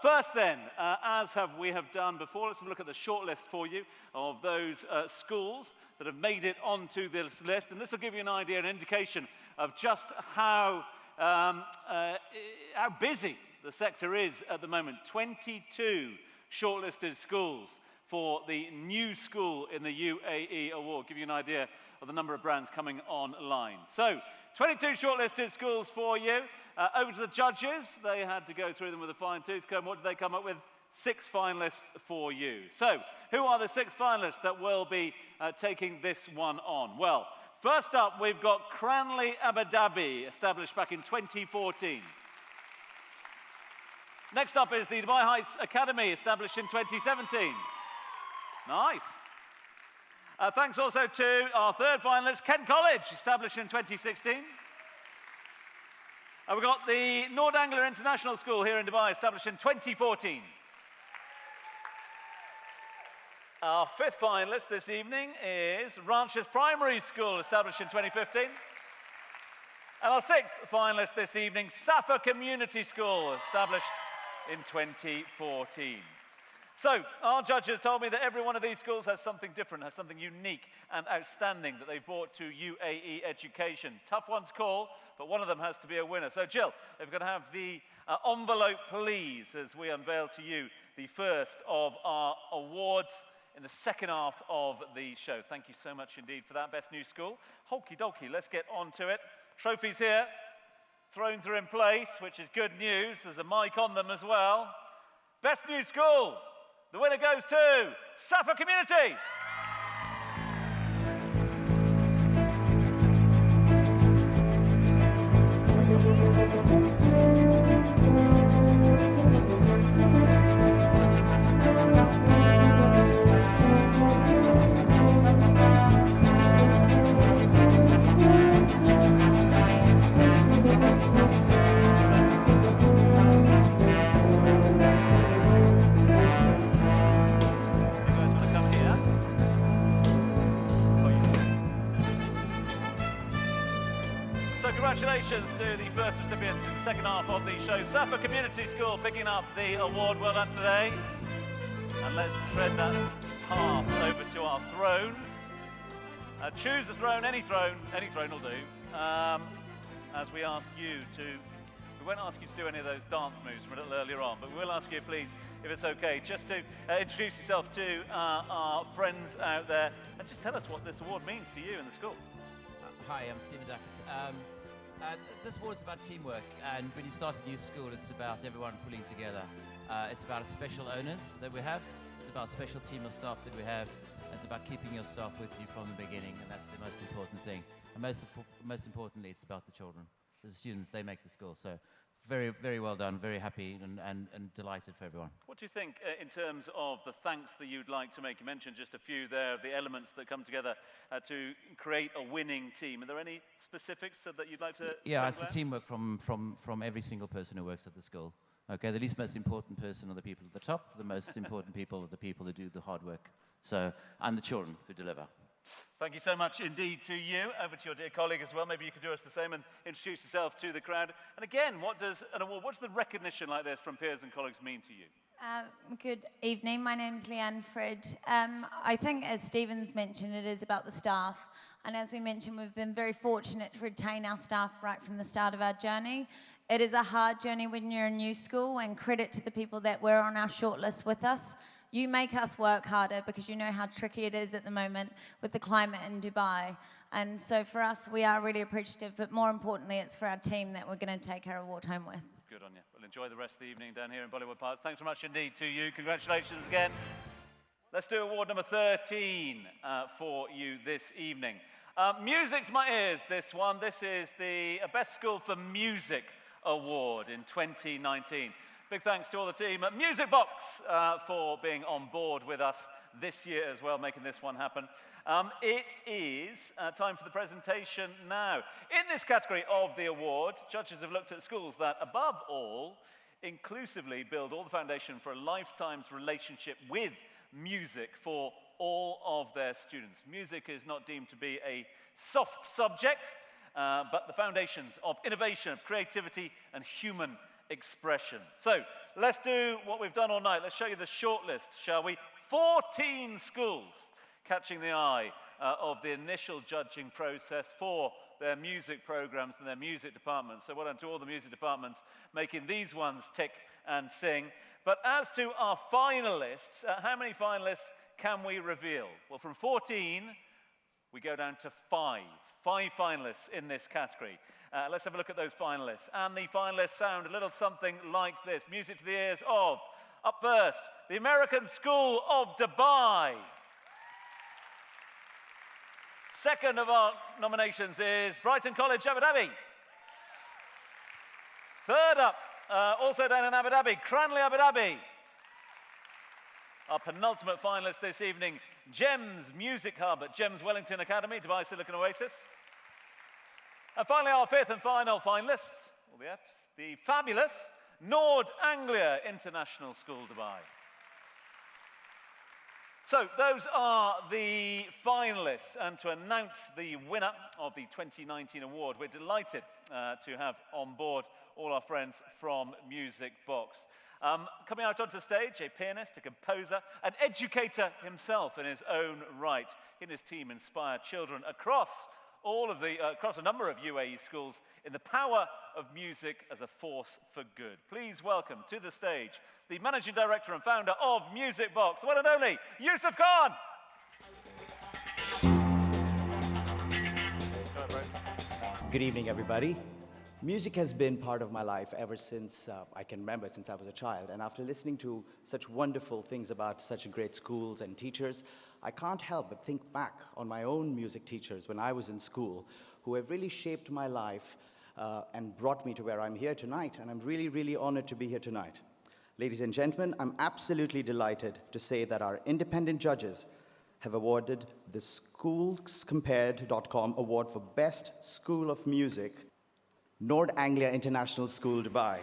First then, as we have done before, let's have a look at the shortlist for you of those schools that have made it onto this list. And this will give you an idea, an indication of just how busy the sector is at the moment. 22 shortlisted schools for the new school in the UAE award. Give you an idea of the number of brands coming online. So, 22 shortlisted schools for you. Over to the judges. They had to go through them with a fine-tooth comb. What did they come up with? 6 finalists for you. So, who are the 6 finalists that will be taking this one on? Well, first up, we've got Cranley Abu Dhabi, established back in 2014. Next up is the Dubai Heights Academy, established in 2017. Nice. Thanks also to our third finalist, Kent College, established in 2016. We've got the Nordangler International School here in Dubai, established in 2014. Our 5th finalist this evening is Ranches Primary School, established in 2015. And our 6th finalist this evening, Safa Community School, established in 2014. So, our judges told me that every one of these schools has something different, has something unique and outstanding that they've brought to UAE education. Tough one to call, but one of them has to be a winner. So, Jill, if we're going to have the envelope, please, as we unveil to you the first of our awards in the second half of the show. Thank you so much indeed for that. Best New School. Okie dokie, let's get on to it. Trophies here. Thrones are in place, which is good news. There's a mic on them as well. Best New School. The winner goes to Safa Community. Congratulations to the first recipients in the second half of the show. Safa Community School picking up the award. Well done today. And let's tread that path over to our thrones. Choose a throne, any throne will do. As we ask you to, we won't ask you to do any of those dance moves from a little earlier on, but we will ask you, please, if it's okay, just to introduce yourself to our friends out there and just tell us what this award means to you in the school. Hi, I'm Stephen Duckett. This award's about teamwork, and when you start a new school, it's about everyone pulling together. It's about special owners that we have. It's about a special team of staff that we have. It's about keeping your staff with you from the beginning, and that's the most important thing. And most importantly, it's about the children, the students. They make the school. So very, very well done. Very happy and delighted for everyone. What do you think in terms of the thanks that you'd like to make? You mentioned just a few there of the elements that come together to create a winning team. Are there any specifics that you'd like to? Yeah, it's a teamwork from every single person who works at the school. Okay, the least most important person are the people at the top. The most important people are the people who do the hard work. So, and the children who deliver. Thank you so much indeed to you. Over to your dear colleague as well. Maybe you could do us the same and introduce yourself to the crowd. And again, what does an award, what's the recognition like this from peers and colleagues mean to you? Good evening. My name's Leanne Frid. I think, as Stephen's mentioned, it is about the staff. And as we mentioned, we've been very fortunate to retain our staff right from the start of our journey. It is a hard journey when you're in new school, and credit to the people that were on our shortlist with us. You make us work harder because you know how tricky it is at the moment with the climate in Dubai. And so for us, we are really appreciative, but more importantly, it's for our team that we're going to take our award home with. Good Good on you. Well, enjoy the rest of the evening down here in Bollywood Park. Thanks very much indeed to you. Congratulations again. Let's do award number 13 for you this evening. Music to my ears, this one. This is the Best School for Music Award in 2019. Big thanks to all the team at Music Box for being on board with us this year as well, making this one happen. It is time for the presentation now. In this category of the award, judges have looked at schools that, above all, inclusively build all the foundation for a lifetime's relationship with music for all of their students. Music is not deemed to be a soft subject, but the foundations of innovation, of creativity, and human expression. So, let's do what we've done all night. Let's show you the shortlist, shall we? 14 schools catching the eye of the initial judging process for their music programs and their music departments. So well done to all the music departments making these ones tick and sing. But as to our finalists, how many finalists can we reveal? Well, from 14, we go down to 5. 5 finalists in this category. Let's have a look at those finalists. And the finalists sound a little something like this. Music to the ears of, up first, the American School of Dubai. Second of our nominations is Brighton College, Abu Dhabi. Third up, also down in Abu Dhabi, Cranley, Abu Dhabi. Our penultimate finalist this evening, GEMS Music Hub at GEMS Wellington Academy, Dubai Silicon Oasis. And finally, our 5th and final finalists, all the Fs, the fabulous Nord Anglia International School, Dubai. So, those are the finalists, and to announce the winner of the 2019 award, we're delighted to have on board all our friends from Music Box. Coming out onto stage, a pianist, a composer, an educator himself in his own right. He and his team inspire children across a number of UAE schools in the power of music as a force for good. Please welcome to the stage the Managing Director and Founder of Music Box, the one and only Yusuf Khan. Good evening, everybody. Music has been part of my life ever since I can remember, since I was a child. And after listening to such wonderful things about such great schools and teachers, I can't help but think back on my own music teachers when I was in school, who have really shaped my life and brought me to where I'm here tonight. And I'm really, really honored to be here tonight. Ladies and gentlemen, I'm absolutely delighted to say that our independent judges have awarded the SchoolsCompared.com Award for Best School of Music, Nord Anglia International School, Dubai.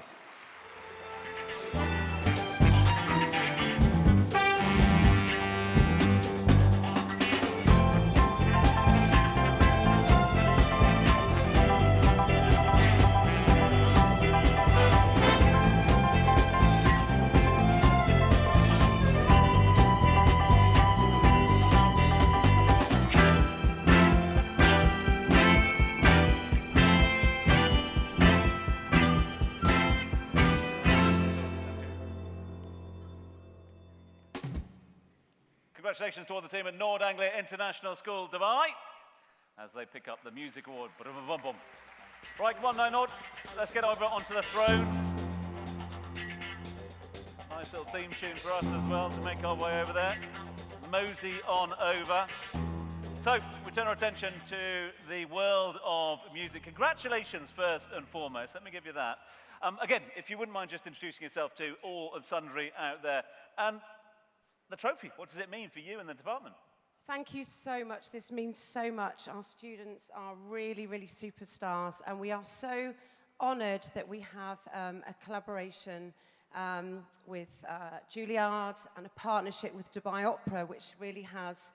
Congratulations to all the team at Nord Anglia International School, Dubai, as they pick up the music award. Right, come on now, Nord. Let's get over onto the throne. Nice little theme tune for us as well to make our way over there. Mosey on over. So, we turn our attention to the world of music. Congratulations, first and foremost. Let me give you that. Again, if you wouldn't mind just introducing yourself to all and sundry out there. And the trophy, what does it mean for you and the department? Thank you so much. This means so much. Our students are really, really superstars, and we are so honoured that we have a collaboration with Juilliard and a partnership with Dubai Opera, which really has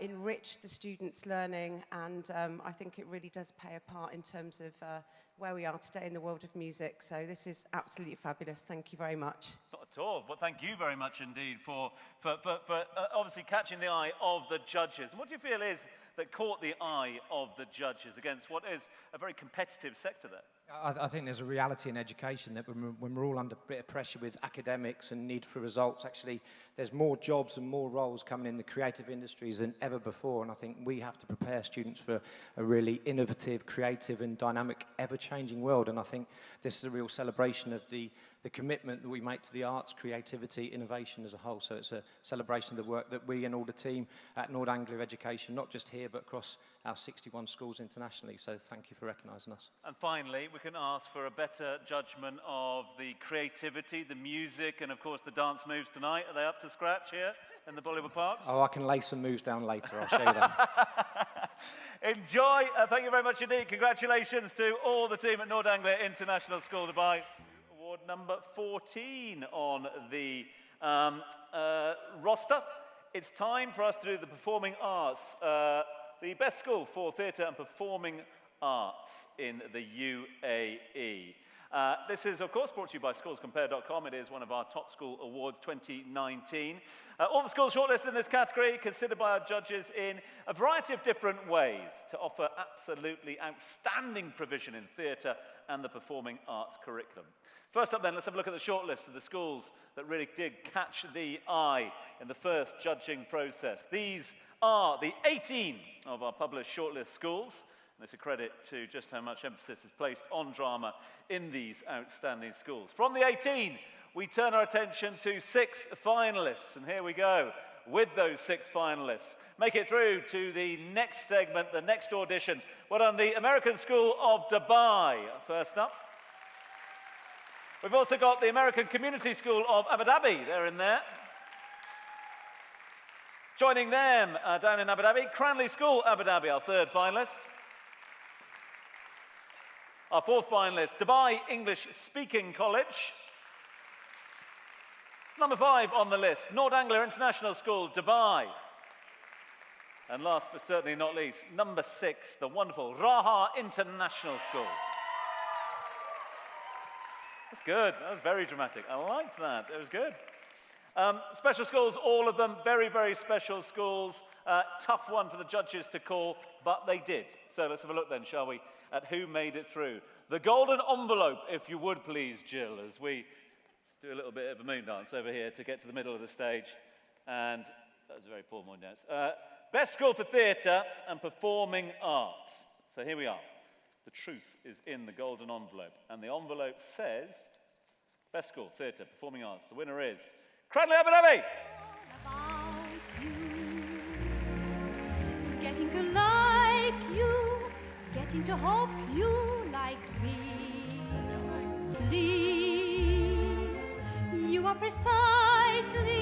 enriched the students' learning, and I think it really does play a part in terms of where we are today in the world of music. So this is absolutely fabulous. Thank you very much. Not at all. Well, thank you very much indeed for obviously catching the eye of the judges. And what do you feel is that caught the eye of the judges against what is a very competitive sector there? I think there's a reality in education that when we're all under a bit of pressure with academics and need for results, actually there's more jobs and more roles coming in the creative industries than ever before, and I think we have to prepare students for a really innovative, creative and dynamic, ever-changing world, and I think this is a real celebration of the commitment that we make to the arts, creativity, innovation as a whole. So it's a celebration of the work that we and all the team at Nord Anglia Education, not just here but across our 61 schools internationally, so thank you for recognising us. And finally, we can ask for a better judgment of the creativity, the music, and of course the dance moves tonight. Are they up to scratch here in the Bollywood Parks? Oh, I can lay some moves down later, I'll show you that. Enjoy. Thank you very much indeed. Congratulations to all the team at Nord Anglia International School Dubai. Award number 14 on the roster. It's time for us to do the performing arts. The best school for theatre and performing arts in the UAE. This is, of course, brought to you by SchoolsCompare.com. It is one of our Top School Awards 2019. All the schools shortlisted in this category considered by our judges in a variety of different ways to offer absolutely outstanding provision in theatre and the performing arts curriculum. First up then, let's have a look at the shortlist of the schools that really did catch the eye in the first judging process. These are the 18 of our published shortlist schools. And it's a credit to just how much emphasis is placed on drama in these outstanding schools. From the 18, we turn our attention to 6 finalists. And here we go with those 6 finalists. Make it through to the next segment, the next audition. Well done, the American School of Dubai. First up. We've also got the American Community School of Abu Dhabi. They're in there. Joining them down in Abu Dhabi, Cranleigh School, Abu Dhabi, our 3rd finalist. Our 4th finalist, Dubai English Speaking College. Number 5 on the list, Nord Anglia International School, Dubai. And last but certainly not least, number 6, the wonderful Raha International School. That's good. That was very dramatic. I liked that. It was good. Special schools, all of them, very, very special schools. Tough one for the judges to call, but they did. So let's have a look then, shall we, at who made it through. The golden envelope, if you would please, Jill, as we do a little bit of a moon dance over here to get to the middle of the stage. And that was a very poor moon dance. Best school for theatre and performing arts. So here we are. The truth is in the golden envelope. And the envelope says, best school, theatre, performing arts. The winner is Cranleigh Abu Dhabi. Getting to like you, getting to hope you like me. You are precisely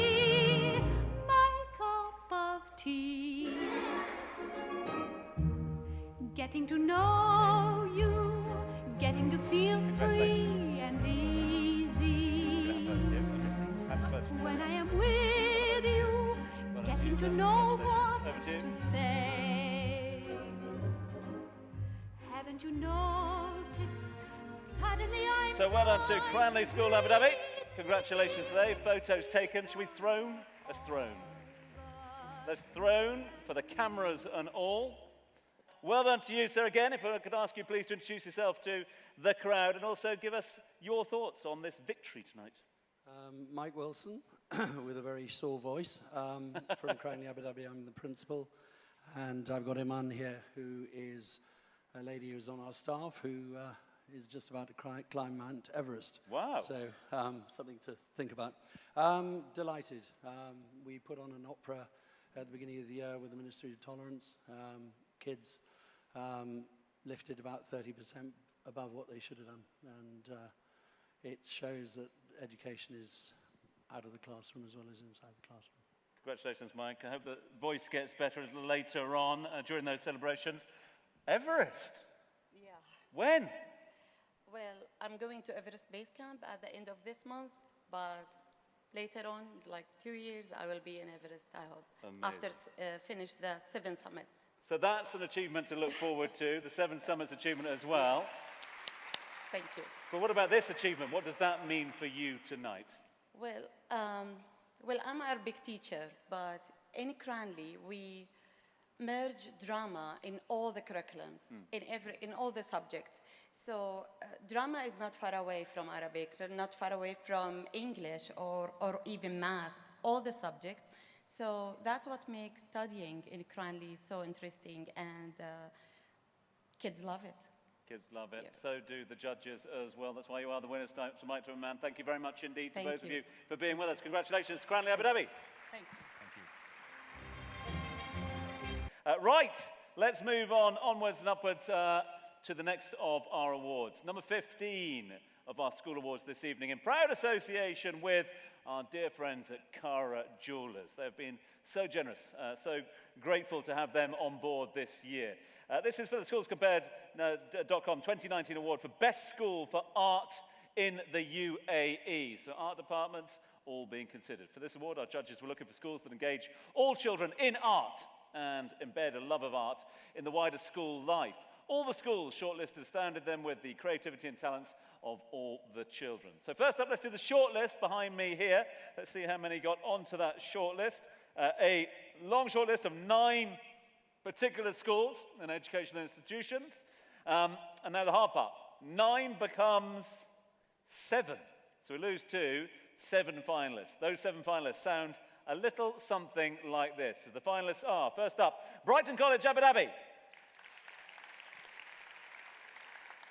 my cup of tea. Getting to know you, getting to feel free and easy. When I am with you, getting to know what to say. Haven't you noticed? Suddenly I'm So well done to Cranleigh School Abu Dhabi. Congratulations today. Photos taken. Shall we thrown? Let's thrown. Let's thrown for the cameras and all. Well done to you, sir, again. If I could ask you please to introduce yourself to the crowd and also give us your thoughts on this victory tonight. Mike Wilson, with a very sore voice, from Cranleigh Abu Dhabi. I'm the principal, and I've got Iman here, who is a lady who's on our staff, who is just about to climb Mount Everest. Wow. So something to think about. Delighted. We put on an opera at the beginning of the year with the Ministry of Tolerance. Kids lifted about 30% above what they should have done. And it shows that education is out of the classroom as well as inside the classroom. Congratulations, Mike. I hope the voice gets better a little later on during those celebrations. Everest? Yeah. When? Well, I'm going to Everest Base Camp at the end of this month, but later on, like 2 years, I will be in Everest, I hope, Amazing. after finish the 7 summits. So that's an achievement to look forward to, the 7 Summits achievement as well. Thank you. But what about this achievement? What does that mean for you tonight? Well, I'm an Arabic teacher, but in Cranleigh, we merge drama in all the curriculums, in all the subjects. So drama is not far away from Arabic, not far away from English or even math, all the subjects. So that's what makes studying in Cranley so interesting, and kids love it. Kids love it. So do the judges as well. That's why you are the winners tonight, to a man. Thank you very much indeed to both of you for being with us. Congratulations to Cranley Abu Dhabi. Thank you. Right, let's move on onwards and upwards to the next of our awards. Number 15 of our school awards this evening, in proud association with our dear friends at Cara Jewellers. They've been so generous, so grateful to have them on board this year. This is for the SchoolsCompared.com 2019 award for Best School for Art in the UAE. So art departments all being considered. For this award, our judges were looking for schools that engage all children in art and embed a love of art in the wider school life. All the schools shortlisted astounded them with the creativity and talents of all the children. So first up, let's do the shortlist behind me here. Let's see how many got onto that shortlist. A long shortlist of 9 particular schools and educational institutions. And now the hard part. 9 becomes 7. So we lose 2, 7 finalists. Those 7 finalists sound a little something like this. So the finalists are, first up, Brighton College, Abu Dhabi.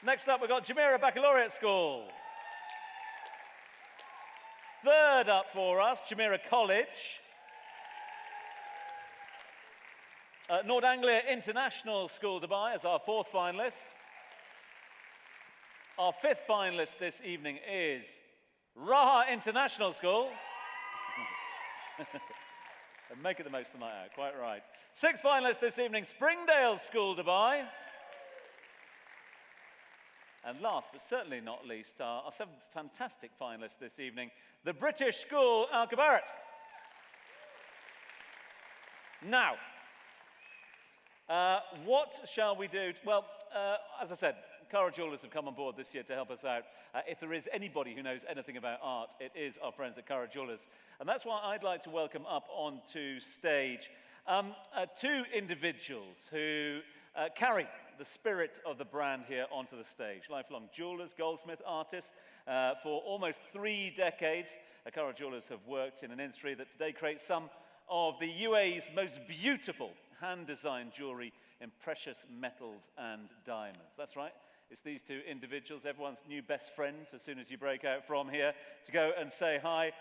Next up, we've got Jumeirah Baccalaureate School. Third up for us, Jumeirah College. North Anglia International School, Dubai, as our 4th finalist. Our 5th finalist this evening is Raha International School. And making the most of the night out, quite right. 6th finalist this evening, Springdale School, Dubai. And last, but certainly not least, our 7th fantastic finalist this evening, the British School, Al Kabarat. Now, what shall we do? Well, as I said, Cara Jewellers have come on board this year to help us out. If there is anybody who knows anything about art, it is our friends at Cara Jewellers. And that's why I'd like to welcome up onto stage 2 individuals who carry the spirit of the brand here onto the stage. Lifelong jewellers, goldsmith, artists. For almost 3 decades, Cara Jewellers have worked in an industry that today creates some of the UAE's most beautiful hand-designed jewellery in precious metals and diamonds. That's right. It's these 2 individuals, everyone's new best friends as soon as you break out from here, to go and say hi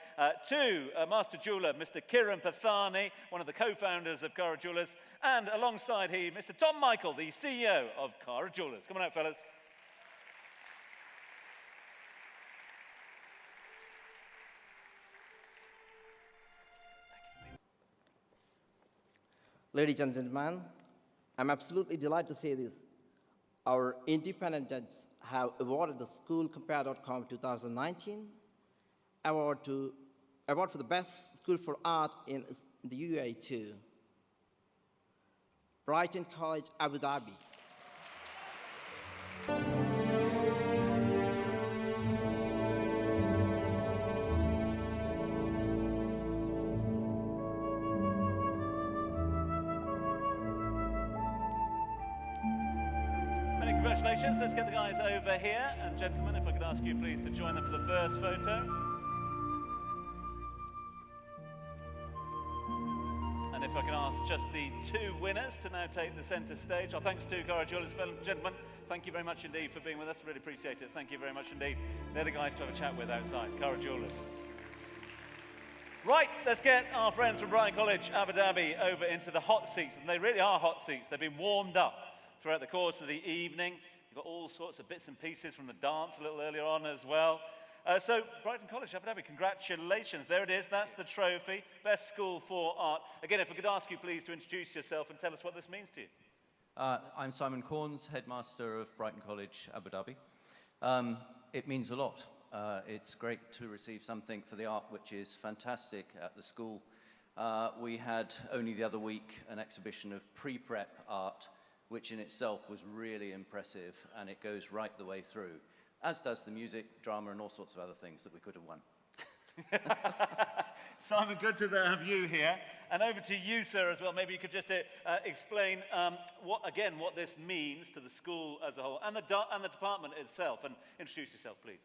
to Master Jeweller, Mr. Kiran Pathani, one of the co-founders of Cara Jewellers, and alongside he, Mr. Tom Michael, the CEO of Cara Jewellers. Come on out, fellas. Ladies and gentlemen, I'm absolutely delighted to say this. Our independent judges have awarded the SchoolCompare.com 2019 award for the best school for art in the UAE too. Brighton College, Abu Dhabi. Congratulations. Let's get the guys over here. And gentlemen, if I could ask you please to join them for the first photo. And if I can ask just the 2 winners to now take the centre stage. Our thanks to Cara Jewellers. Gentlemen, thank you very much indeed for being with us. Really appreciate it. Thank you very much indeed. They're the guys to have a chat with outside. Cara Jewellers. Right, let's get our friends from Brighton College, Abu Dhabi, over into the hot seats. And they really are hot seats. They've been warmed up throughout the course of the evening. You've got all sorts of bits and pieces from the dance a little earlier on as well. So, Brighton College, Abu Dhabi, congratulations. There it is, that's the trophy. Best School for Art. Again, if I could ask you please to introduce yourself and tell us what this means to you. I'm Simon Corns, headmaster of Brighton College, Abu Dhabi. It means a lot. It's great to receive something for the art, which is fantastic at the school. We had only the other week an exhibition of pre-prep art, which in itself was really impressive, and it goes right the way through, as does the music, drama, and all sorts of other things that we could have won. Simon, good to have you here. And over to you, sir, as well. Maybe you could just explain what this means to the school as a whole and the department itself, and introduce yourself, please.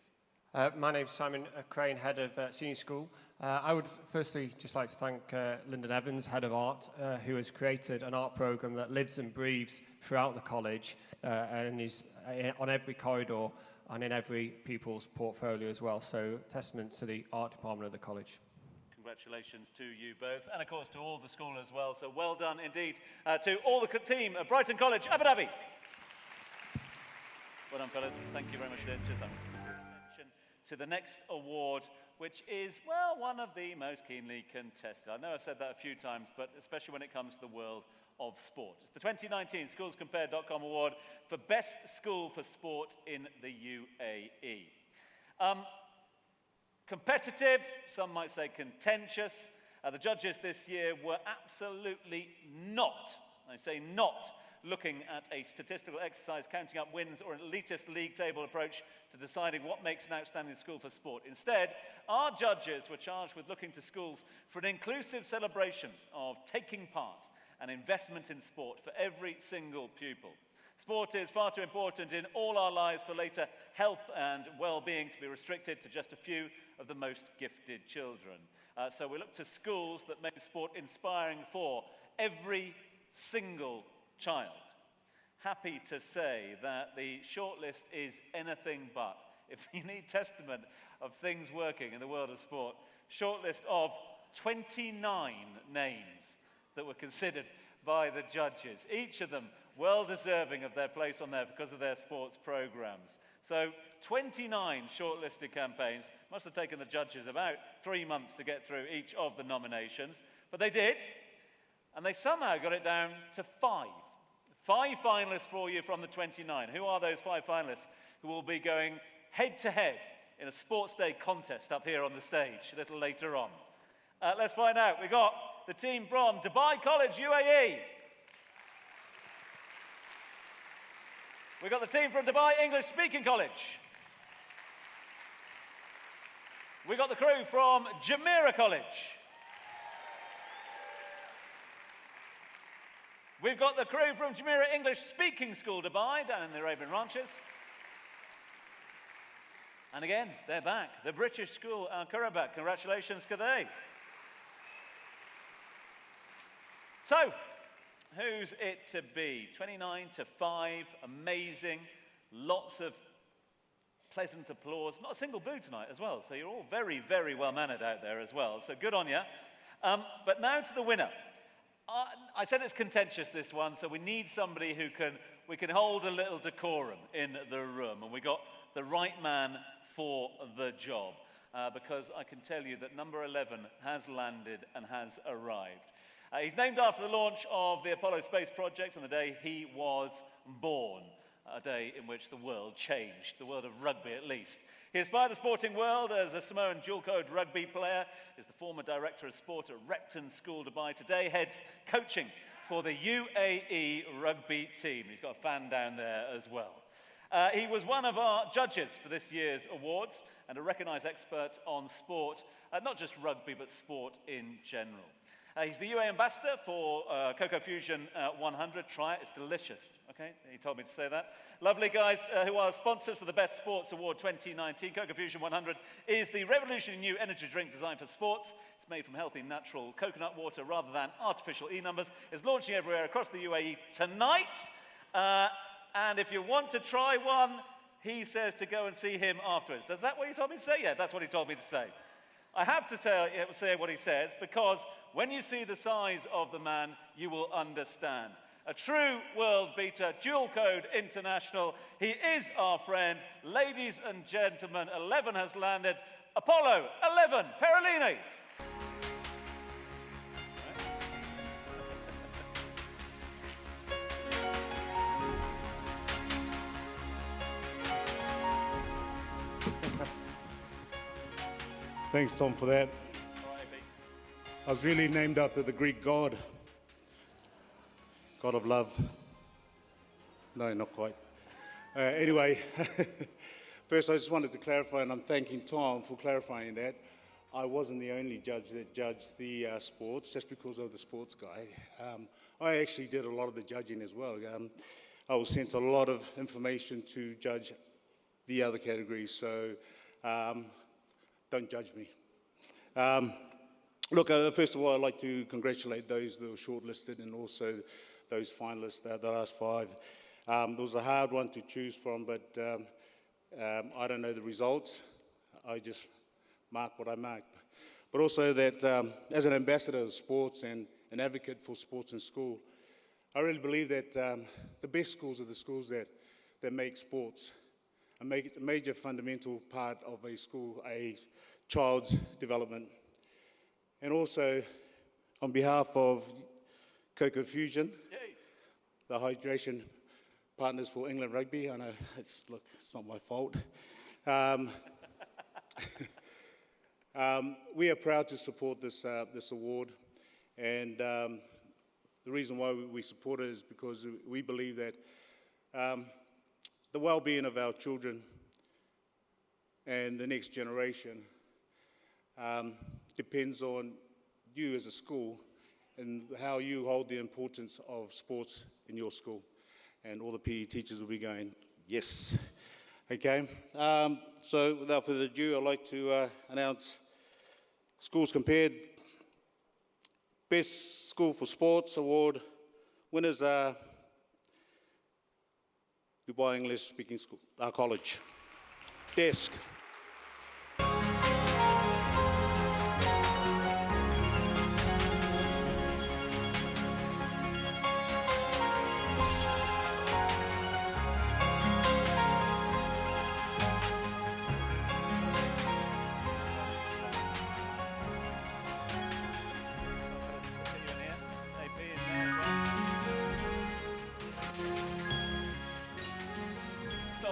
My name's Simon Crane, head of senior school. I would firstly just like to thank Lyndon Evans, head of art, who has created an art programme that lives and breathes throughout the college and is on every corridor and in every pupil's portfolio as well. So testament to the art department of the college. Congratulations to you both, and of course to all the school as well. So well done indeed to all the team at Brighton College, Abu Dhabi. Well done, fellas. Thank you very much. To the next award, which is, well, one of the most keenly contested. I know I've said that a few times, but especially when it comes to the world of sport. It's the 2019 SchoolsCompared.com Award for Best School for Sport in the UAE. Competitive, some might say contentious. The judges this year were absolutely not, I say not, looking at a statistical exercise counting up wins or an elitist league table approach to deciding what makes an outstanding school for sport. Instead, our judges were charged with looking to schools for an inclusive celebration of taking part and investment in sport for every single pupil. Sport is far too important in all our lives for later health and well-being to be restricted to just a few of the most gifted children. So we look to schools that make sport inspiring for every single child. Happy to say that the shortlist is anything but. If you need testament of things working in the world of sport, shortlist of 29 names that were considered by the judges, each of them well deserving of their place on there because of their sports programs. So 29 shortlisted campaigns. Must have taken the judges about 3 months to get through each of the nominations, but they did, and they somehow got it down to 5. 5 finalists for you from the 29. Who are those 5 finalists who will be going head-to-head in a Sports Day contest up here on the stage a little later on? Let's find out. We've got the team from Dubai College, UAE. We've got the team from Dubai English Speaking College. We've got the crew from Jumeirah College. We've got the crew from Jumeirah English Speaking School, Dubai, down in the Arabian Ranches. And again, they're back. The British School, Al Qurabat. Congratulations to they. So, who's it to be? 29 to 5, amazing. Lots of pleasant applause. Not a single boo tonight as well. So you're all very, very well mannered out there as well. So good on you. But now to the winner. I said it's contentious, this one, so we need somebody we can hold a little decorum in the room, and we got the right man for the job, because I can tell you that number 11 has landed and has arrived. He's named after the launch of the Apollo space project on the day he was born, a day in which the world changed, the world of rugby at least. He inspired the sporting world as a Samoan dual-code rugby player, is the former director of sport at Repton School, Dubai. Today heads coaching for the UAE rugby team. He's got a fan down there as well. He was one of our judges for this year's awards and a recognised expert on sport, not just rugby, but sport in general. He's the UAE ambassador for Cocoa Fusion 100. Try it, it's delicious. Okay, he told me to say that. Lovely guys who are sponsors for the Best Sports Award 2019. Cocoa Fusion 100 is the revolutionary new energy drink designed for sports. It's made from healthy, natural coconut water rather than artificial E-numbers. It's launching everywhere across the UAE tonight. And if you want to try one, he says to go and see him afterwards. Is that what he told me to say? Yeah, that's what he told me to say. I have to say what he says because when you see the size of the man, you will understand. A true world beater, dual code international. He is our friend. Ladies and gentlemen, 11 has landed. Apollo 11, Perolini. Thanks, Tom, for that. I was really named after the Greek god. God of love. No, not quite. Anyway, first I just wanted to clarify, and I'm thanking Tom for clarifying that. I wasn't the only judge that judged the sports just because of the sports guy. I actually did a lot of the judging as well. I was sent a lot of information to judge the other categories, so don't judge me. Look, first of all, I'd like to congratulate those that were shortlisted and also those finalists, the last 5. It was a hard one to choose from, but I don't know the results. I just mark what I marked. But also that as an ambassador of sports and an advocate for sports in school, I really believe that the best schools are the schools that make sports a major fundamental part of a school, a child's development. And also, on behalf of Cocoa Fusion, the hydration partners for England Rugby, I know it's not my fault. We are proud to support this award, and the reason why we support it is because we believe that the well-being of our children and the next generation depends on you as a school and how you hold the importance of sports in your school. And all the PE teachers will be going, yes. Okay, so without further ado, I'd like to announce Schools Compared Best School for Sports Award winners are Dubai English Speaking School, College. Desk.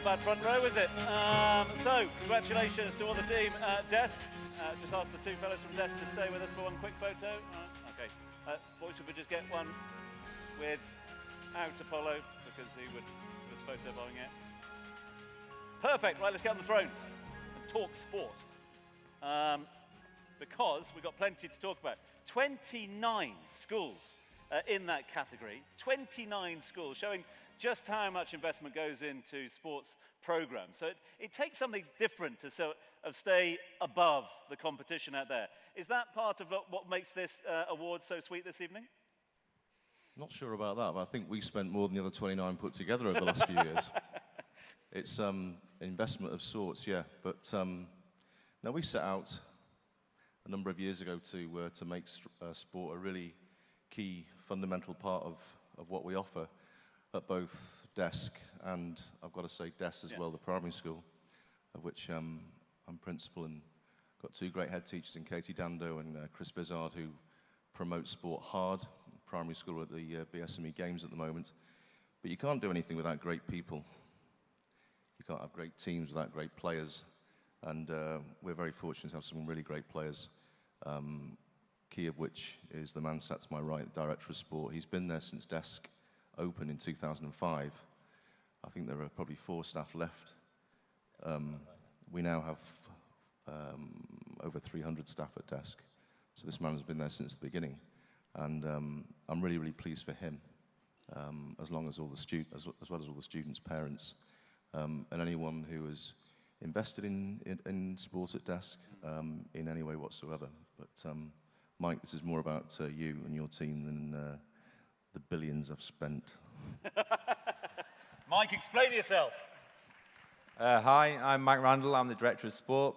Bad front row, is it? So, congratulations to all the team at Desk. Just ask the 2 fellas from Desk to stay with us for one quick photo. Okay. Boys, should we just get one without Apollo, because he was photo bombing it. Perfect. Right, let's get on the thrones and talk sport. Because we've got plenty to talk about. 29 schools in that category. 29 schools, showing just how much investment goes into sports programs. So it takes something different to stay above the competition out there. Is that part of what makes this award so sweet this evening? Not sure about that, but I think we spent more than the other 29 put together over the last few years. It's investment of sorts, yeah. But no, we set out a number of years ago to make sport a really key, fundamental part of what we offer at both Desk and, I've got to say, Desk as well, the primary school, of which I'm principal, and got 2 great head teachers in Katie Dando and Chris Vizard, who promote sport hard. Primary school at the BSME Games at the moment. But you can't do anything without great people. You can't have great teams without great players. And we're very fortunate to have some really great players, key of which is the man sat to my right, the Director of Sport. He's been there since Desk opened in 2005. I think there are probably 4 staff left. We now have over 300 staff at Desk. So this man has been there since the beginning. And I'm really, really pleased for him, as well as all the students, parents, and anyone who has invested in sport at Desk in any way whatsoever. But Mike, this is more about you and your team than the billions I've spent. Mike, explain yourself. Hi, I'm Mike Randall. I'm the Director of Sport.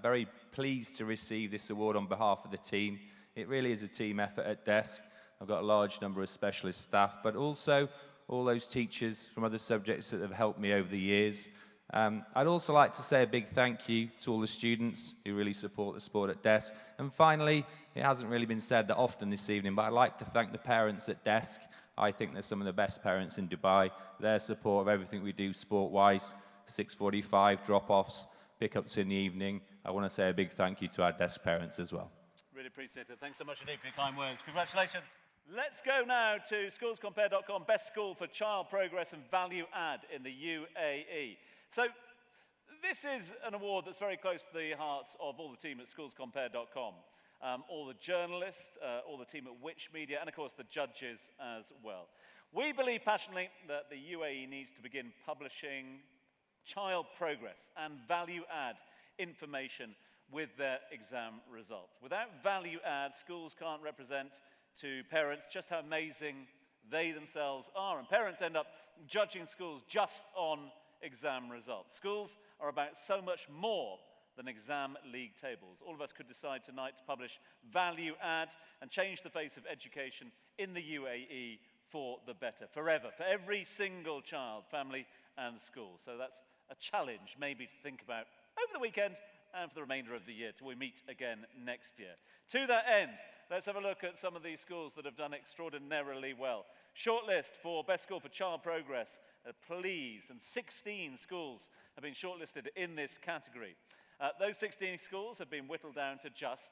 Very pleased to receive this award on behalf of the team. It really is a team effort at Desk. I've got a large number of specialist staff, but also all those teachers from other subjects that have helped me over the years. I'd also like to say a big thank you to all the students who really support the sport at Desk. And finally, it hasn't really been said that often this evening, but I'd like to thank the parents at Desk. I think they're some of the best parents in Dubai. Their support of everything we do sport-wise, 6:45 drop-offs, pickups in the evening. I want to say a big thank you to our Desk parents as well. Really appreciate it. Thanks so much indeed for your kind words. Congratulations. Let's go now to schoolscompare.com, best school for child progress and value add in the UAE. So This is an award that's very close to the hearts of all the team at schoolscompare.com. All the journalists, all the team at Which Media, and of course the judges as well. We believe passionately that the UAE needs to begin publishing child progress and value-add information with their exam results. Without value-add, schools can't represent to parents just how amazing they themselves are, and parents end up judging schools just on exam results. Schools are about so much more than exam league tables. All of us could decide tonight to publish value-add and change the face of education in the UAE for the better, forever, for every single child, family, and school. So that's a challenge maybe to think about over the weekend and for the remainder of the year till we meet again next year. To that end, let's have a look at some of these schools that have done extraordinarily well. Shortlist for Best School for Child Progress, please, and 16 schools have been shortlisted in this category. Those 16 schools have been whittled down to just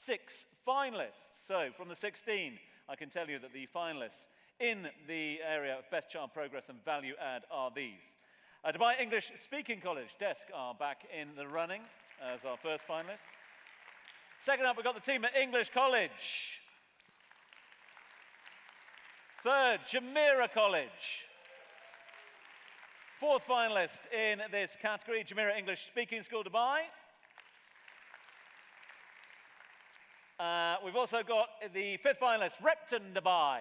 6 finalists. So from the 16, I can tell you that the finalists in the area of Best Child Progress and Value Add are these. Dubai English Speaking College, Desk, are back in the running as our first finalist. Second up, we've got the team at English College. Third, Jumeirah College. Fourth finalist in this category, Jumeirah English Speaking School, Dubai. We've also got the fifth finalist, Repton, Dubai.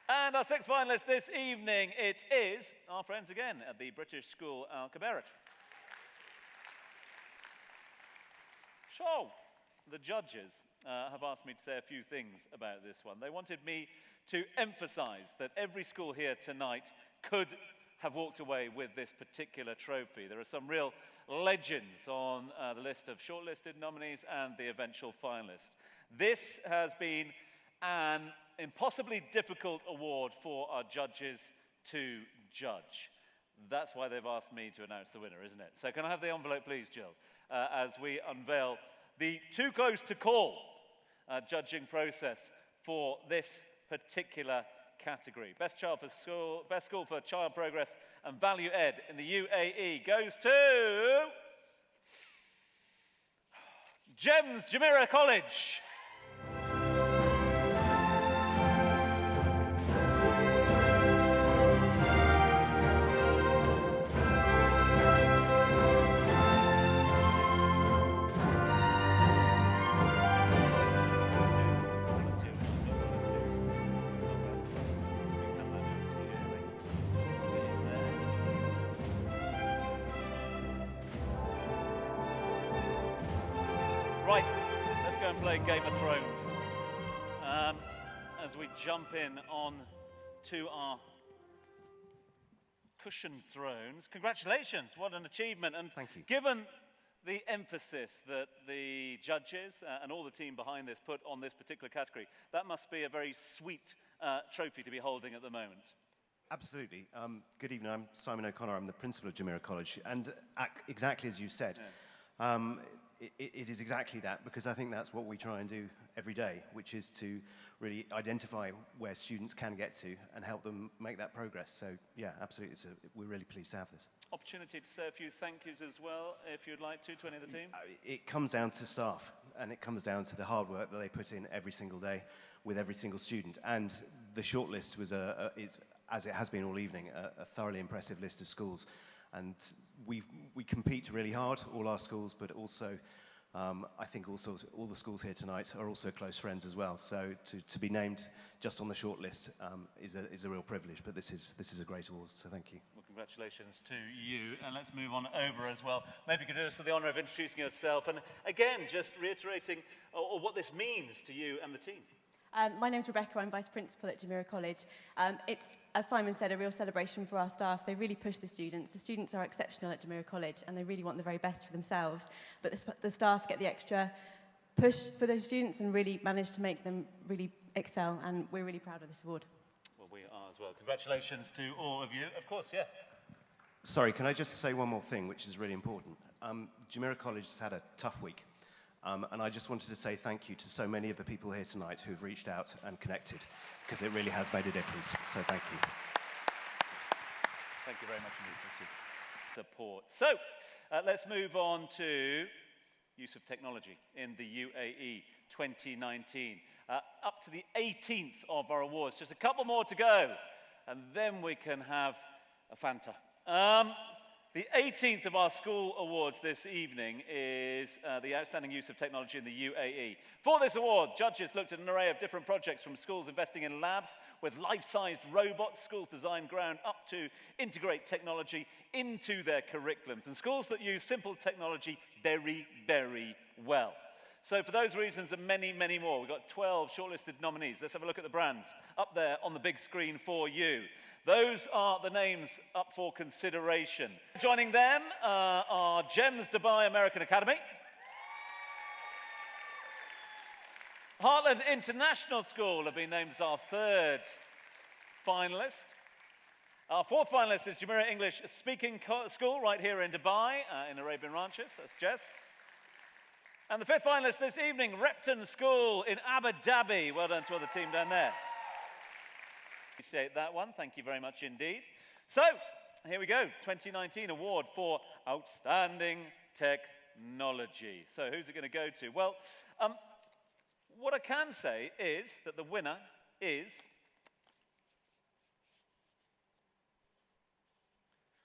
And our sixth finalist this evening, it is our friends again at the British School Al Kabarat. So, the judges have asked me to say a few things about this one. They wanted me to emphasize that every school here tonight could have walked away with this particular trophy. There are some real legends on the list of shortlisted nominees and the eventual finalists. This has been an impossibly difficult award for our judges to judge. That's why they've asked me to announce the winner, isn't it? So can I have the envelope, please, Jill, as we unveil the Too Close to Call judging process for this particular category. Best School for Child Progress and Value Ed in the UAE goes to GEMS Jumeirah College. Right, let's go and play Game of Thrones. As we jump in on to our cushion thrones. Congratulations, what an achievement. And thank you. Given the emphasis that the judges and all the team behind this put on this particular category, that must be a very sweet trophy to be holding at the moment. Absolutely. Good evening, I'm Simon O'Connor, I'm the principal of Jumeirah College, and exactly as you said, it is exactly that, because I think that's what we try and do every day, which is to really identify where students can get to and help them make that progress. So yeah, absolutely, we're really pleased to have this. Opportunity to say a few thank yous as well, if you'd like to any of the team. It comes down to staff, and it comes down to the hard work that they put in every single day with every single student. And the shortlist was, as it has been all evening, a thoroughly impressive list of schools. And we compete really hard, all our schools, but also I think also all the schools here tonight are also close friends as well. So to be named just on the shortlist is a real privilege. But this is a great award. So thank you. Well, congratulations to you. And let's move on over as well. Maybe you could do us the honour of introducing yourself, and again just reiterating what this means to you and the team. My name's Rebecca, I'm Vice Principal at Jumeirah College. It's, as Simon said, a real celebration for our staff. They really push the students. The students are exceptional at Jumeirah College and they really want the very best for themselves. But the staff get the extra push for those students and really manage to make them really excel, and we're really proud of this award. Well, we are as well. Congratulations to all of you. Of course, yeah. Sorry, can I just say one more thing, which is really important? Jumeirah College has had a tough week. And I just wanted to say thank you to so many of the people here tonight who have reached out and connected, because it really has made a difference. So thank you. Thank you very much indeed for your support. So, let's move on to use of technology in the UAE 2019. Up to the 18th of our awards. Just a couple more to go, and then we can have a Fanta. The 18th of our school awards this evening is the Outstanding Use of Technology in the UAE. For this award, judges looked at an array of different projects, from schools investing in labs with life-sized robots, schools designed ground up to integrate technology into their curriculums, and schools that use simple technology very, very well. So for those reasons and many, many more, we've got 12 shortlisted nominees. Let's have a look at the brands up there on the big screen for you. Those are the names up for consideration. Joining them are GEMS Dubai American Academy, Heartland International School have been named as our third finalist. Our fourth finalist is Jumeirah English Speaking School right here in Dubai, in Arabian Ranches. That's Jess. And the fifth finalist this evening, Repton School in Abu Dhabi. Well done to the team down there. Appreciate that one. Thank you very much indeed. So, here we go. 2019 award for Outstanding Technology. So, who's it going to go to? Well, what I can say is that the winner is...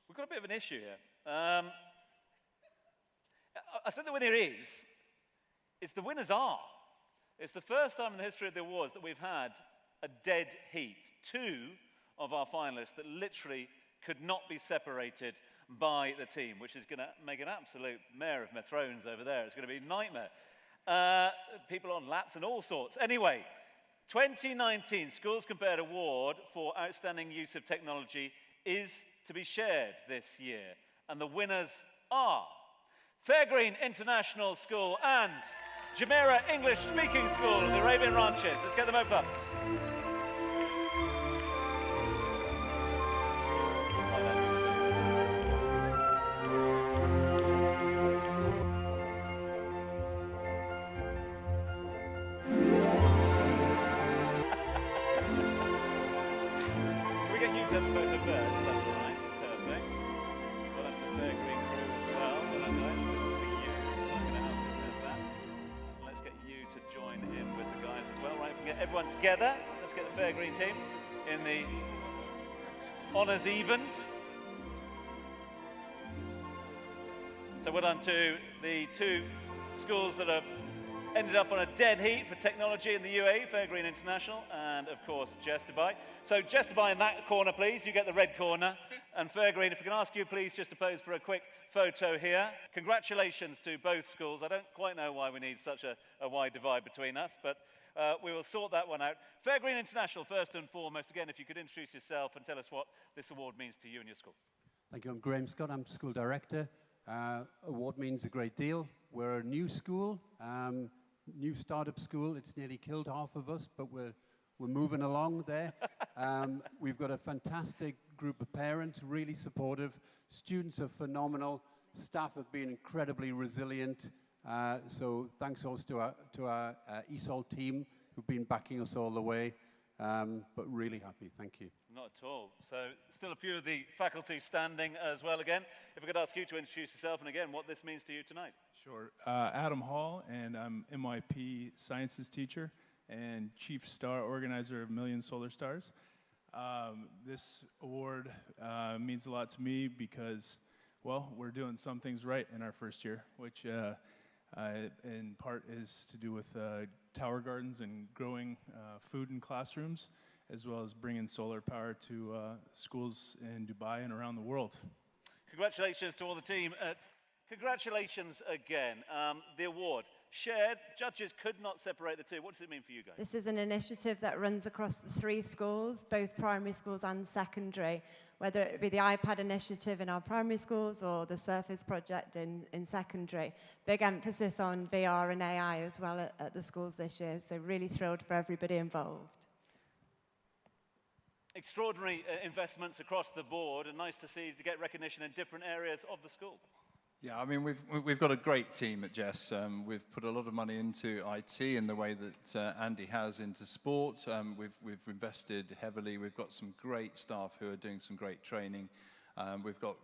We've got a bit of an issue here. I said the winner is. It's the winners are. It's the first time in the history of the awards that we've had a dead heat. Two of our finalists that literally could not be separated by the team, which is going to make an absolute mare of my thrones over there. It's going to be a nightmare. People on laps and all sorts. Anyway, 2019 Schools Compared Award for Outstanding Use of Technology is to be shared this year. And the winners are Fairgreen International School and Jumeirah English Speaking School of the Arabian Ranches. Let's get them over. We get you to have a photo first, that's all right. Perfect. Well, that's the Fairgreen crew as well. Well done, guys. This is for you, so I'm going to help you with that. Let's get you to join in with the guys as well. Right, if we get everyone together, let's get the Fairgreen team in the honours event. So well done to the two schools that have ended up on a dead heat for technology in the UAE, Fairgreen International, and of course, Jess Dubai. So Jess Dubai in that corner, please. You get the red corner. And Fairgreen, if we can ask you, please, just to pose for a quick photo here. Congratulations to both schools. I don't quite know why we need such a wide divide between us, but we will sort that one out. Fairgreen International, first and foremost. Again, if you could introduce yourself and tell us what this award means to you and your school. Thank you. I'm Graham Scott. I'm school director. Award means a great deal. We're a new school, new startup school. It's nearly killed half of us, but we're moving along there. We've got a fantastic group of parents, really supportive. Students are phenomenal. Staff have been incredibly resilient. So thanks also to our ESOL team who've been backing us all the way. But really happy. Thank you. Not at all. So still a few of the faculty standing as well again. If I could ask you to introduce yourself and again what this means to you tonight. Sure. Adam Hall, and I'm MYP Sciences teacher and Chief Star Organizer of Million Solar Stars. This award means a lot to me because, well, we're doing some things right in our first year, which in part is to do with tower gardens and growing food in classrooms, as well as bringing solar power to schools in Dubai and around the world. Congratulations to all the team. Congratulations again. The award shared. Judges could not separate the two. What does it mean for you guys? This is an initiative that runs across the three schools, both primary schools and secondary, whether it be the iPad initiative in our primary schools or the Surface project in secondary. Big emphasis on VR and AI as well at the schools this year, so really thrilled for everybody involved. Extraordinary investments across the board, and nice to see to get recognition in different areas of the school. Yeah, I mean, we've got a great team at Jess. We've put a lot of money into IT in the way that Andy has into sport. We've invested heavily. We've got some great staff who are doing some great training. We've got,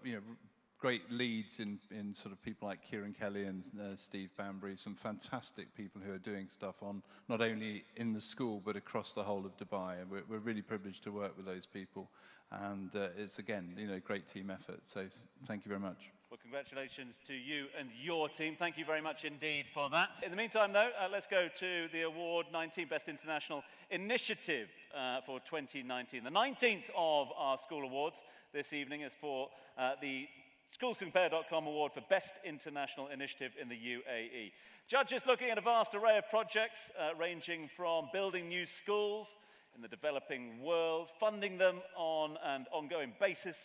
great leads in sort of people like Kieran Kelly and Steve Banbury, some fantastic people who are doing stuff on not only in the school but across the whole of Dubai. And we're really privileged to work with those people. And it's, again, great team effort. So thank you very much. Well, congratulations to you and your team. Thank you very much indeed for that. In the meantime, though, let's go to the Award 19 Best International Initiative for 2019. The 19th of our school awards this evening is for the SchoolsCompare.com Award for Best International Initiative in the UAE. Judges looking at a vast array of projects ranging from building new schools in the developing world, funding them on an ongoing basis,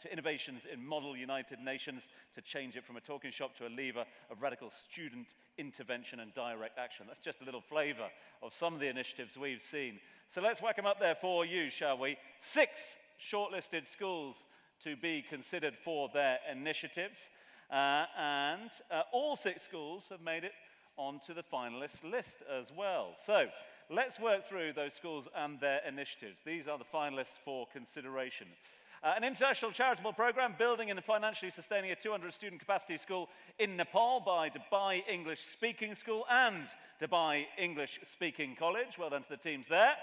to innovations in Model United Nations, to change it from a talking shop to a lever of radical student intervention and direct action. That's just a little flavour of some of the initiatives we've seen. So let's whack them up there for you, shall we? 6 shortlisted schools to be considered for their initiatives, and all 6 schools have made it onto the finalist list as well. So let's work through those schools and their initiatives. These are the finalists for consideration. An international charitable program building and financially sustaining a 200-student capacity school in Nepal by Dubai English Speaking School and Dubai English Speaking College. Well done to the teams there.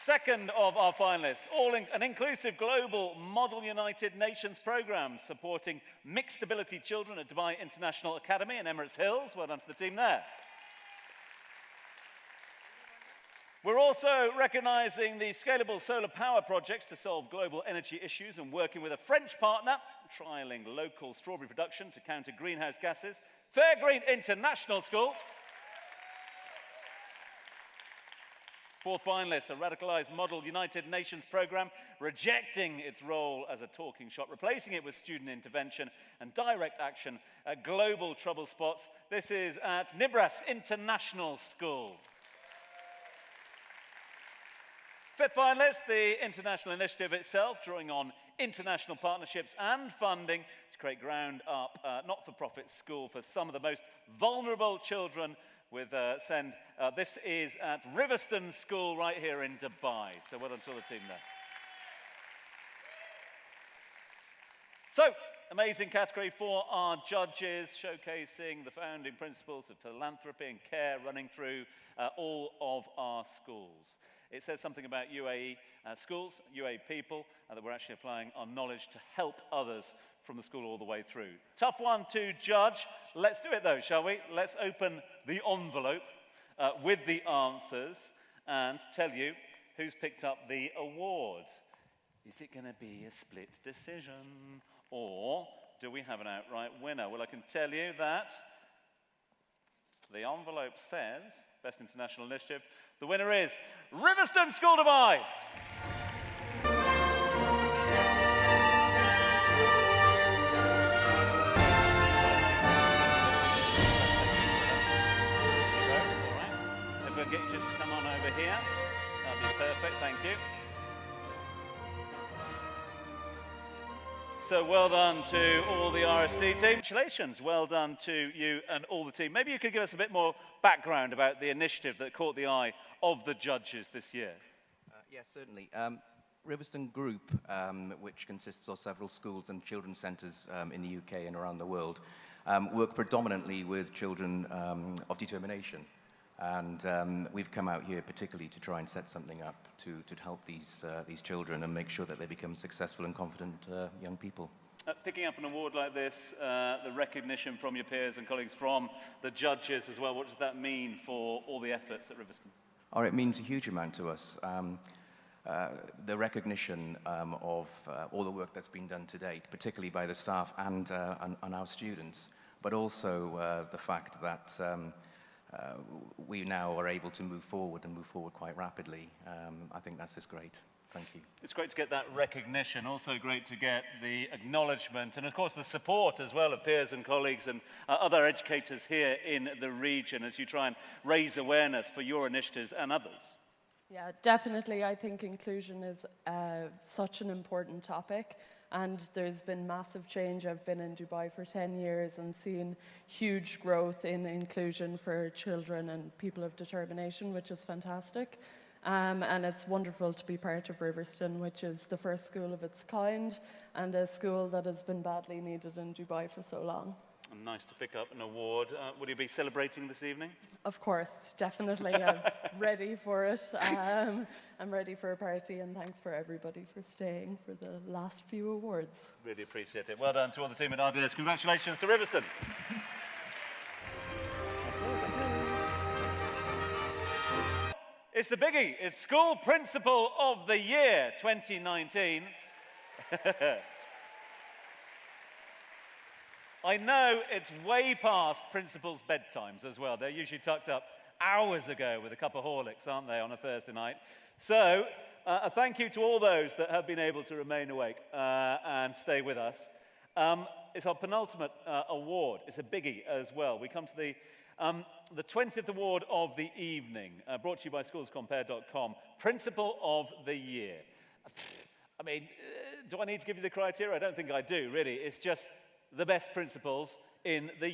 Second of our finalists, an inclusive global Model United Nations program supporting mixed ability children at Dubai International Academy in Emirates Hills. Well done to the team there. We're also recognising the scalable solar power projects to solve global energy issues and working with a French partner, trialling local strawberry production to counter greenhouse gases. Fair Green International School. 4 finalists, a radicalised Model United Nations programme, rejecting its role as a talking shop, replacing it with student intervention and direct action at global trouble spots. This is at Nibras International School. 5th finalist, the international initiative itself, drawing on international partnerships and funding to create ground-up not-for-profit school for some of the most vulnerable children with SEND. This is at Riverston School right here in Dubai. So well done to all the team there. So, amazing category for our judges, showcasing the founding principles of philanthropy and care running through all of our schools. It says something about UAE schools, UAE people, that we're actually applying our knowledge to help others from the school all the way through. Tough one to judge. Let's do it though, shall we? Let's open the envelope with the answers and tell you who's picked up the award. Is it going to be a split decision, or do we have an outright winner? Well, I can tell you that the envelope says Best International Initiative. The winner is Riverston School Dubai. If we'll get you just to come on over here, that'd be perfect, thank you. So well done to all the RSD team. Congratulations, well done to you and all the team. Maybe you could give us a bit more background about the initiative that caught the eye of the judges this year. Yes, certainly. Riverston Group, which consists of several schools and children's centres in the UK and around the world, work predominantly with children of determination. And we've come out here particularly to try and set something up to help these children and make sure that they become successful and confident young people. Picking up an award like this, the recognition from your peers and colleagues, from the judges as well, what does that mean for all the efforts at Riverston? Oh, it means a huge amount to us. The recognition of all the work that's been done to date, particularly by the staff and our students, but also the fact that we now are able to move forward quite rapidly. I think that's just great. Thank you. It's great to get that recognition, also great to get the acknowledgement and of course the support as well of peers and colleagues and other educators here in the region as you try and raise awareness for your initiatives and others. Yeah, definitely. I think inclusion is such an important topic, and there's been massive change. I've been in Dubai for 10 years and seen huge growth in inclusion for children and people of determination, which is fantastic. And it's wonderful to be part of Riverston, which is the first school of its kind and a school that has been badly needed in Dubai for so long. And nice to pick up an award. Will you be celebrating this evening? Of course, definitely. I'm ready for it. I'm ready for a party, and thanks for everybody for staying for the last few awards. Really appreciate it. Well done to all the team at RDS. Congratulations to Riverston. It's the biggie. It's School Principal of the Year 2019. I know it's way past principals' bedtimes as well. They're usually tucked up hours ago with a cup of Horlicks, aren't they, on a Thursday night? So, a thank you to all those that have been able to remain awake and stay with us. It's our penultimate award. It's a biggie as well. We come to the 20th award of the evening, brought to you by schoolscompared.com, Principal of the Year. I mean, do I need to give you the criteria? I don't think I do, really. It's just the best principals in the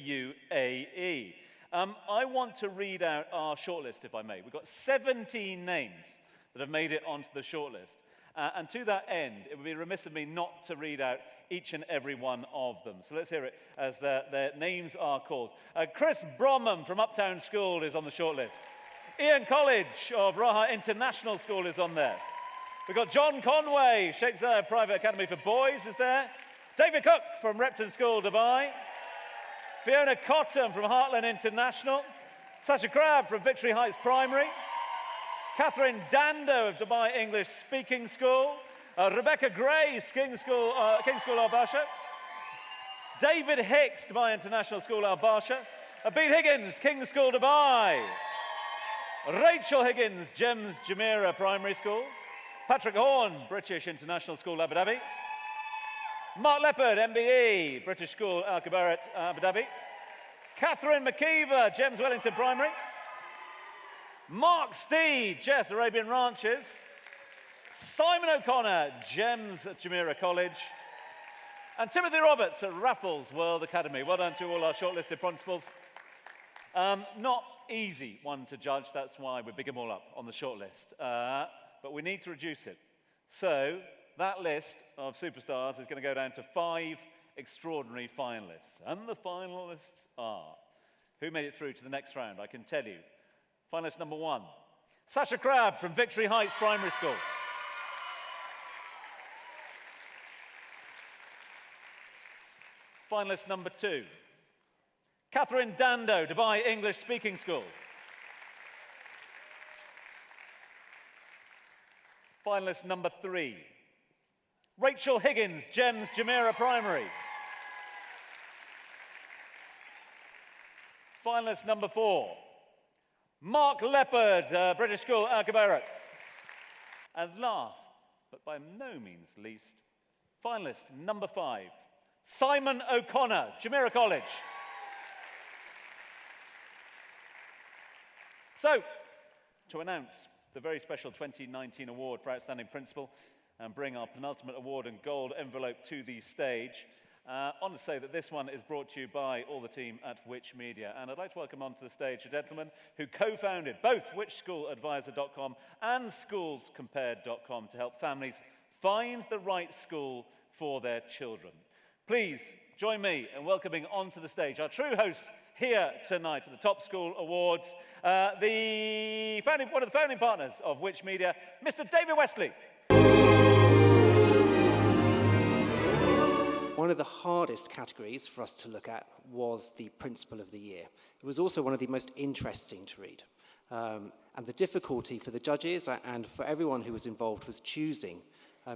UAE. I want to read out our shortlist, if I may. We've got 17 names that have made it onto the shortlist. And to that end, it would be remiss of me not to read out each and every one of them. So let's hear it as their names are called. Chris Bromham from Uptown School is on the shortlist. Ian College of Raha International School is on there. We've got John Conway, Sheikh Zayed Private Academy for Boys is there. David Cook from Repton School, Dubai. Fiona Cotton from Heartland International. Sasha Crabb from Victory Heights Primary. Catherine Dando of Dubai English Speaking School. Rebecca Gray, King's School Al Barsha. David Hicks, Dubai International School Al Barsha. Abid Higgins, King's School Dubai. Rachel Higgins, Gems Jumeirah Primary School. Patrick Horn, British International School Abu Dhabi. Mark Leopard, MBE, British School Al Kubarat Abu Dhabi. Catherine McKeever, Gems Wellington Primary. Mark Steed, Jess Arabian Ranches. Simon O'Connor, Gems at Jumeirah College. And Timothy Roberts at Raffles World Academy. Well done to all our shortlisted principals. Not easy one to judge, that's why we big them all up on the shortlist. But we need to reduce it. So that list of superstars is going to go down to 5 extraordinary finalists. And the finalists are, who made it through to the next round, I can tell you. Finalist number 1, Sasha Crabb from Victory Heights Primary School. Finalist number 2, Catherine Dando, Dubai English Speaking School. Finalist number 3, Rachel Higgins, Gems Jumeirah Primary. Finalist number 4, Mark Leopard, British School Al Kubarat. And last, but by no means least, finalist number 5, Simon O'Connor, Jumeirah College. So, to announce the very special 2019 award for Outstanding Principal and bring our penultimate award and gold envelope to the stage, I want to say that this one is brought to you by all the team at Which Media. And I'd like to welcome onto the stage a gentleman who co-founded both WhичSchoolAdvisor.com and SchoolsCompared.com to help families find the right school for their children. Please join me in welcoming onto the stage our true hosts here tonight at the Top School Awards, one of the founding partners of Which Media, Mr. David Westley. One of the hardest categories for us to look at was the Principal of the Year. It was also one of the most interesting to read. And the difficulty for the judges and for everyone who was involved was choosing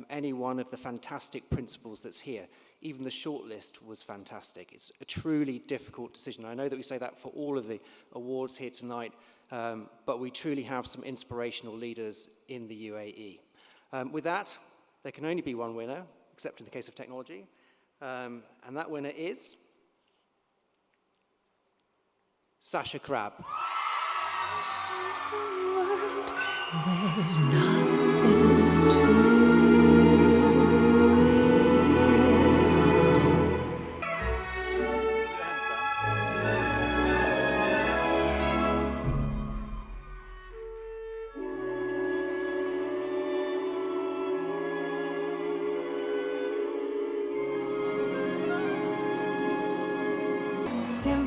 any one of the fantastic principals that's here. Even the shortlist was fantastic. It's a truly difficult decision. I know that we say that for all of the awards here tonight, but we truly have some inspirational leaders in the UAE. With that, there can only be one winner, except in the case of technology. And that winner is Sasha Crabb. There's nothing to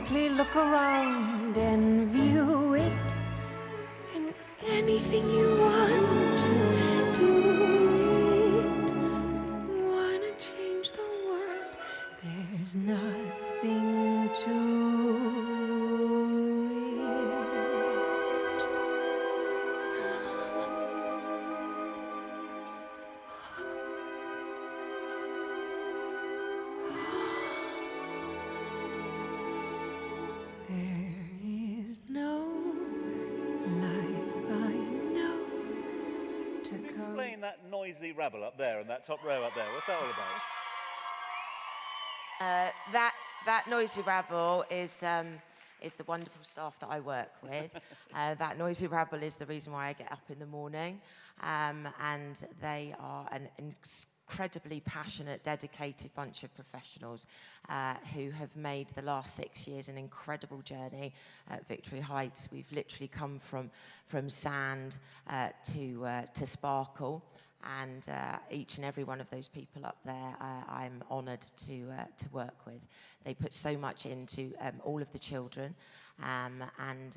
simply look around and view it. And anything you want to do it. Wanna change the world? There's nothing to There is no life I know to come. Explain that noisy rabble up there in that top row up there. What's that all about? That noisy rabble is the wonderful staff that I work with. That noisy rabble is the reason why I get up in the morning, and they are an incredibly passionate, dedicated bunch of professionals who have made the last 6 years an incredible journey at Victory Heights. We've literally come from sand to sparkle. And each and every one of those people up there, I'm honoured to work with. They put so much into all of the children, and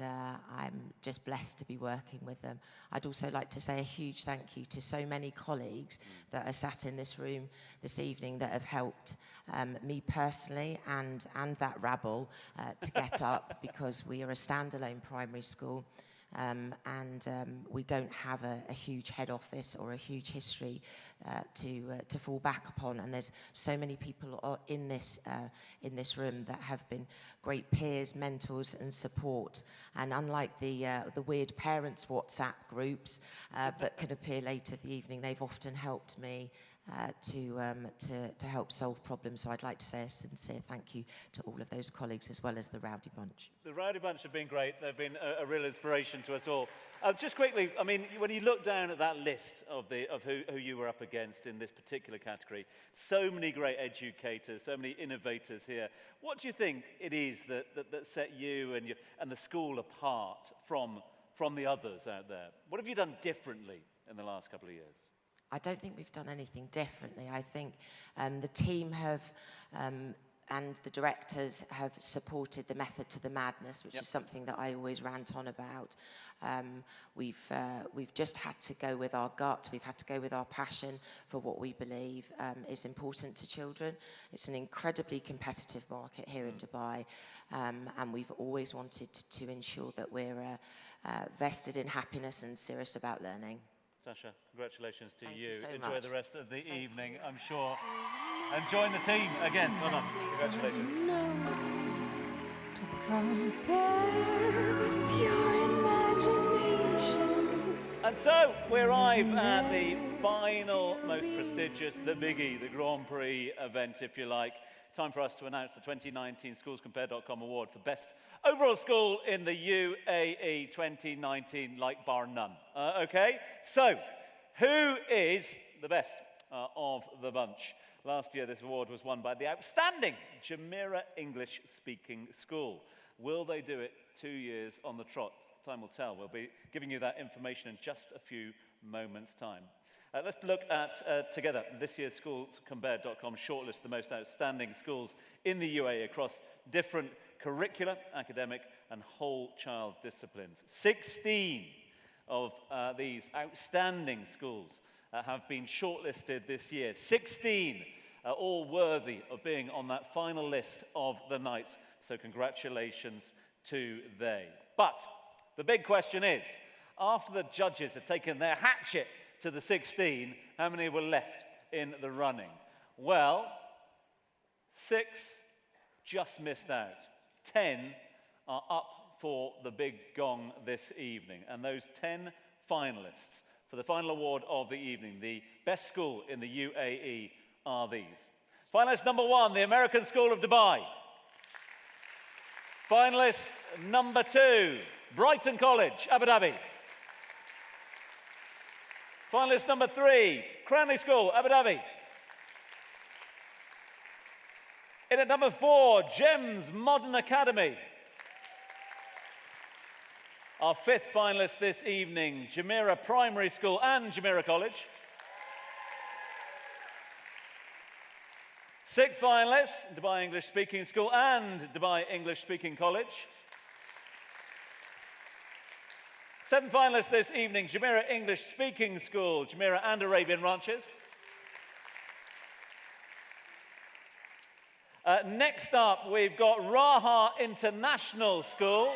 I'm just blessed to be working with them. I'd also like to say a huge thank you to so many colleagues that are sat in this room this evening that have helped me personally and that rabble to get up, because we are a standalone primary school. We don't have a huge head office or a huge history to fall back upon, and there's so many people in this room that have been great peers, mentors, and support. And unlike the weird parents' WhatsApp groups that can appear later the evening, they've often helped me to help solve problems. So I'd like to say a sincere thank you to all of those colleagues, as well as the Rowdy Bunch. The Rowdy Bunch have been great. They've been a real inspiration to us all. Just quickly, I mean, when you look down at that list of who you were up against in this particular category, so many great educators, so many innovators here. What do you think it is that set you and the school apart from the others out there? What have you done differently in the last couple of years? I don't think we've done anything differently. I think the team have and the directors have supported the method to the madness, which is something that I always rant on about. We've just had to go with our gut. We've had to go with our passion for what we believe is important to children. It's an incredibly competitive market here in Dubai, and we've always wanted to ensure that we're vested in happiness and serious about learning. Sasha, congratulations to you. So Enjoy much. the rest of the evening, I'm sure. And join the team again. Well done. Congratulations. To compare with pure imagination. And so we arrive at the final, most prestigious, the biggie, the Grand Prix event, if you like. Time for us to announce the 2019 SchoolsCompare.com Award for Best Overall School in the UAE 2019, like bar none. Okay, so who is the best of the bunch? Last year, this award was won by the outstanding Jumeirah English-speaking school. Will they do it 2 years on the trot? Time will tell. We'll be giving you that information in just a few moments' time. Let's look at, together, this year's SchoolsCompare.com shortlist the most outstanding schools in the UAE across different curricular, academic, and whole child disciplines. 16 of these outstanding schools have been shortlisted this year. 16 are all worthy of being on that final list of the night. So congratulations to they. But the big question is, after the judges had taken their hatchet to the 16, how many were left in the running? Well, 6 just missed out. 10 are up for the big gong this evening. And those 10 finalists for the final award of the evening, the best school in the UAE, are these. Finalist number 1, the American School of Dubai. Finalist number 2, Brighton College, Abu Dhabi. Finalist number 3, Cranley School, Abu Dhabi. In at number 4, GEMS Modern Academy. Our 5th finalist this evening, Jumeirah Primary School and Jumeirah College. 6 finalists, Dubai English Speaking School and Dubai English Speaking College. 7 finalists this evening, Jumeirah English Speaking School, Jumeirah and Arabian Ranches. Next up, we've got Raha International School.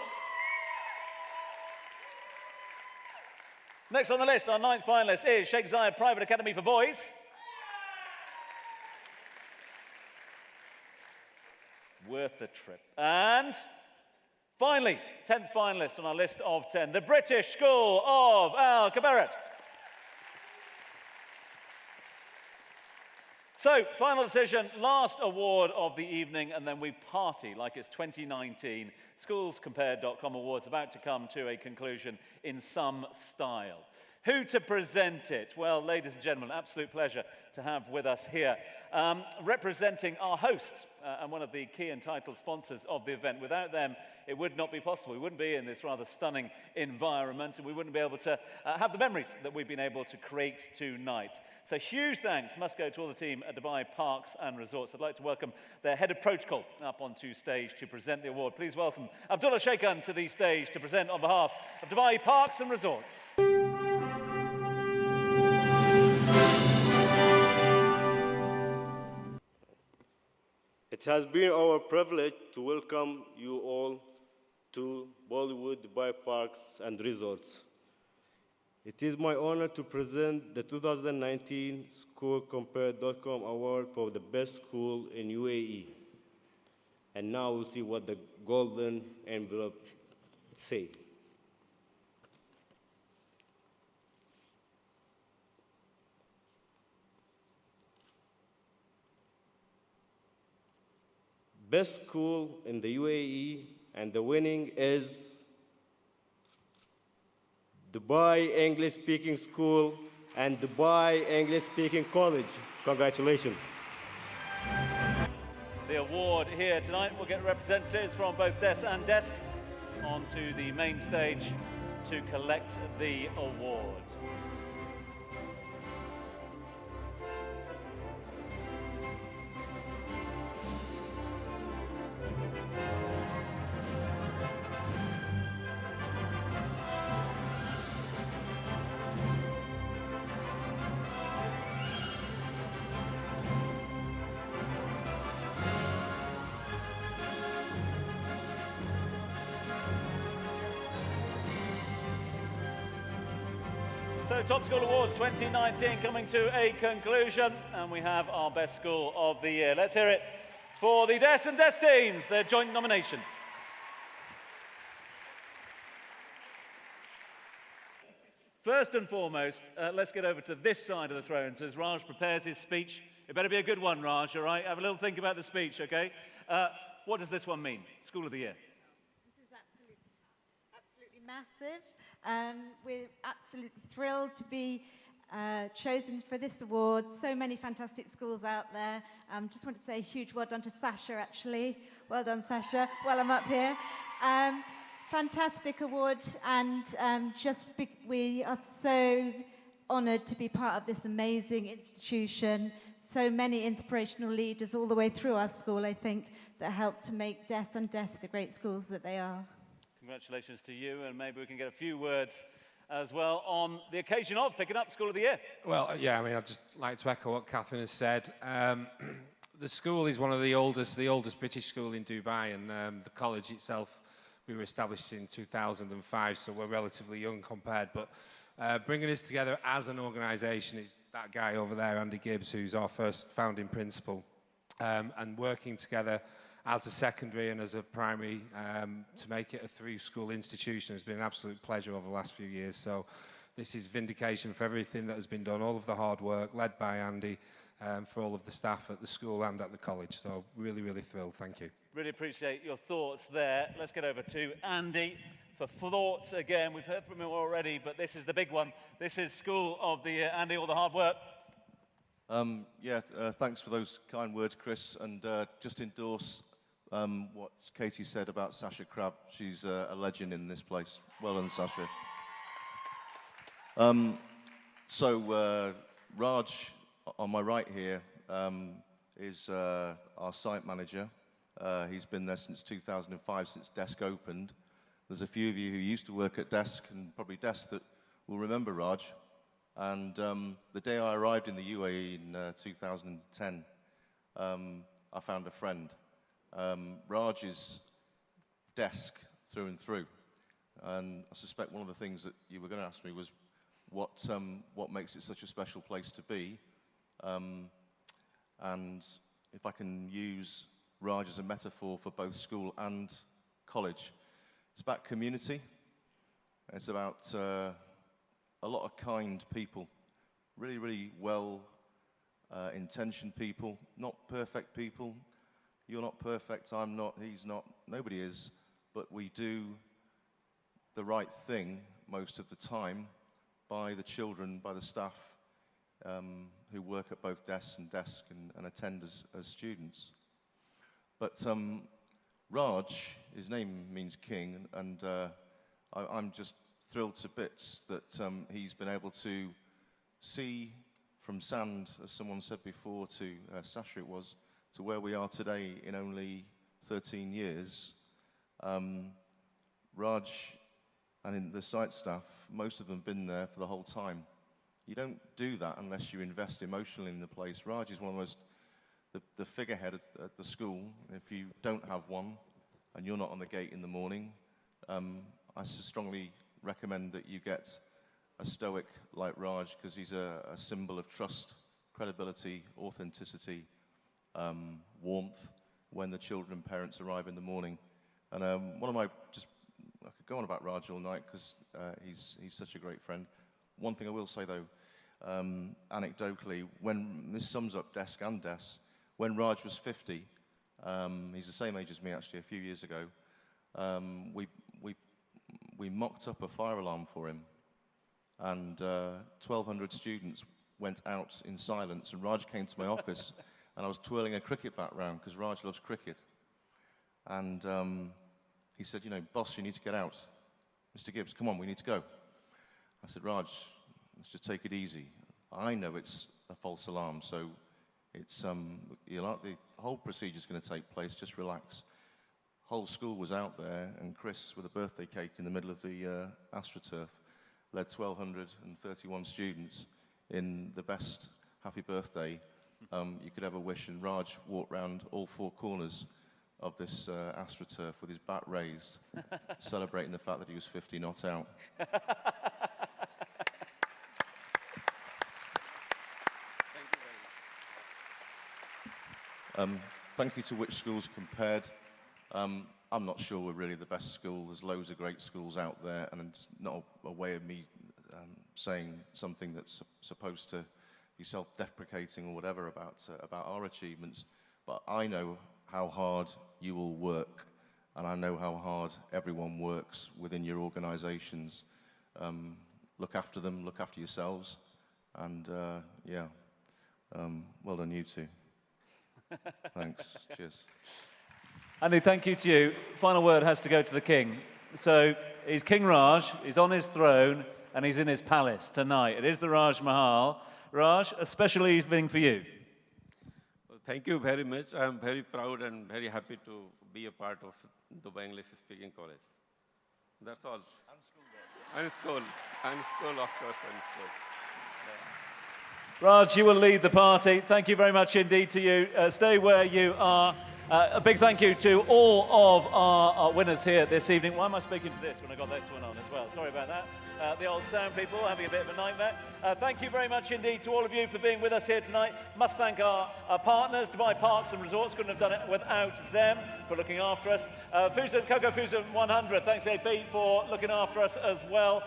Next on the list, our 9th finalist is Sheikh Zayed Private Academy for Boys. Worth the trip. And finally, 10th finalist on our list of 10, the British School of Al Kabaret. So, final decision, last award of the evening, and then we party like it's 2019. SchoolsCompared.com Awards about to come to a conclusion in some style. Who to present it? Well, ladies and gentlemen, absolute pleasure to have with us here. Representing our hosts and one of the key and title sponsors of the event. Without them, it would not be possible. We wouldn't be in this rather stunning environment, and we wouldn't be able to have the memories that we've been able to create tonight. So huge thanks must go to all the team at Dubai Parks and Resorts. I'd like to welcome their head of protocol up onto stage to present the award. Please welcome Abdullah Sheikhan to the stage to present on behalf of Dubai Parks and Resorts. It has been our privilege to welcome you all to Bollywood Dubai Parks and Resorts. It is my honor to present the 2019 SchoolCompared.com Award for the best school in UAE. And now we'll see what the golden envelope say. Best school in the UAE, and the winning is Dubai English Speaking School and Dubai English Speaking College. Congratulations. The award here tonight will get representatives from both desk and desk onto the main stage to collect the award. So Top School Awards 2019 coming to a conclusion, and we have our best school of the year. Let's hear it for the DES and DES teams, their joint nomination. First and foremost, let's get over to this side of the throne. So as Raj prepares his speech, it better be a good one, Raj, all right? Have a little think about the speech, okay? What does this one mean? School of the year. This is absolutely massive. We're absolutely thrilled to be chosen for this award. So many fantastic schools out there. Just want to say a huge well done to Sasha, actually. Well done, Sasha, while I'm up here. Fantastic award, and we are so honoured to be part of this amazing institution. So many inspirational leaders all the way through our school, I think, that helped to make DES and DES the great schools that they are. Congratulations to you, and maybe we can get a few words as well on the occasion of picking up School of the Year. Well, yeah, I mean, I'd just like to echo what Catherine has said. The school is one of the oldest British school in Dubai, and the college itself, we were established in 2005, so we're relatively young compared, but bringing us together as an organisation is that guy over there, Andy Gibbs, who's our first founding principal, and working together as a secondary and as a primary to make it a through-school institution has been an absolute pleasure over the last few years. So this is vindication for everything that has been done, all of the hard work led by Andy, for all of the staff at the school and at the college. So really, really thrilled. Thank you. Really appreciate your thoughts there. Let's get over to Andy for thoughts again. We've heard from him already, but this is the big one. This is School of the Year. Andy, all the hard work. Thanks for those kind words, Chris, and just endorse what Katie said about Sasha Crabb. She's a legend in this place. Well done, Sasha. Raj, on my right here, is our site manager. He's been there since 2005, since Desk opened. There's a few of you who used to work at Desk, and probably Desk, that will remember Raj. And the day I arrived in the UAE in 2010, I found a friend. Raj is Desk through and through. And I suspect one of the things that you were going to ask me was what makes it such a special place to be. And if I can use Raj as a metaphor for both school and college, it's about community. It's about a lot of kind people, really, really well-intentioned people, not perfect people. You're not perfect, I'm not, he's not, nobody is, but we do the right thing most of the time by the children, by the staff who work at both Desk and attend as students. But Raj, his name means king, and I'm just thrilled to bits that he's been able to see from sand, as someone said before, to Sasha it was, to where we are today in only 13 years. Raj and in the site staff, most of them have been there for the whole time. You don't do that unless you invest emotionally in the place. Raj is one of the most, the figurehead at the school. If you don't have one and you're not on the gate in the morning, I strongly recommend that you get a stoic like Raj, because he's a symbol of trust, credibility, authenticity, warmth when the children and parents arrive in the morning. And one of my, I could go on about Raj all night because he's such a great friend. One thing I will say though, anecdotally, this sums up Desk and Desk, when Raj was 50, he's the same age as me actually, a few years ago, we mocked up a fire alarm for him, and 1,200 students went out in silence, and Raj came to my office, and I was twirling a cricket bat round, because Raj loves cricket. And he said, you know, boss, you need to get out. Mr. Gibbs, come on, we need to go. I said, Raj, let's just take it easy. I know it's a false alarm, so it's, the whole procedure is going to take place, just relax. Whole school was out there, and Chris, with a birthday cake in the middle of the AstroTurf, led 1,231 students in the best happy birthday you could ever wish, and Raj walked around all four corners of this AstroTurf with his bat raised, celebrating the fact that he was 50 not out. Thank you to which schools compared. I'm not sure we're really the best school. There's loads of great schools out there, and it's not a way of me saying something that's supposed to be self-deprecating or whatever about our achievements. But I know how hard you all work, and I know how hard everyone works within your organisations. Look after them, look after yourselves, and yeah, well done you two. Thanks, cheers. Andy, thank you to you. Final word has to go to the king. So he's King Raj, he's on his throne, and he's in his palace tonight. It is the Raj Mahal. Raj, a special evening for you. Well, thank you very much. I'm very proud and very happy to be a part of Dubai English Speaking College. That's all. And school. And school. And school, of course, and school. Raj, you will lead the party. Thank you very much indeed to you. Stay where you are. A big thank you to all of our winners here this evening. Why am I speaking to this when I got this one on as well? Sorry about that. The old sound people having a bit of a nightmare. Thank you very much indeed to all of you for being with us here tonight. Must thank our partners, Dubai Parks and Resorts. Couldn't have done it without them for looking after us. Coco Fusa 100, thanks AP for looking after us as well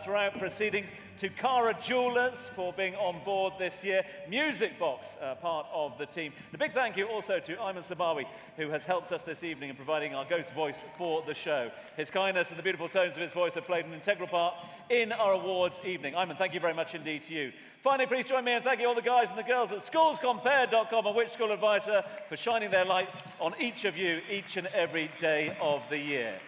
throughout proceedings. To Cara Jewellers for being on board this year. Music Box, part of the team. And a big thank you also to Ayman Sabawi, who has helped us this evening in providing our ghost voice for the show. His kindness and the beautiful tones of his voice have played an integral part in our awards evening. Ayman, thank you very much indeed to you. Finally, please join me in thanking all the guys and the girls at schoolscompared.com and Which School Advisor for shining their lights on each of you each and every day of the year.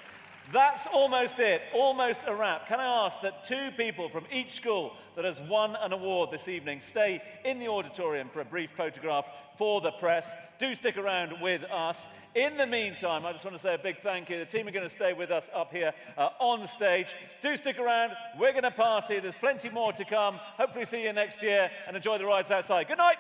That's almost it, almost a wrap. Can I ask that 2 people from each school that has won an award this evening stay in the auditorium for a brief photograph for the press. Do stick around with us. In the meantime, I just want to say a big thank you. The team are going to stay with us up here on stage. Do stick around. We're going to party. There's plenty more to come. Hopefully see you next year and enjoy the rides outside. Good night.